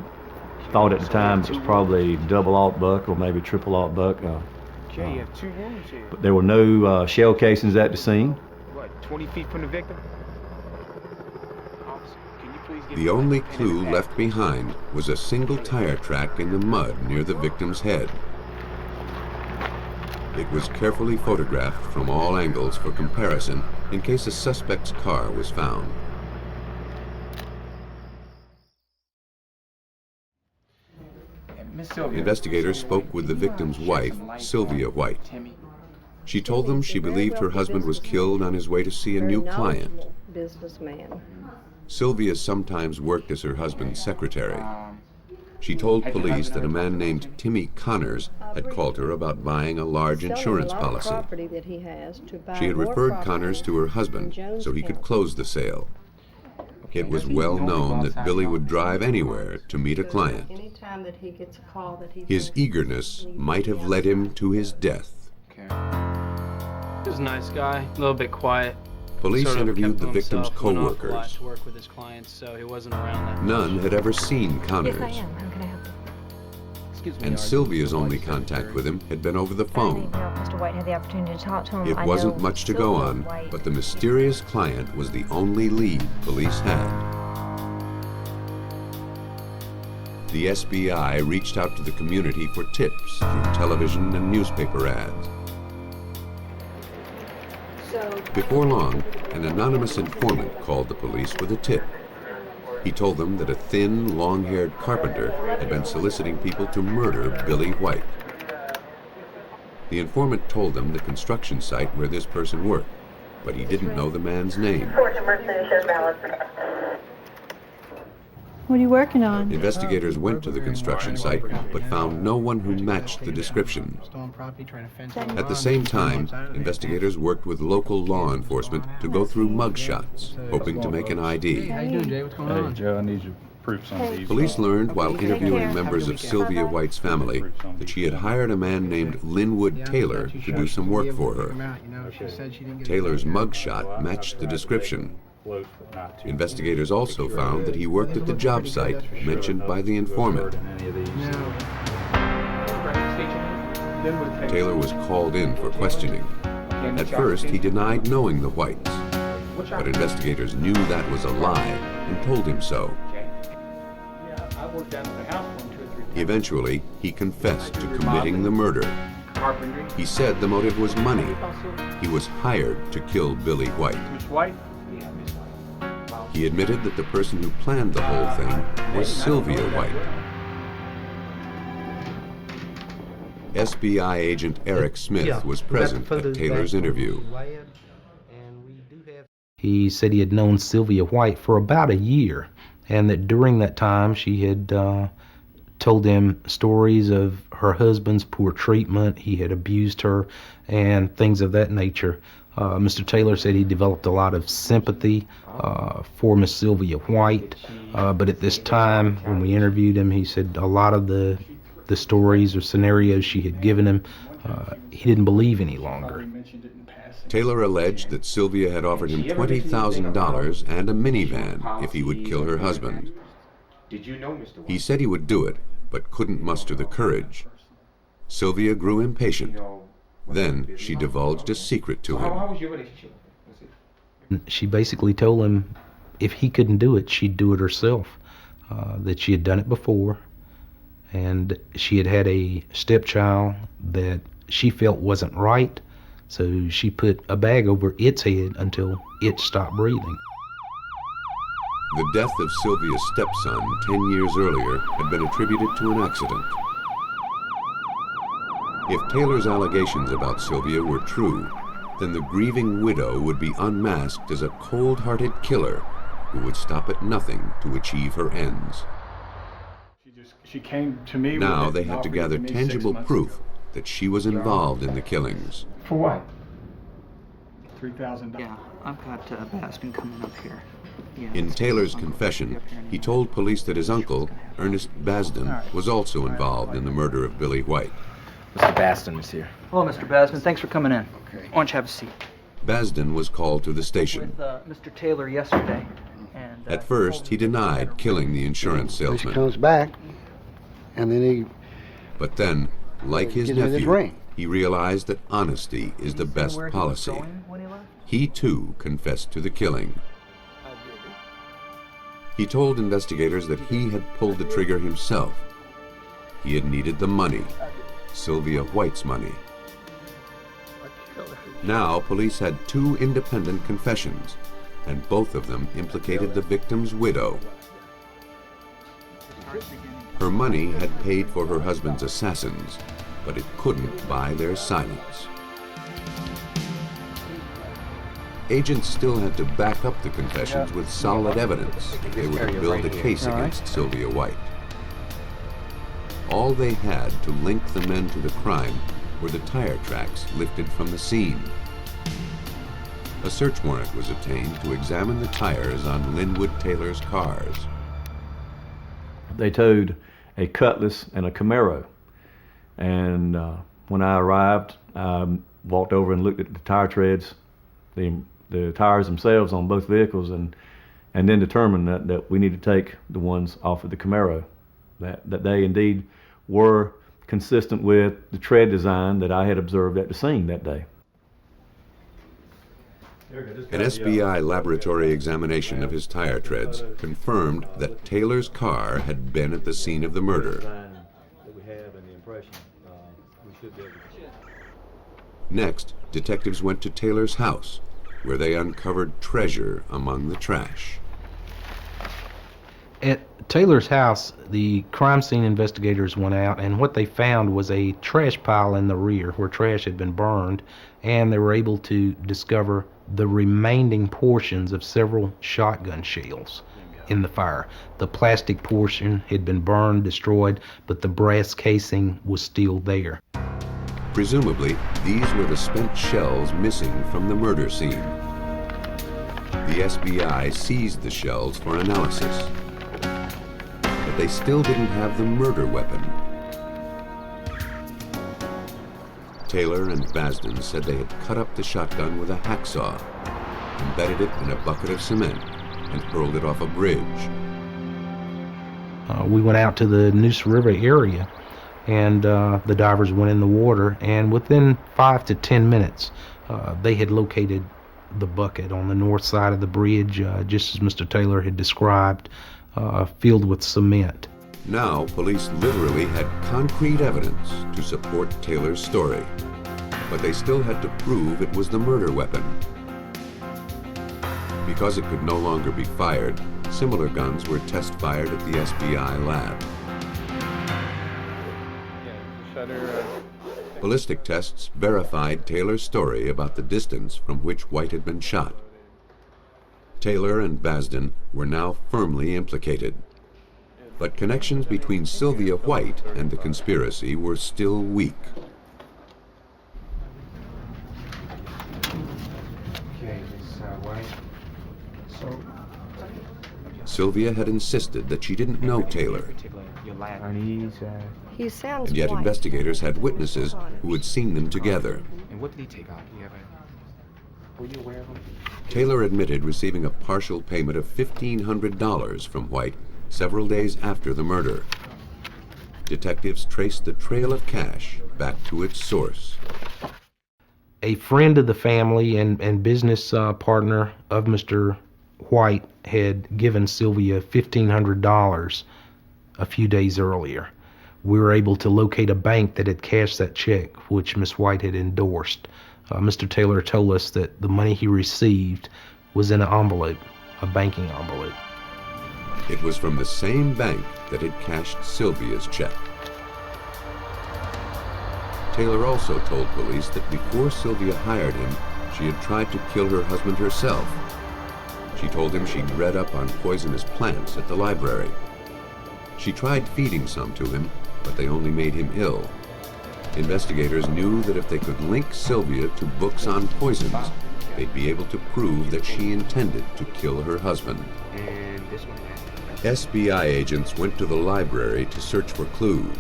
thought at the time it was probably double alt buck or maybe triple alt buck. Jay, you have 2 wounds here. But there were no shell casings at the scene. What, 20 feet from the victim? Officer, can you please give The me only a pen clue and a left behind was a single tire track in the mud near the victim's head. It was carefully photographed from all angles for comparison in case a suspect's car was found. Investigators spoke with the victim's wife, Sylvia White. She told them she believed her husband was killed on his way to see a new client. Businessman. Sylvia sometimes worked as her husband's secretary. She told police that a man named Timmy Connors had called her about buying a large insurance policy. She had referred Connors to her husband so he could close the sale. It was well known that Billy would drive anywhere to meet a client. His eagerness might have led him to his death. He was a nice guy, a little bit quiet. Police Sort of interviewed kept the to victim's himself, went off a lot co-workers. to work with his clients, so he wasn't around that much. None had ever seen Connors, Yes, I am. How can I help you? Excuse me, and are you Sylvia's the only wife contact secretary? with him had been over the phone. Mr. White had the opportunity to talk to him. It I wasn't know much to go Sylvia on, White- but the mysterious client was the only lead police had. The SBI reached out to the community for tips through television and newspaper ads. Before long, an anonymous informant called the police with a tip. He told them that a thin, long-haired carpenter had been soliciting people to murder Billy White. The informant told them the construction site where this person worked, but he didn't know the man's name. What are you working on? Investigators went to the construction site, but found no one who matched the description. At the same time, investigators worked with local law enforcement to go through mugshots, hoping to make an ID. How you doing, Jay? What's going on? Hey, Joe, I need you to proof some of these. Police learned while interviewing members of Sylvia White's family that she had hired a man named Linwood Taylor to do some work for her. Taylor's mugshot matched the description. Investigators also found that he worked at the job site mentioned by the informant. Taylor was called in for questioning. At first, he denied knowing the Whites, but investigators knew that was a lie and told him so. Eventually, he confessed to committing the murder. He said the motive was money. He was hired to kill Billy White. He He admitted that the person who planned the whole thing was Sylvia White. SBI agent Eric Smith was present at Taylor's interview. He said he had known Sylvia White for about a year, and that during that time she had told him stories of her husband's poor treatment. He had abused her and things of that nature. Mr. Taylor said he developed a lot of sympathy for Miss Sylvia White, but at this time when we interviewed him, he said a lot of the stories or scenarios she had given him, he didn't believe any longer. Taylor alleged that Sylvia had offered him $20,000 and a minivan if he would kill her husband. He said he would do it, but couldn't muster the courage. Sylvia grew impatient. Then she divulged a secret to him. She basically told him if he couldn't do it, she'd do it herself, that she had done it before, and she had had a stepchild that she felt wasn't right, so she put a bag over its head until it stopped breathing. The death of Sylvia's stepson 10 years earlier had been attributed to an accident. If Taylor's allegations about Sylvia were true, then the grieving widow would be unmasked as a cold-hearted killer who would stop at nothing to achieve her ends. She came to me. Now they had to gather tangible proof that she was involved in the killings. For what? $3,000. Yeah, I've got Baskin coming up here. Yeah, In Taylor's confession, he told police that his uncle, Ernest Basden, was also involved in the murder of Billy White. Mr. Basden is here. Hello, Mr. Baskin. Thanks for coming in. Okay. Why don't you have a seat? Basden was called to the station. With Mr. Taylor yesterday. And, At first, he denied killing the insurance He salesman. comes back, and then he... But then, like his gives me this nephew, ring. he realized that honesty is the best policy. He too confessed to the killing. He told investigators that he had pulled the trigger himself. He had needed the money, Sylvia White's money. Now, police had two independent confessions, and both of them implicated the victim's widow. Her money had paid for her husband's assassins, but it couldn't buy their silence. Agents still had to back up the confessions with solid evidence if they were to build a case against Sylvia White. All they had to link the men to the crime were the tire tracks lifted from the scene. A search warrant was obtained to examine the tires on Linwood Taylor's cars. They towed a Cutlass and a Camaro, and when I arrived, I walked over and looked at the tire treads, the tires themselves on both vehicles, and then determined that we need to take the ones off of the Camaro, that they indeed were consistent with the tread design that I had observed at the scene that day. An SBI laboratory examination of his tire treads confirmed that Taylor's car had been at the scene of the murder. Next, detectives went to Taylor's house, where they uncovered treasure among the trash. At Taylor's house, the crime scene investigators went out, and what they found was a trash pile in the rear where trash had been burned, and they were able to discover the remaining portions of several shotgun shells in the fire. The plastic portion had been burned, destroyed, but the brass casing was still there. Presumably, these were the spent shells missing from the murder scene. The SBI seized the shells for analysis, but they still didn't have the murder weapon. Taylor and Basden said they had cut up the shotgun with a hacksaw, embedded it in a bucket of cement, and hurled it off a bridge. We went out to the Noose River area, and the divers went in the water, and within 5 to 10 minutes, they had located the bucket on the north side of the bridge, just as Mr. Taylor had described, filled with cement. Now, police literally had concrete evidence to support Taylor's story, but they still had to prove it was the murder weapon. Because it could no longer be fired, similar guns were test fired at the SBI lab. Ballistic tests verified Taylor's story about the distance from which White had been shot. Taylor and Basden were now firmly implicated. But connections between Sylvia White and the conspiracy were still weak. Okay, Miss White. So, Sylvia had insisted that she didn't know Taylor, He sounds and yet white. investigators had witnesses who had seen them together. and what did he take off? Were you aware of him? Taylor admitted receiving a partial payment of $1,500 from White several days after the murder. Detectives traced the trail of cash back to its source. A friend of the family and business partner of Mr. White had given Sylvia $1,500 a few days earlier. We were able to locate a bank that had cashed that check, which Miss White had endorsed. Mr. Taylor told us that the money he received was in an envelope, a banking envelope. It was from the same bank that had cashed Sylvia's check. Taylor also told police that before Sylvia hired him, she had tried to kill her husband herself. She told him she'd read up on poisonous plants at the library. She tried feeding some to him, but they only made him ill. Investigators knew that if they could link Sylvia to books on poisons, they'd be able to prove that she intended to kill her husband. And this one. SBI agents went to the library to search for clues.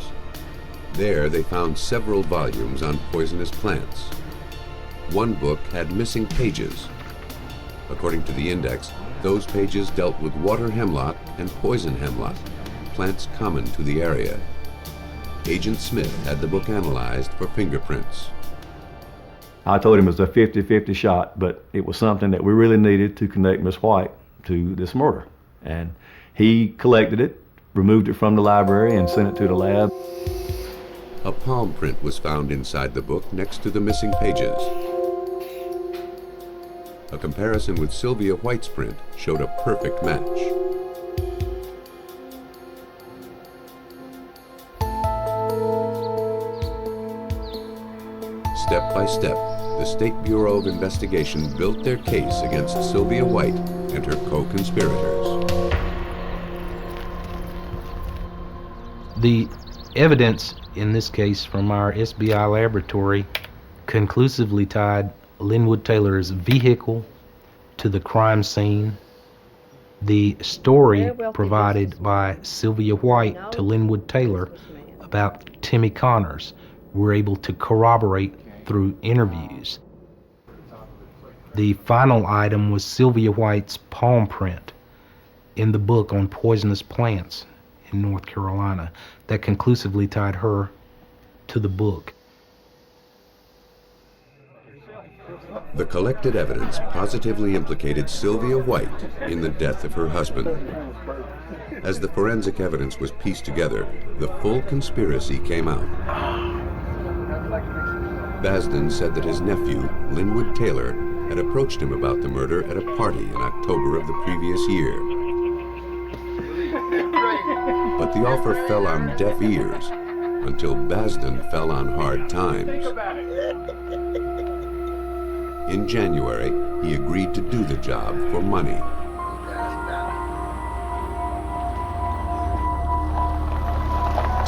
There they found several volumes on poisonous plants. One book had missing pages. According to the index, those pages dealt with water hemlock and poison hemlock, plants common to the area. Agent Smith had the book analyzed for fingerprints. I told him it was a 50-50 shot, but it was something that we really needed to connect Miss White to this murder. And he collected it, removed it from the library, and sent it to the lab. A palm print was found inside the book next to the missing pages. A comparison with Sylvia White's print showed a perfect match. Step by step, the State Bureau of Investigation built their case against Sylvia White and her co-conspirators. The evidence in this case from our SBI laboratory conclusively tied Linwood Taylor's vehicle to the crime scene. The story provided by Sylvia White to Linwood Taylor about Timmy Connors were able to corroborate through interviews. The final item was Sylvia White's palm print in the book on poisonous plants in North Carolina that conclusively tied her to the book. The collected evidence positively implicated Sylvia White in the death of her husband. As the forensic evidence was pieced together, the full conspiracy came out. Basden said that his nephew, Linwood Taylor, had approached him about the murder at a party in October of the previous year. But the offer fell on deaf ears until Basden fell on hard times. In January, he agreed to do the job for money.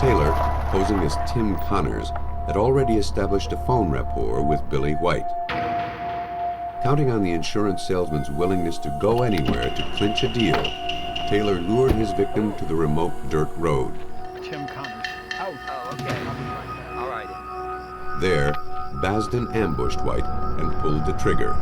Taylor, posing as Tim Connors, had already established a phone rapport with Billy White. Counting on the insurance salesman's willingness to go anywhere to clinch a deal, Taylor lured his victim to the remote dirt road. Tim Connors. Oh, okay. All right. There, Basden ambushed White and pulled the trigger.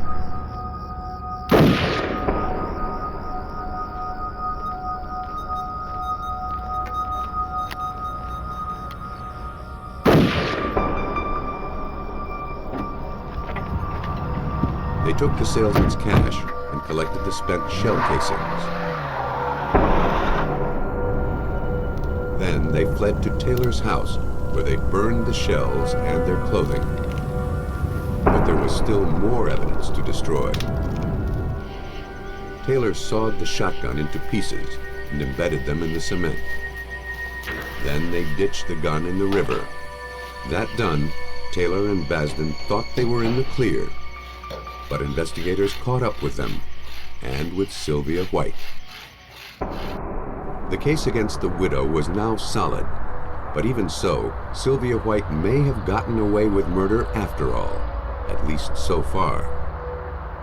They took the salesman's cash and collected the spent shell casings. Then they fled to Taylor's house, where they burned the shells and their clothing. But there was still more evidence to destroy. Taylor sawed the shotgun into pieces and embedded them in the cement. Then they ditched the gun in the river. That done, Taylor and Basden thought they were in the clear, but investigators caught up with them, and with Sylvia White. The case against the widow was now solid, but even so, Sylvia White may have gotten away with murder after all, at least so far.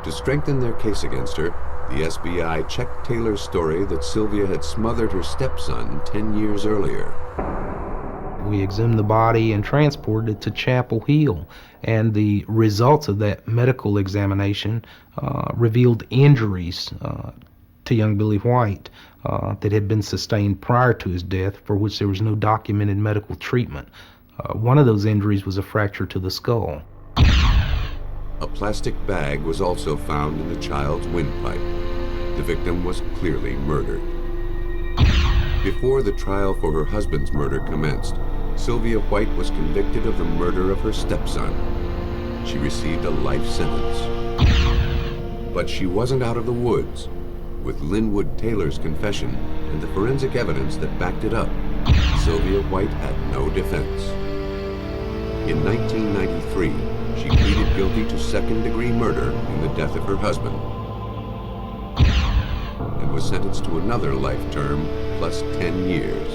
To strengthen their case against her, the SBI checked Taylor's story that Sylvia had smothered her stepson 10 years earlier. We exhumed the body and transported it to Chapel Hill, and the results of that medical examination revealed injuries to young Billy White that had been sustained prior to his death, for which there was no documented medical treatment. One of those injuries was a fracture to the skull. A plastic bag was also found in the child's windpipe. The victim was clearly murdered. Before the trial for her husband's murder commenced, Sylvia White was convicted of the murder of her stepson. She received a life sentence. But she wasn't out of the woods. With Linwood Taylor's confession and the forensic evidence that backed it up, Sylvia White had no defense. In 1993, she pleaded guilty to second-degree murder in the death of her husband, and was sentenced to another life term plus 10 years.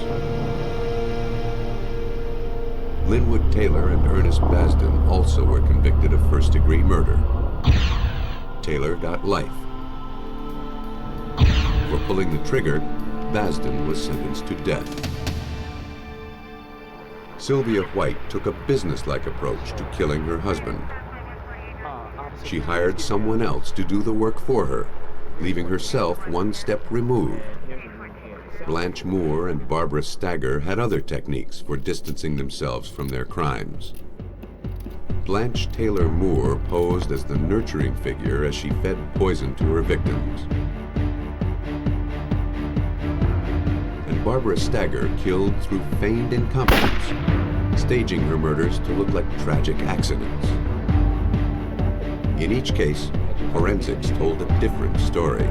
Linwood Taylor and Ernest Basden also were convicted of first-degree murder. Taylor got life. For pulling the trigger, Basden was sentenced to death. Sylvia White took a business-like approach to killing her husband. She hired someone else to do the work for her, leaving herself one step removed. Blanche Moore and Barbara Stagger had other techniques for distancing themselves from their crimes. Blanche Taylor Moore posed as the nurturing figure as she fed poison to her victims. And Barbara Stagger killed through feigned incompetence, staging her murders to look like tragic accidents. In each case, forensics told a different story.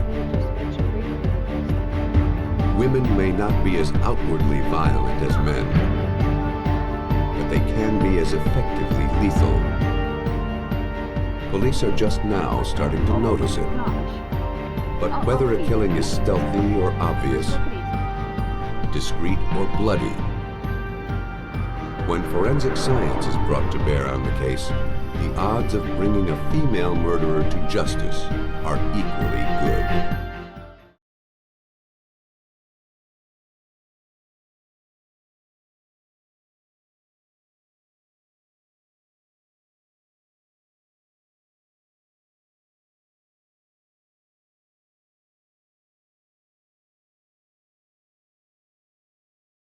Women may not be as outwardly violent as men, but they can be as effectively lethal. Police are just now starting to notice it. But whether a killing is stealthy or obvious, discreet or bloody, when forensic science is brought to bear on the case, the odds of bringing a female murderer to justice are equally good.